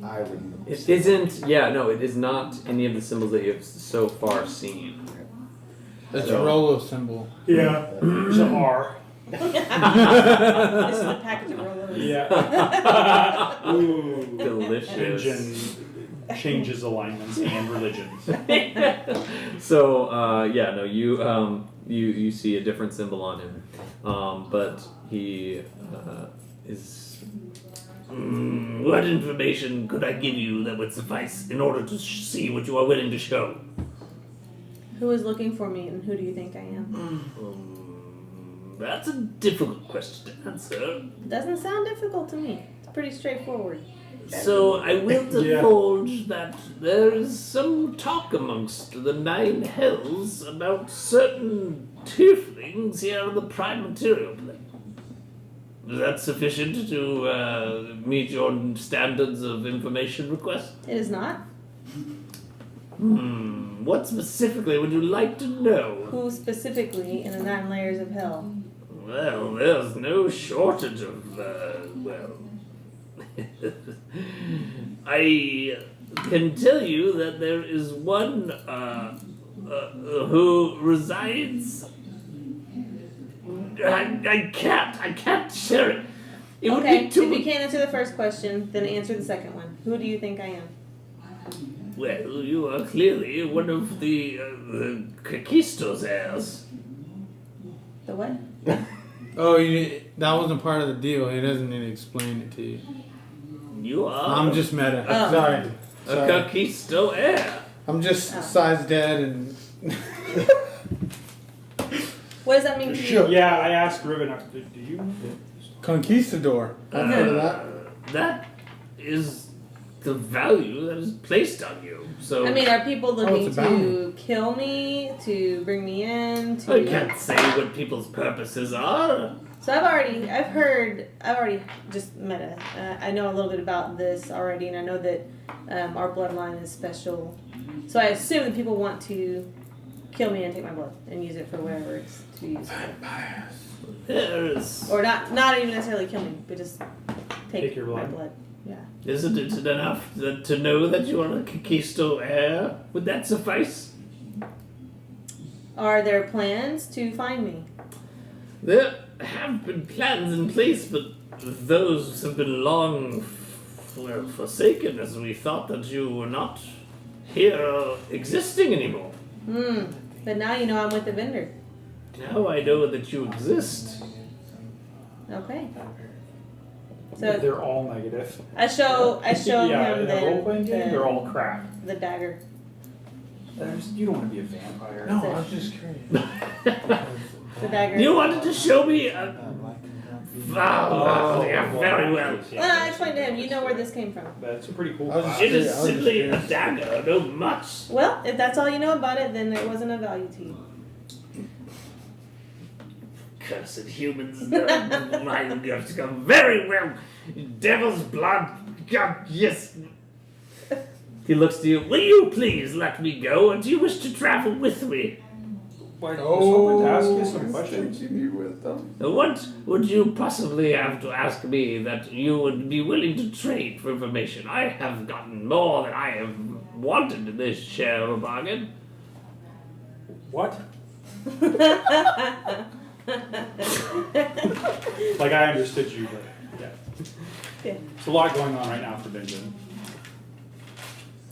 I wouldn't. It isn't. Yeah, no, it is not any of the symbols that you have so far seen. It's So- a Rolo symbol. Yeah. There's an R. This is a package of Rolos. Yeah. Ooh. Delicious. Benjen changes alignments and religions. So yeah, no, you see a different symbol on him, but he is. What information could I give you that would suffice in order to see what you are willing to show? Who is looking for me, and who do you think I am? That's a difficult question to answer. Doesn't sound difficult to me. It's pretty straightforward. So I will divulge that there is some talk amongst the Nine Hells about certain tieflings here on the Prime Material Plane. Is that sufficient to meet your standards of information request? It is not. What specifically would you like to know? Who specifically in the 9 layers of hell? Well, there's no shortage of, I can tell you that there is one who resides. I can't share it. It would Okay, be if too. you can't answer the first question, then answer the second one. Who do you think I am? Well, you are clearly one of the Kakistos heirs. The what? Oh, that wasn't part of the deal. He doesn't need to explain it to you. You are. I'm just meta. Oh. Sorry. a Kakisto heir. I'm just size dead and. What does that mean to you? Sure. Yeah, I asked Riven, do you? Conquistador. I've heard of that. That is the value that is placed on you. So I mean, are people looking it's a bounty. to kill me, to bring me in, to... I can't say what people's purposes are. So I've already just meta. I know a little bit about this already, and I know that our bloodline is special. So I assume that people want to kill me and take my blood and use it for whatever it's to use for. There's. Or not even necessarily kill me, but just take your my blood. blood. Yeah. Isn't it enough to know that you are a Kakisto heir? Would that suffice? Are there plans to find me? There have been plans in place, but those have been long forsaken, as we thought that you were not here existing anymore. But now you know I'm with Evendur. Now I know that you exist. Okay. So They're all negative. I show Yeah, him in a role-playing game, they're the, all crap. the dagger. You don't want to be a vampire. No, I was just curious. The dagger. You wanted to show me a. Yeah, very well. Well, I explained to him, you know where this came from. That's a pretty cool I was class. It is I was just simply a curious. dagger, no much. Well, if that's all you know about it, then it wasn't of value to you. Cursed humans. My gifts go very well. Devil's blood. God, yes. He looks to you. Will you please let me go, or do you wish to travel with me? I was hoping to ask you some questions. What would you possibly have to ask me that you would be willing to trade for information? I have gotten more than I have wanted in this share of a bargain. What? Like I understood you, but yeah. Yeah. There's a lot going on right now for Benjen.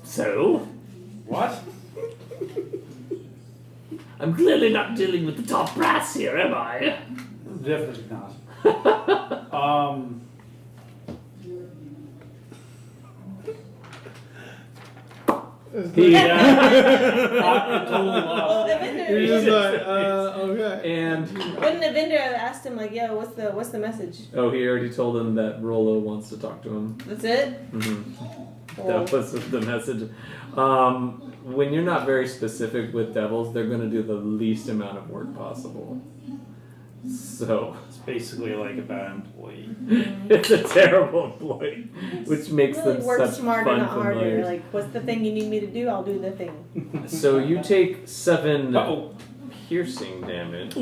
So, What? I'm clearly not dealing with the top brass here, am I? Definitely not. I totally Well, lost. Evendur, You're just like, okay. And wouldn't Evendur have asked him like, "Yo, what's the message?" oh, he already told him that Rolo wants to talk to him. That's it. That was the message. When you're not very specific with devils, they're going to do the least amount of work possible. So It's basically like a bad employee. it's a terrible employee, which makes Really them work such smarter, fun not harder. familiars. Like, what's the thing you need me to do? I'll do the thing. So you take 7 Uh-oh. piercing damage.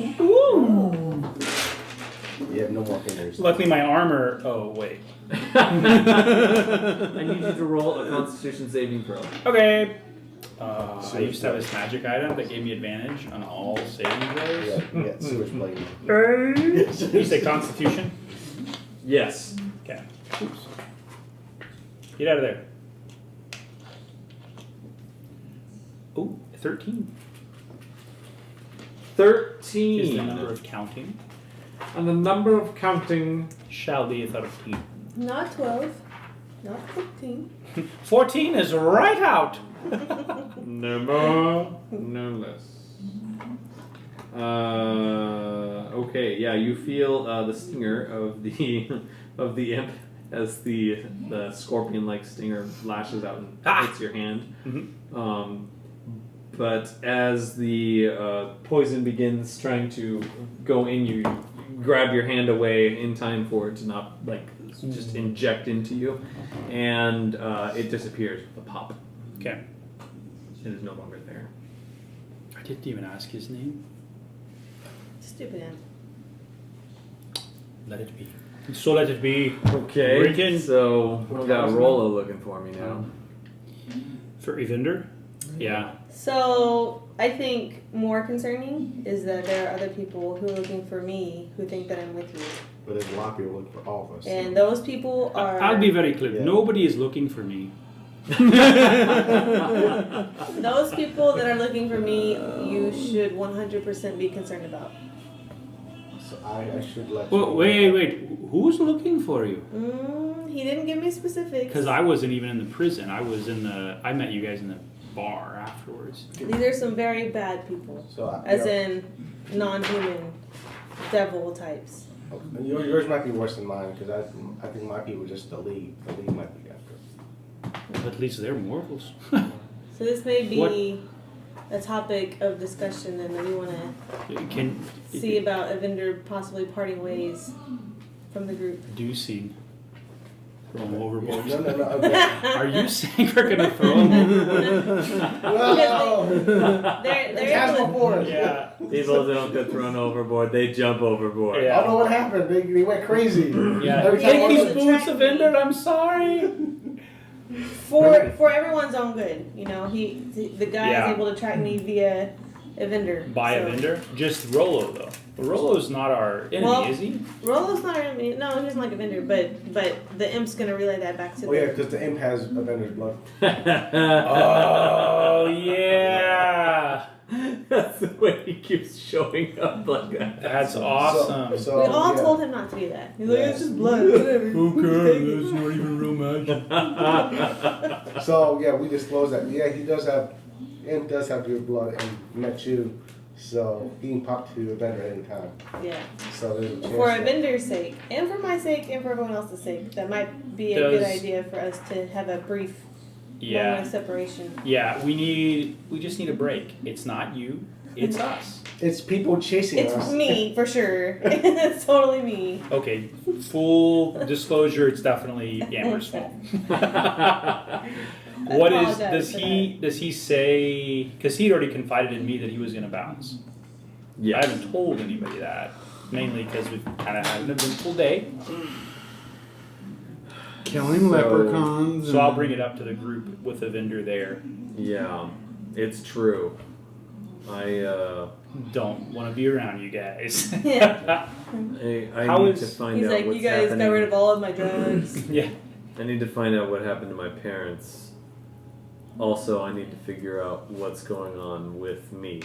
You have no more fingers. Luckily, my armor. Oh wait. I need you to roll a Constitution saving throw. Okay. I used to have this magic item that gave me advantage on all saving throws. Yeah, sewage blade. You say Constitution? Yes. Okay. Oops. Get out of there. Oh, 13 13. is the number of counting. And the number of counting. Shall be 13. Not 12. Not 15. 14 is right out. No more, no less. Okay, yeah, you feel the stinger of the of the imp as the scorpion-like stinger lashes out and hits your hand. Mm-hmm. But as the poison begins trying to go in you, you grab your hand away in time for it to not just inject into you, and it disappears with a pop. Okay. It is no longer there. I didn't even ask his name. Stupid ant. Let it be. So let it be. Okay, Riken. so we got Rollo looking for me now. For Evendur? Yeah. So I think more concerning is that there are other people who are looking for me who think that I'm with you. But there's a lot of people looking for all of us. And those people are... I'll be very clear. Yeah. Nobody is looking for me. Those people that are looking for me, you should 100% be concerned about. So I should let Well, you wait. Who's looking for you? He didn't give me specifics. Because I wasn't even in the prison. I met you guys in the bar afterwards. These are some very bad people. So As in non-human devil types. yours might be worse than mine because I think my people just the lead. The lead might be after. At least they're mortals. So this may be a topic of discussion and that we want to see about Evendur possibly parting ways from the group. Do scene. Throw him overboard. No. Okay. Are you saying we're gonna throw him overboard? They're As able to, before. Yeah. People don't get thrown overboard; they jump overboard. Yeah. I don't know what happened. They went crazy. Yeah. Every time Take I these look- boots, Evendur. I'm sorry. for everyone's own good, you know. The guy Yeah. is able to track me via Evendur. By so. Evendur? Just Rollo though. Rollo's not our enemy, Well, is he? Rollo's not our enemy. No, he doesn't like Evendur, but the imp's gonna relay that back to Oh yeah, because the imp has Avengers blood. Oh yeah. That's the way he keeps showing up like that. That's awesome. So we all yeah. told him not to do that. He's like, Yeah. it's just blood, whatever. Who cares? It's not even real magic. So yeah, we disclosed that. Yeah, he does have. Imp does have your blood and met you, so he can pop to Avenger at any time. Yeah. So there's a chance. For that- Evendur's sake, and for my sake, and for everyone else's sake, that might be a good Does- idea for us to have a brief moment Yeah. of separation. Yeah, we just need a break. It's not you, it's us. It's people chasing It's us. me, for sure. It's totally me. Okay, full disclosure, it's definitely Amber's fault. What is apologize for does he say, because he'd already confided in me that he was gonna bounce. Yes. I haven't told anybody that, mainly because we've kind of had an eventful day. Killing leprechauns. So I'll bring it up to the group with Evendur there. Yeah, it's true. I Don't want to be around you guys. Yeah. I How need is- to find He's out like, what's you guys happening. got rid of all of my drugs. Yeah. I need to find out what happened to my parents. Also, I need to figure out what's going on with me.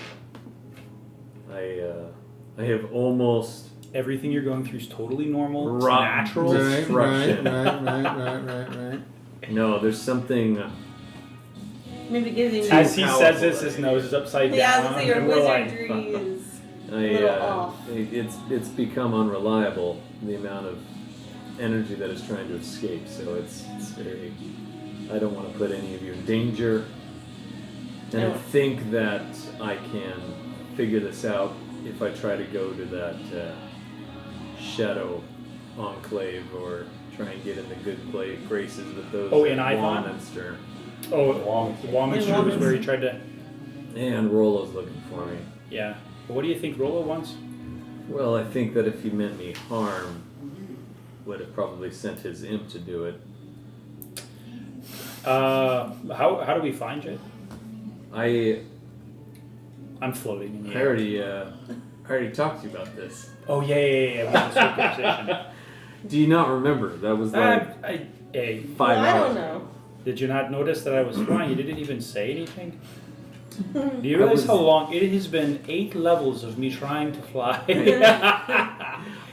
I have almost Everything you're going through is totally normal. It's Rock. natural. Right, Destruction. right. no. There's something. Maybe giving As he Powerful, says this, his right? nose is upside Yeah, I down. was gonna say your and we're like, wizardry is I, a little off. It's become unreliable, the amount of energy that is trying to escape. So it's very. I don't want to put any of you in danger, and I No. think that I can figure this out if I try to go to that shadow enclave or try and get in the good graces with those. Oh, in Ivon? Warminster. oh, Warminster was where he tried to. And Rollo's looking for me. Yeah. But what do you think Rollo wants? Well, I think that if he meant me harm, would have probably sent his imp to do it. How do we find you? I'm floating in the I air. already talked to you about this. Oh yeah. We had this whole conversation. Do you not remember? That was like 5 Well, I hours. don't know. Did you not notice that I was flying? You didn't even say anything? Do you I realize was- how long? It has been 8 levels of me trying to fly.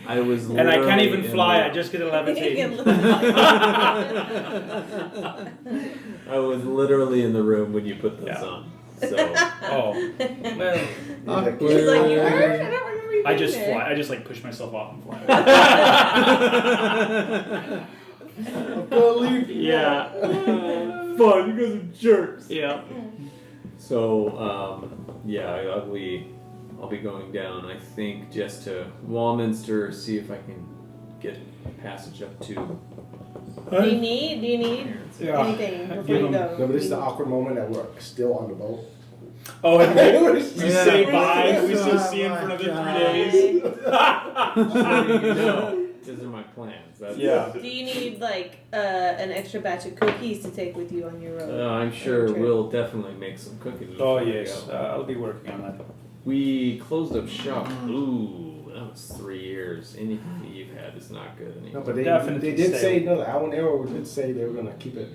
I was And I can't literally even in fly, the- I just get to levitate. I was literally in the room when you put those Yeah. on. So Oh. Well, She's like, you were? I don't remember you I being just there. fly. I just like push myself off and fly. I'm gonna leave. Yeah. fun. You guys are jerks. Yeah. So I'll be going down. I think just to Wallminster, see if I can get a passage up to. Do you need Yeah. anything before Give you 'em- go? No, but this is the awkward moment that we're still on the boat. Oh, and we Yeah. say bye. We still Oh see him for my another God. 3 days. These are my plans. That's Yeah. Do you need like an extra batch of cookies to take with you on your road? I'm sure Trip? we'll definitely make some cookies. Oh before we yes, go. I'll be working on that. We closed up shop. Ooh, that was 3 years. Anything that you've had is not good anymore. No, but they Definitely did say stale. no. Owl and Arrow did say they were gonna keep it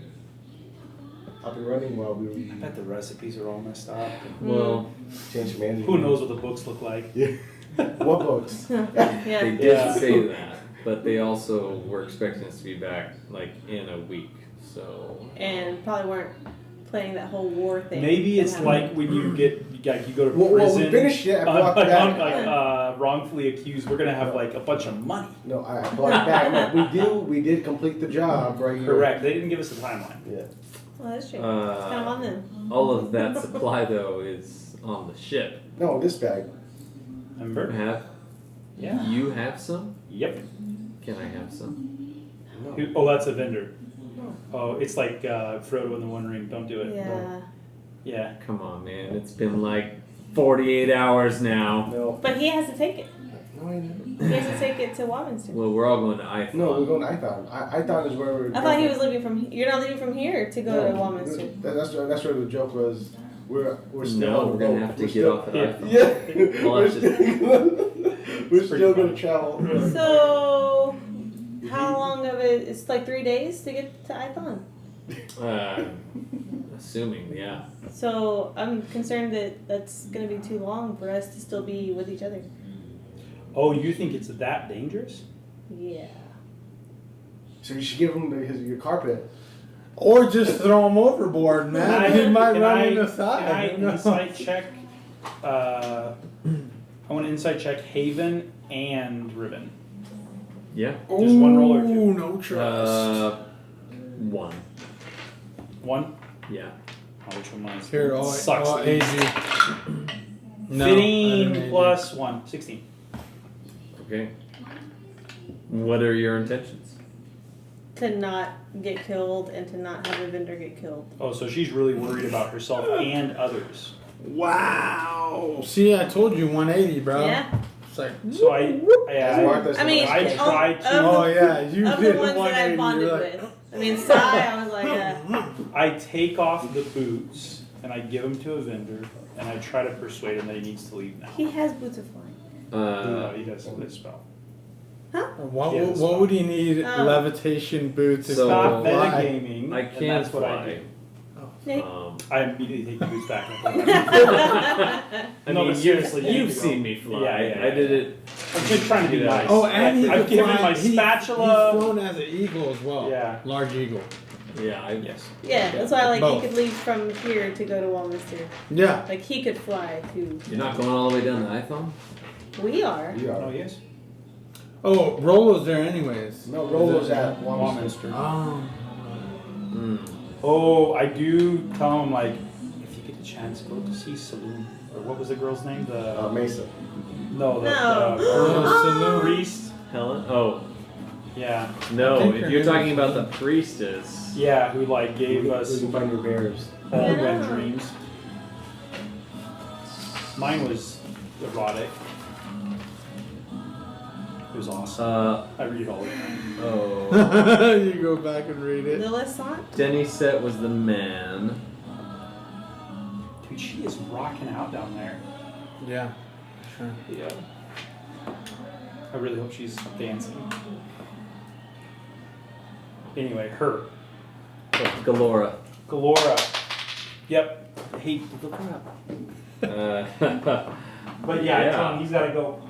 up and running while we I bet the recipes are all messed up. Well, change management. Who knows what the books look like? Yeah. What books? they Yeah. did Yeah. say that, but they also were expecting us to be back like in a week. So And probably weren't planning that whole war thing. Maybe it's that like happened. when you get you go to Well, prison. we finished it. I brought like, back. wrongfully accused. We're gonna have like a bunch of money. No, I brought it back. We did complete the job right here. Correct. They didn't give us a timeline. Yeah. Well, that's true. It's kind of on them. all of that supply though is on the ship. No, this bag. Remember? Yeah. You have some? Yep. Can I have some? No. Oh, that's a vendor. Oh, it's like Frodo in the One Ring. Don't do it. Yeah. Yeah. Come on, man. It's been like 48 hours now. No. But he has to take it. No, I never. He has to take it to Warminster. Well, we're all going to Ithon. No, we're going to Ithon. Ithon is where we're. I thought he was leaving from. You're not leaving from here to go to Warminster. That's where the joke was. We're still. No, on the we're gonna boat. have to We're get still- off at Yeah. Ithon. Yeah. Well, we're that's still going to travel. So, how long of it? It's like 3 days to get to Ithon. Assuming, yeah. So I'm concerned that that's going to be too long for us to still be with each other. Oh, you think it's that dangerous? Yeah. So you should give him your carpet. Or just throw him overboard, man. He might Can run I- in the side. Can I insight check? I want to insight check Haven and Riven. Yeah. Just one roll or two? Ooh, no trust. 1. One. Yeah. Oh, which one was? Here, all Sucks. AG. No, I 15 didn't plus 1. 16. Okay. What are your intentions? To not get killed and to not have a vendor get killed. Oh, so she's really worried about herself and others. Wow. See, I told you 180, bro. Yeah. It's like, So I Martha's I mean, I tried to- oh yeah, you Of did the ones that I 180. bonded You're like, with. I mean, Sai, I was like, I take off the boots and I give them to a vendor and I try to persuade him that he needs to leave now. he has boots of flying. No, he doesn't. This spell. What, Yeah, that's what would he need Oh. levitation boots if So- he Stop could fly? metagaming. I and can that's what I fly. do. Nick. I immediately take the boots back. I No, mean, but seriously, you you've need to seen go. me fly. Yeah, I did it. I'm just trying to be Yeah. nice. Oh, and he I've could given fly. my He's spatula. flown as an eagle as well. Yeah. Large eagle. Yeah. Yes. Yeah, that's why like Both. he could leave from here to go to Warminster. Yeah. Like he could fly too. You're not going all the way down to Ithon? We are. We Oh are. yes. Oh, Rolo's there anyways. No, Rolo's at Warminster. Oh. Oh, I do tell him like, if you get a chance, go to see Saloon. Or what was the girl's name? The Mesa. no, the No. Saloon. priest. Helen? Oh, Yeah, I no. think If her you're name talking is- about the priestess. yeah, who like gave We us can find your bears. all Yeah. wet dreams. Mine was erotic. It was awesome. I read all of it. Oh. You go back and read it. Lillissant? Denisette was the man. Dude, she is rocking out down there. Yeah. Sure. Yeah. I really hope she's dancing. Anyway, her. Galora. Galora. Yep. I hate to look her up. But yeah, I tell him he's got to go.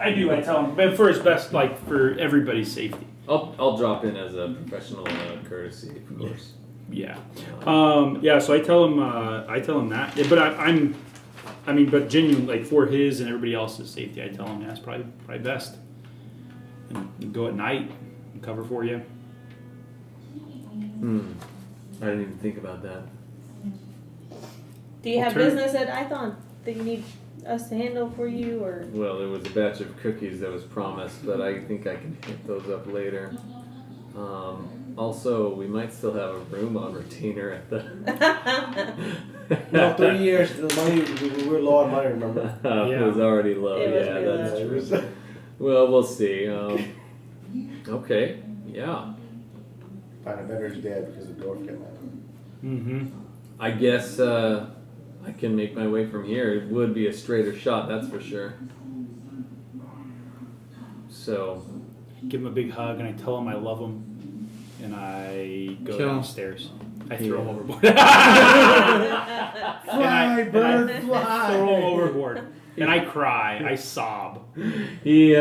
I tell him, but for his best, like for everybody's safety. I'll drop in as a professional courtesy, of course. Yeah. Yeah. So I tell him that. Yeah, but but genuinely, like for his and everybody else's safety, I tell him that's probably best. And go at night and cover for you. I didn't even think about that. Do you have business at Ithon that you need us to handle for you, or? Well, there was a batch of cookies that was promised, but I think I can hit those up later. Also, we might still have a room on retainer at the. No, 30 years, the money, we were low on money, remember? It was already low. It was Yeah, really that's low. true. Well, we'll see. Okay, yeah. Find a vendor's dead because the dwarf came out. Mm-hmm. I guess I can make my way from here. It would be a straighter shot, that's for sure. So, Give him a big hug and I tell him I love him, and I go Kill him. downstairs. I throw him overboard. Fly, bird, fly. Throw him overboard. And I cry. I sob. he's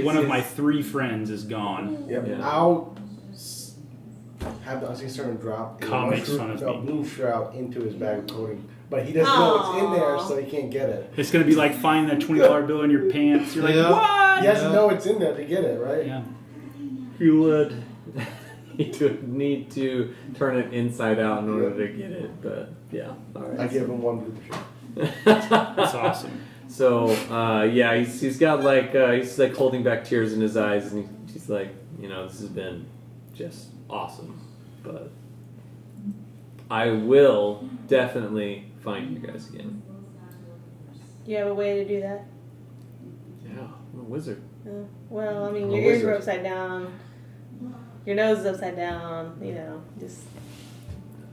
One of my 3 friends is gone. Yep. Yeah. I'll have the unseen servant drop Kyle makes fun of a me. blue shroud into his bag of coding. But he doesn't know it's in there, Aw. so he can't get it. It's gonna be like finding that $20 bill in your pants. You're like, Yeah. what? He has to know it's in there to get it, right? Yeah. you would need to turn it inside out in order to get it, but yeah, alright. I give him one blue shroud. That's awesome. So, he's got he's like holding back tears in his eyes, and he's like, this has been just awesome, but I will definitely find you guys again. Do you have a way to do that? Yeah, I'm a wizard. Well, I mean, I'm your a ears are wizard. upside down, your nose is upside down. Just.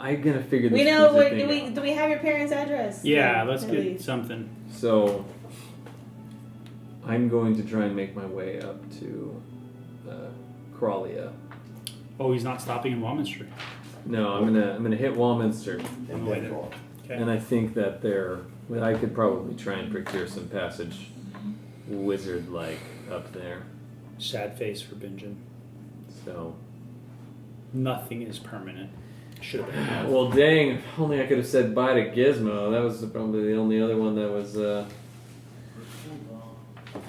I'm gonna figure this We know wizard what. thing out. Do we have your parents' address? Yeah, let's at get least? something. So, I'm going to try and make my way up to Crawlia. Oh, he's not stopping in Warminster. No, I'm gonna hit Walminster, And Wait. then go on. Okay. and I think that I could probably try and procure some passage, wizard-like, up there. Sad face for Benjen. So, Nothing is permanent. Should have been. well, dang! If only I could have said bye to Gizmo. That was probably the only other one that was.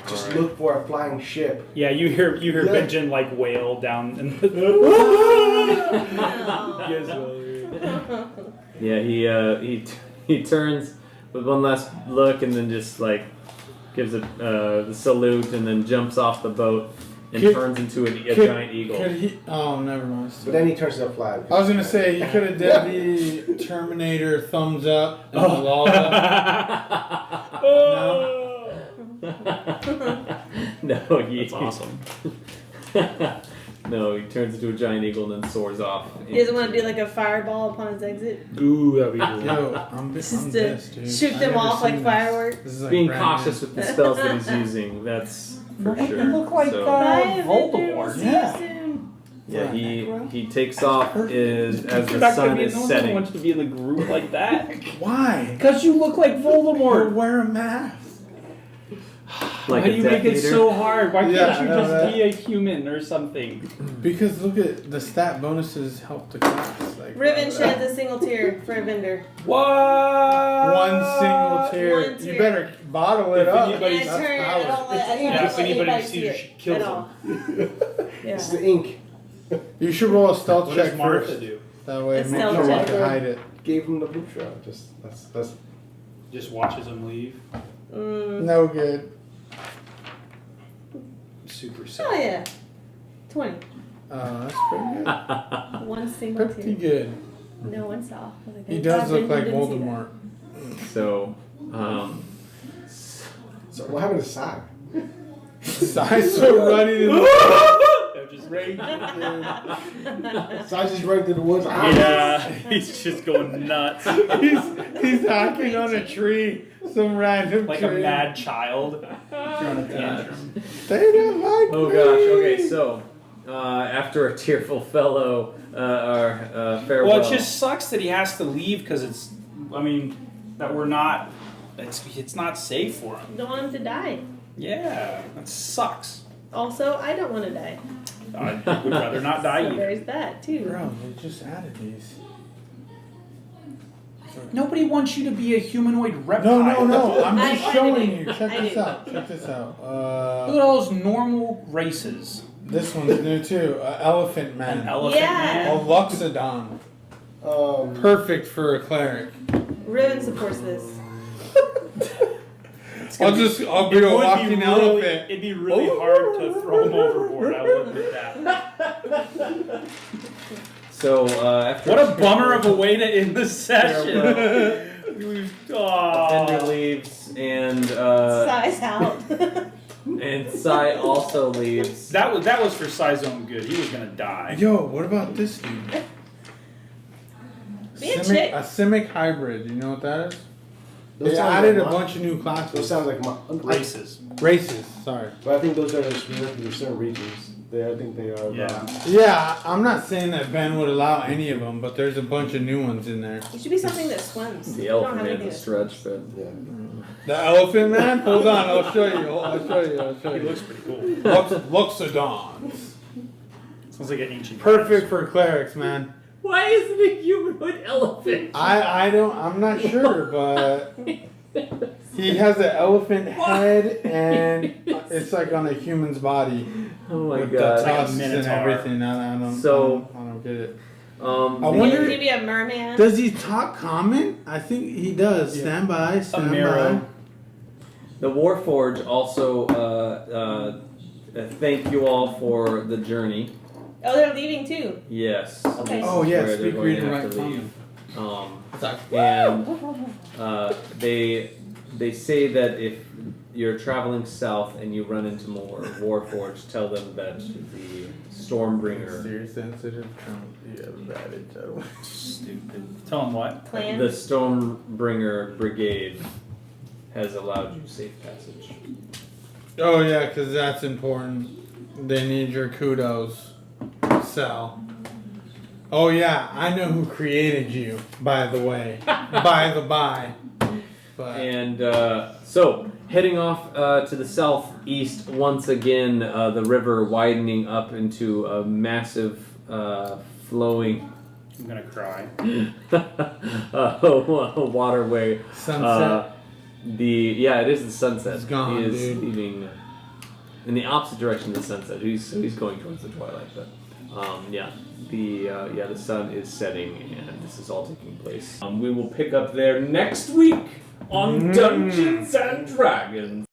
Just Alright. look for a flying ship. Yeah, you hear Yeah. Benjen like wail down in the. Yeah, he turns with one last look and then just like gives it the salute and then jumps off the boat and Could- turns into a giant eagle. Could he? Oh, never mind. But then he turns to a flag. I was gonna say you could have did the Terminator thumbs up and the lava. No, That's awesome. No, he turns into a giant eagle and then soars off. He doesn't want to do like a fireball upon his exit. Ooh, that'd be cool. Yo, I'm Just pissed, to dude. shoot I've them never off like seen this. fireworks. This is like Being brand cautious new. with the spells that he's using, that's for sure. You look like So, Bye, Voldemort. Evendur. We'll see Yeah. you soon. yeah, he takes off as You're the not sun gonna be, is no one setting. wants to be in a group like that. Why? Because you look like Or Voldemort. wear a mask. Like Why a do you make Death it Eater. so hard? Why can't Yeah, you I know just that. be a human or something? Because look at the stat bonuses help the class. Like, Riven sheds a single tear for Evendur. What? one single tear. One You tear. better bottle it If up. anybody- And That's turn it. power. I don't let Yeah, if anybody anybody sees see her, it she kills at all. Yeah. It's the ink. You should roll a stealth What check does Martha first. do? That way, A make stealth sure check. I can hide it. Gave him the blue shroud. That's Just watches him leave. No good. Super sad. Oh yeah. 20. That's pretty good. One single Pretty tear. good. No one saw. Like, He thank does God look like Benjen didn't see that. Voldemort. So, so. What happened to Sag? Sai's so running in the They're just Sai just ran through the woods. Yeah, he's just going nuts. he's hacking on a tree. Some random Like tree. a mad child throwing a tantrum. They don't like Oh me. gosh. Okay, so after a tearful fellow, farewell. Well, it just sucks that he has to leave because it's. I mean, that we're not. It's not safe for him. Don't want him to die. Yeah, that sucks. Also, I don't want to die. I would rather not die So either. there's that too. Bro, they just added these. Nobody wants you to be a humanoid reptile. No. I'm I just kinda showing do. you. Check I this do. out. Check this out. Look at all those normal races. This one's new too. Elephant Man. An elephant Yeah. man. A Luxodon. Perfect for a cleric. Riven supports this. I'll be a walking elephant. It'd be really hard to throw him overboard. I will admit that. So after What a bummer of a way to end the session. Evendur leaves, and Size out. and Sai also leaves. That was for Sai's own good. He was gonna die. Yo, what about this dude? Be a chick. A Simic hybrid. You know what that is? Those They sound added like a mon- bunch of new Those classes. sound like Races. Races. Sorry. But I think those are specifically for certain regions. I think they are. Yeah. Yeah, I'm not saying that Ben would allow any of them, but there's a bunch of new ones in there. It should be something that swims. The We don't elephant have man's anything a that stretch, but Yeah. The Elephant Man? Hold on, I'll show you. I'll show He you. looks pretty cool. Luxodons. Sounds like an ancient. Perfect for clerics, man. why isn't it a humanoid elephant? I'm not sure, but he has an elephant head and it's like on a human's body. Oh my with the god. Like a tusks and minotaur. everything. I don't get it. I Maybe, wonder, maybe a merman. does he talk common? I think he does. Stand by, A stand mirror. The Warforge also thank you all for the journey. Oh, they're leaving too. Yes. Okay. This Oh, is yeah, where they're speak, going read, to and have write to leave. by. And they say that if you're traveling south and you run into more Warforged, tell them that the Stormbringer, Serious sensitive Trump. Yeah, that is Stupid. Tell him what? Clan. the Stormbringer Brigade has allowed you safe passage. Oh yeah, because that's important. They need your kudos. Sal. Oh yeah, I know who created you, by the way. By the by. But And so, heading off to the southeast once again, the river widening up into a massive flowing I'm gonna cry. waterway. sunset. It is the sunset. It's gone, he is dude. leaving in the opposite direction of the sunset. He's going towards the twilight, but the sun is setting, and this is all taking place. We will pick up there next week on Dungeons and Dragons.